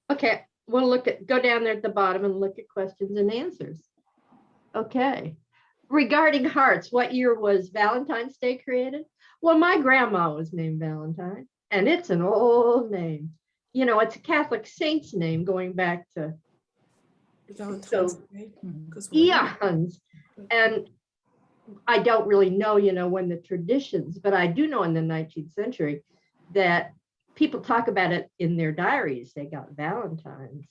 Okay, we'll go down there at the bottom and look at questions and answers. Okay. Regarding hearts, what year was Valentine's Day created? Well, my grandma was named Valentine, and it's an old name. It's a Catholic saint's name going back to eons. And I don't really know, when the traditions, but I do know in the 19th century that people talk about it in their diaries. They got Valentines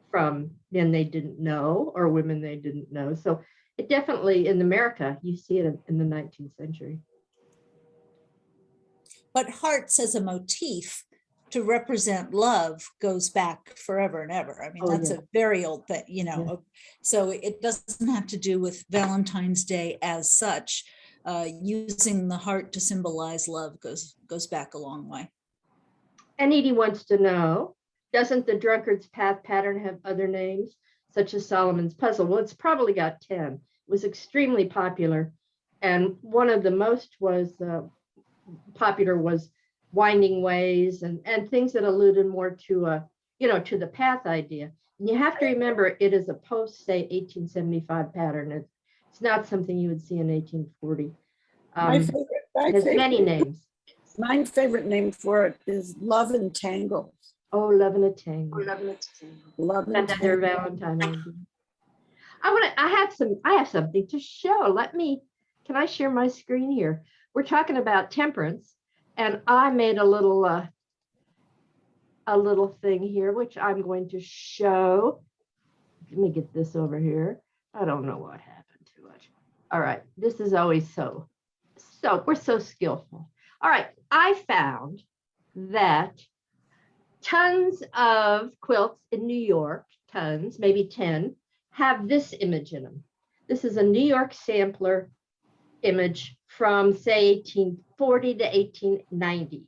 from men they didn't know or women they didn't know. So it definitely, in America, you see it in the 19th century. But hearts as a motif to represent love goes back forever and ever. I mean, that's a very old thing, so it doesn't have to do with Valentine's Day as such. Using the heart to symbolize love goes back a long way. And Edie wants to know, doesn't the drunkard's path pattern have other names, such as Solomon's puzzle? Well, it's probably got 10. It was extremely popular. And one of the most popular was winding ways and things that alluded more to to the path idea. And you have to remember, it is a post, say, 1875 pattern. It's not something you would see in 1840. There's many names. My favorite name for it is Love and Tangle. Oh, Love and a Tangle. Love and Another Tangle. Valentine. I have something to show. Can I share my screen here? We're talking about Temperance, and I made a little thing here, which I'm going to show. Let me get this over here. I don't know what happened to it. All right, this is always so we're so skillful. All right, I found that tons of quilts in New York, tons, maybe 10, have this image in them. This is a New York sampler image from, say, 1840 to 1890.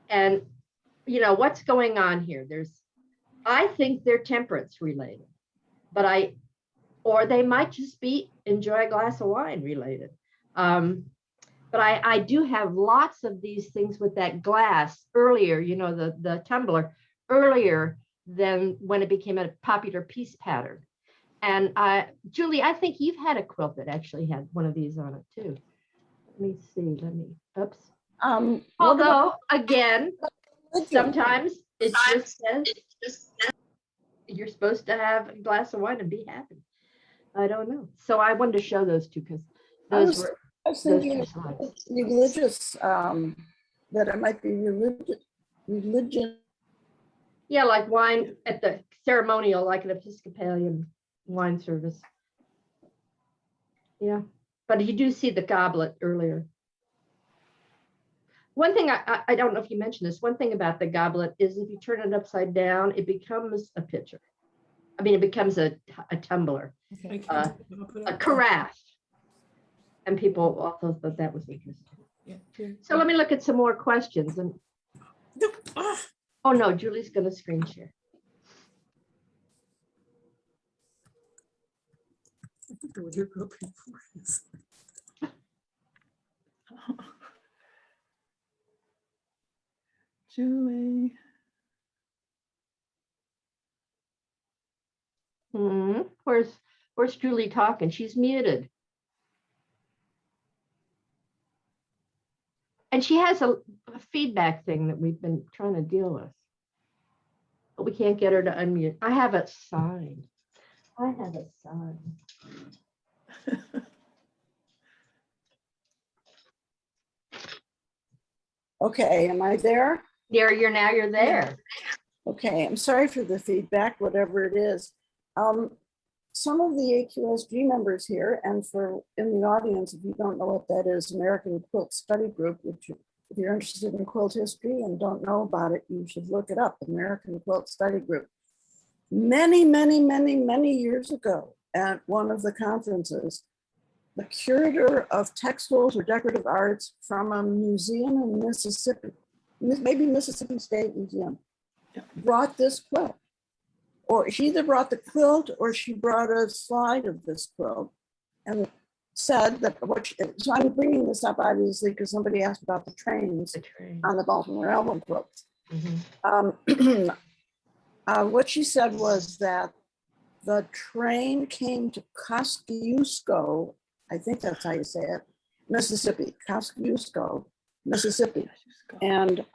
And, you know, what's going on here? I think they're temperance related, or they might just be enjoy a glass of wine related. But I do have lots of these things with that glass earlier, you know, the tumbler earlier than when it became a popular piece pattern. And Julie, I think you've had a quilt that actually had one of these on it too. Let me see, oops. Although, again, sometimes it just says you're supposed to have a glass of wine and be happy. I don't know. So I wanted to show those two because those were. I was thinking religious, that it might be religion. Yeah, like wine at the ceremonial, like an Episcopalian wine service. Yeah, but you do see the goblet earlier. One thing, I don't know if you mentioned this, one thing about the goblet is if you turn it upside down, it becomes a pitcher. I mean, it becomes a tumbler, a carafe. And people also thought that was interesting. So let me look at some more questions. Oh no, Julie's going to screen share. Julie. Where's Julie talking? She's muted. And she has a feedback thing that we've been trying to deal with. But we can't get her to unmute. I have it signed. Okay, am I there? You're there. Okay, I'm sorry for the feedback, whatever it is. Some of the AQSG members here, and in the audience, if you don't know what that is, American Quilt Study Group, which if you're interested in quilt history and don't know about it, you should look it up, American Quilt Study Group. Many, many, many, many years ago at one of the conferences, the curator of textiles or decorative arts from a museum in Mississippi, maybe Mississippi State Museum, brought this quilt. Or she either brought the quilt or she brought a slide of this quilt and said that so I'm bringing this up obviously because somebody asked about the trains on the Baltimore Album quilts. What she said was that the train came to Kosciuszko, I think that's how you say it, Mississippi, Kosciuszko, Mississippi. And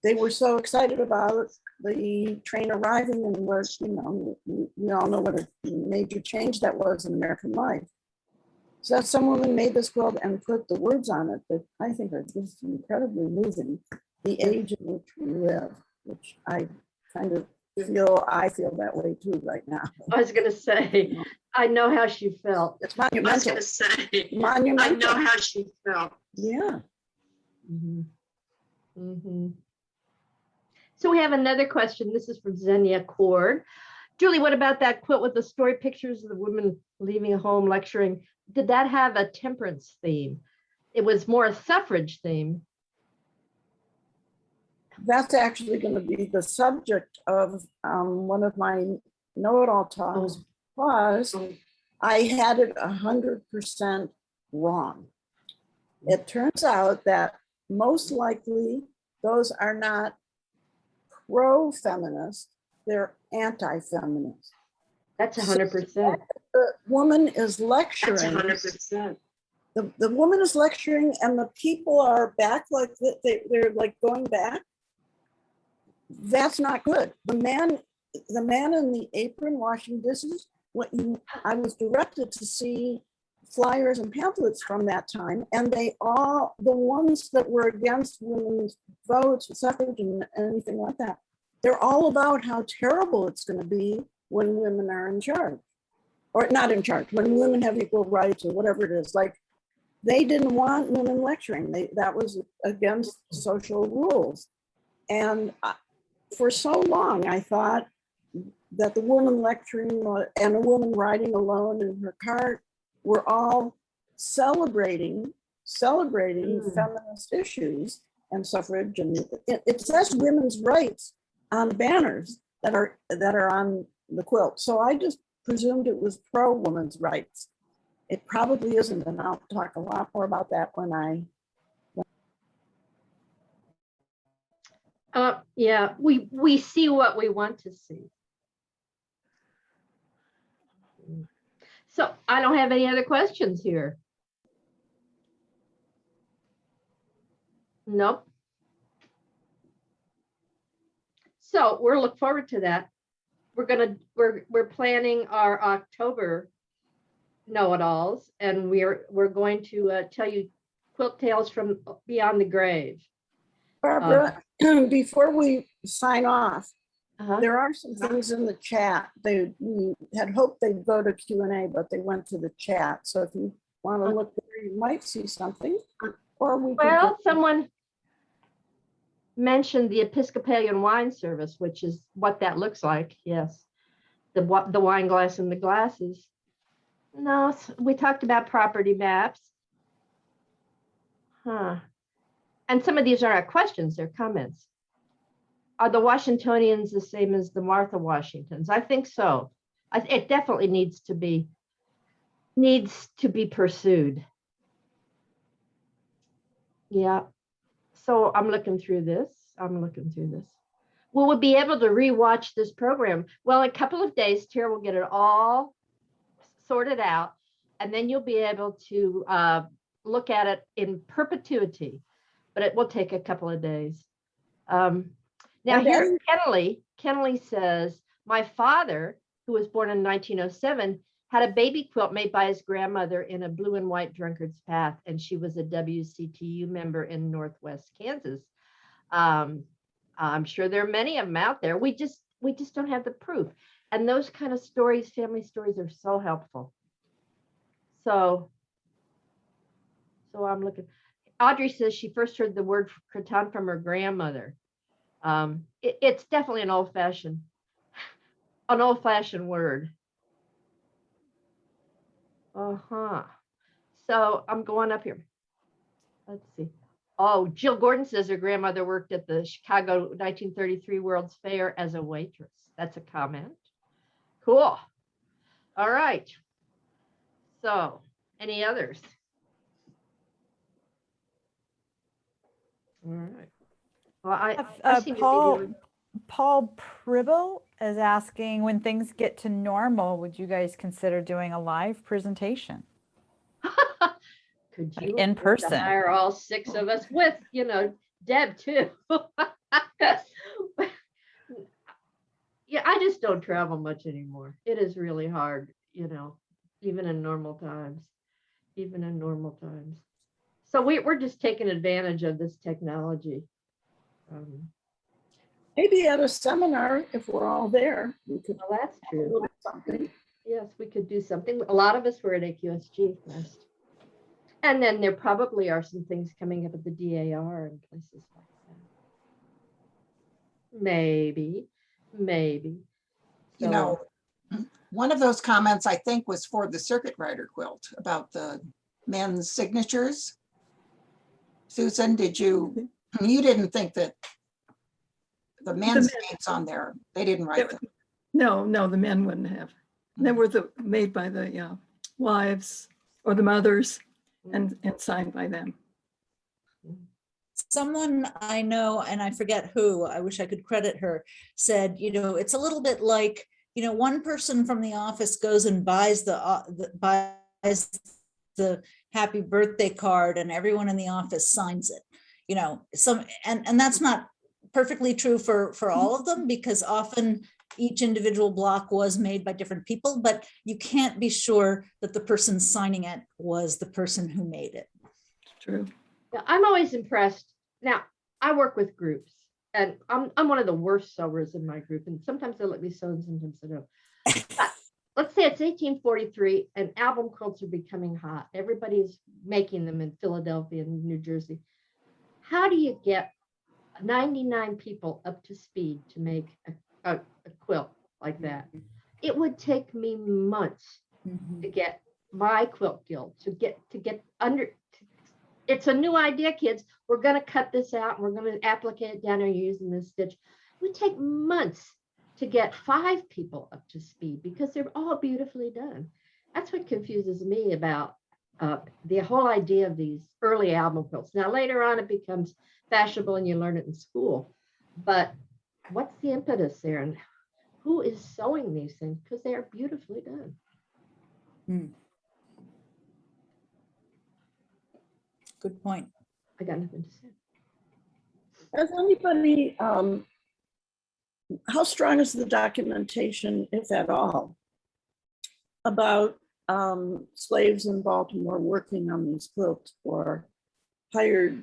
they were so excited about the train arriving and was, you know, we all know what a major change that was in American life. So some woman made this quilt and put the words on it that I think are just incredibly moving. The age in which we live, which I kind of feel that way too right now. I was going to say, I know how she felt. It's monumental. I was going to say, monumental. I know how she felt. Yeah. So we have another question. This is from Xenia Cord. Julie, what about that quilt with the story pictures of the women leaving home lecturing? Did that have a temperance theme? It was more a suffrage theme. That's actually going to be the subject of one of my know-it-all talks. Was I had it 100% wrong. It turns out that most likely those are not pro-feminist, they're anti-feminist. That's 100%. The woman is lecturing. That's 100%. the woman is lecturing and the people are back like they're like going back. That's not good. The man in the apron washing dishes, I was directed to see flyers and pamphlets from that time, and the ones that were against women's votes, suffrage, and anything like that, they're all about how terrible it's going to be when women are in charge, or not in charge, when women have equal rights or whatever it is. Like, they didn't want women lecturing. That was against social rules. And for so long, I thought that the woman lecturing and a woman riding alone in her cart were all celebrating feminist issues and suffrage. And it says women's rights on the banners that are on the quilt. So I just presumed it was pro women's rights. It probably isn't, and I'll talk a lot more about that when yeah, we see what we want to see. So I don't have any other questions here. Nope. So we're looking forward to that. We're planning our October know-it-alls, and we're going to tell you quilt tales from beyond the grave. Barbara, before we sign off, there are some things in the chat. We had hoped they'd go to Q&A, but they went to the chat. So if you want to look there, you might see something. Or someone mentioned the Episcopalian wine service, which is what that looks like. Yes, the wine glass and the glasses. No, we talked about property maps. And some of these are not questions, they're comments. Are the Washingtonians the same as the Martha Washingtons? I think so. It definitely needs to be pursued. Yeah. So I'm looking through this. Will we be able to rewatch this program? Well, in a couple of days, Tara will get it all sorted out, and then you'll be able to look at it in perpetuity, but it will take a couple of days. Now here's Kenley. Kenley says, my father, who was born in 1907, had a baby quilt made by his grandmother in a blue and white drunkard's path, and she was a WCTU member in Northwest Kansas. I'm sure there are many of them out there. We just don't have the proof. And those kind of stories, family stories, are so helpful. So I'm looking. Audrey says she first heard the word cretonne from her grandmother. It's definitely an old-fashioned word. So I'm going up here. Let's see. Oh, Jill Gordon says her grandmother worked at the Chicago 1933 World's Fair as a waitress. That's a comment. Cool. All right. So, any others? All right. Well, I seem to be Paul Pribble is asking, when things get to normal, would you guys consider doing a live presentation? Could you in person hire all 6 of us with, Deb too? Yeah, I just don't travel much anymore. It is really hard, even in normal times. So we're just taking advantage of this technology. Maybe at a seminar, if we're all there, we could. Well, that's true. Something. Yes, we could do something. A lot of us were at AQSG last. And then there probably are some things coming up at the DAR and places like that. Maybe. So, one of those comments I think was for the circuit rider quilt about the men's signatures. Susan, you didn't think that the men's names on there, they didn't write them? No, the men wouldn't have. They were made by the wives or the mothers and signed by them. Someone I know, and I forget who, I wish I could credit her, said, it's a little bit like, one person from the office goes and buys the happy birthday card and everyone in the office signs it. You know, and that's not perfectly true for all of them, because often each individual block was made by different people, but you can't be sure that the person signing it was the person who made it. True. Yeah, I'm always impressed. Now, I work with groups, and I'm one of the worst sewers in my group, and sometimes they let me sew and sometimes they don't. But let's say it's 1843 and album quilts are becoming hot. Everybody's making them in Philadelphia and New Jersey. How do you get 99 people up to speed to make a quilt like that? It would take me months to get my quilt guild to get under. It's a new idea, kids. We're going to cut this out. We're going to applicate it down there using this stitch. It would take months to get 5 people up to speed because they're all beautifully done. That's what confuses me about the whole idea of these early album quilts. Now, later on, it becomes fashionable and you learn it in school. But what's the impetus there? And who is sewing these things? Because they are beautifully done. Good point. I got nothing to say. Has anybody, how strong is the documentation, if at all, about slaves in Baltimore working on these quilts, or hired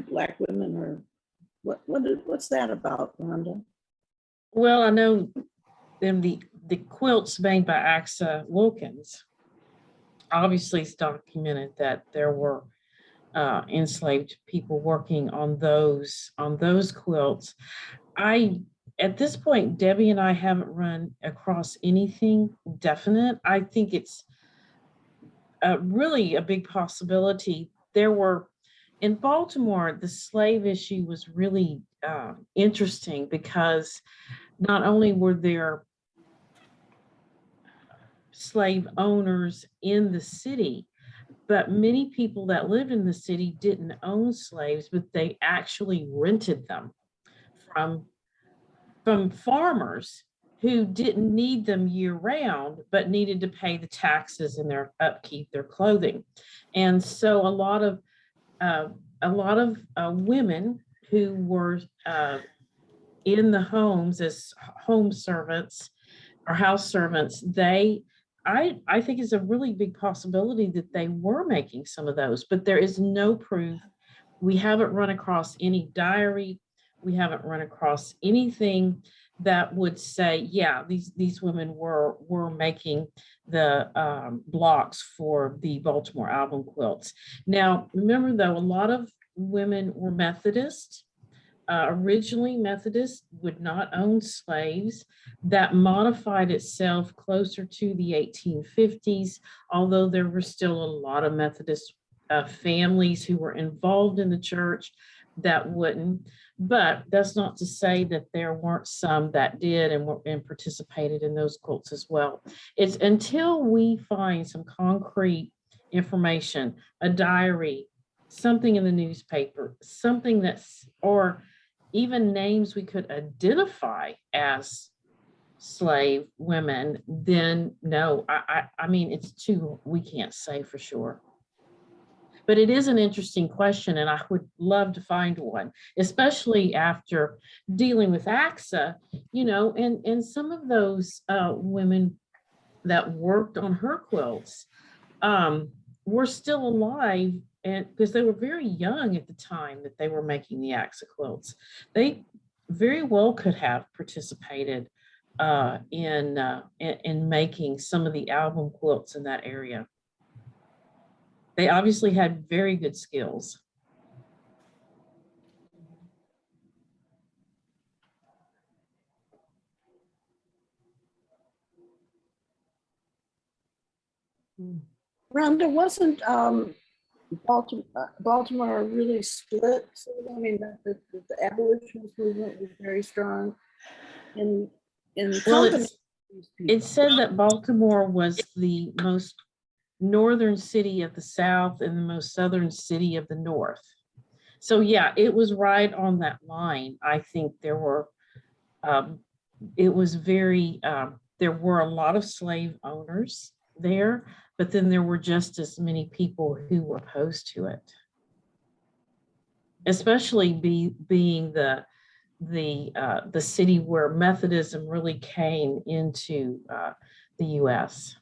Black women, or what's that about, Rhonda? Well, I know the quilts made by Axa Wilkins, obviously it's documented that there were enslaved people working on those quilts. At this point, Debbie and I haven't run across anything definite. I think it's really a big possibility. There were, in Baltimore, the slave issue was really interesting because not only were there slave owners in the city, but many people that lived in the city didn't own slaves, but they actually rented them from farmers who didn't need them year round, but needed to pay the taxes and their upkeep, their clothing. And so a lot of women who were in the homes as home servants or house servants, I think it's a really big possibility that they were making some of those, but there is no proof. We haven't run across any diary. We haven't run across anything that would say, yeah, these women were making the blocks for the Baltimore album quilts. Now, remember though, a lot of women were Methodist. Originally, Methodists would not own slaves. That modified itself closer to the 1850s, although there were still a lot of Methodist families who were involved in the church that wouldn't. But that's not to say that there weren't some that did and participated in those quilts as well. It's until we find some concrete information, a diary, something in the newspaper, something that's, or even names we could identify as slave women, then no, I mean, it's too, we can't say for sure. But it is an interesting question, and I would love to find one, especially after dealing with AXA, you know, and some of those women that worked on her quilts were still alive, and because they were very young at the time that they were making the AXA quilts. They very well could have participated in making some of the album quilts in that area. They obviously had very good skills. Rhonda, wasn't Baltimore really split? So, I mean, the abolitionist movement was very strong. Well, it said that Baltimore was the most northern city of the South and the most southern city of the North. So yeah, it was right on that line. I think there were, it was very, there were a lot of slave owners there. but then there were just as many people who were opposed to it, especially being the city where Methodism really came into the U.S.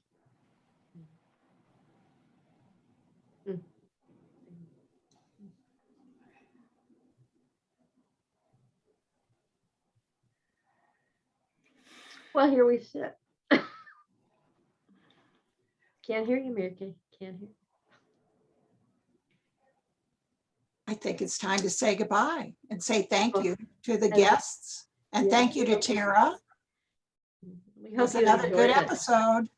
Well, here we sit. Can't hear you, Mary Kay. Can't hear. I think it's time to say goodbye and say thank you to the And- guests. And Yeah. thank you to Tara. We It was hope you another good enjoyed it. episode.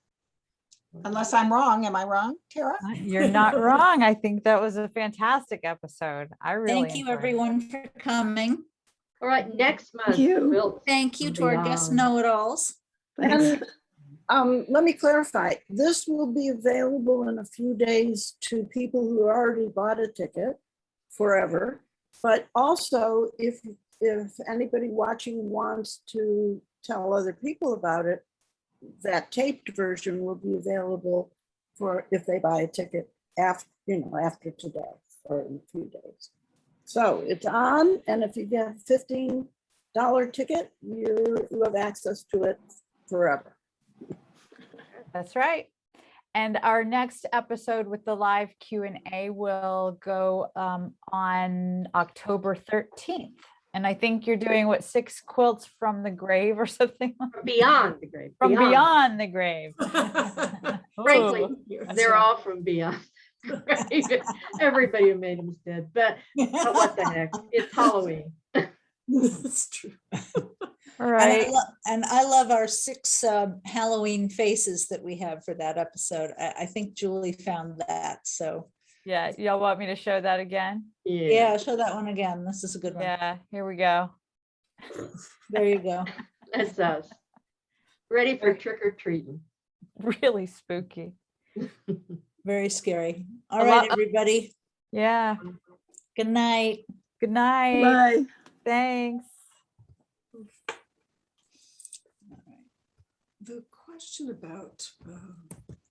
Unless I'm wrong. Am I wrong, Tara? You're not wrong. I think that was a fantastic episode. I really Thank you, enjoyed it. everyone, for coming. All right, next month. you. Quilts Thank you and to our guest beyond. know-it-alls. Thanks. And let me clarify, this will be available in a few days to people who already bought a ticket forever. But also, if anybody watching wants to tell other people about it, that taped version will be available for if they buy a ticket after today or in a few days. So it's on, and if you get a $15 ticket, you have access to it forever. That's right. And our next episode with the live Q&A will go on October 13th. And I think you're doing 6 quilts from the grave or something? Beyond the grave. From beyond the grave. Frankly, Ooh. they're all from beyond. Everybody who made them is dead, but what the heck? It's Halloween. That's true. All right. And I love our 6 Halloween faces that we have for that episode. I think Julie found that. So Yeah, y'all want me to show that again? yeah, show that one again. This is a good one. Yeah, here we go. There you go. That's us. Ready for trick or treating. Really spooky. Very scary. All A right, lot- everybody. Yeah. Good night. Good night. Bye. Thanks. The question about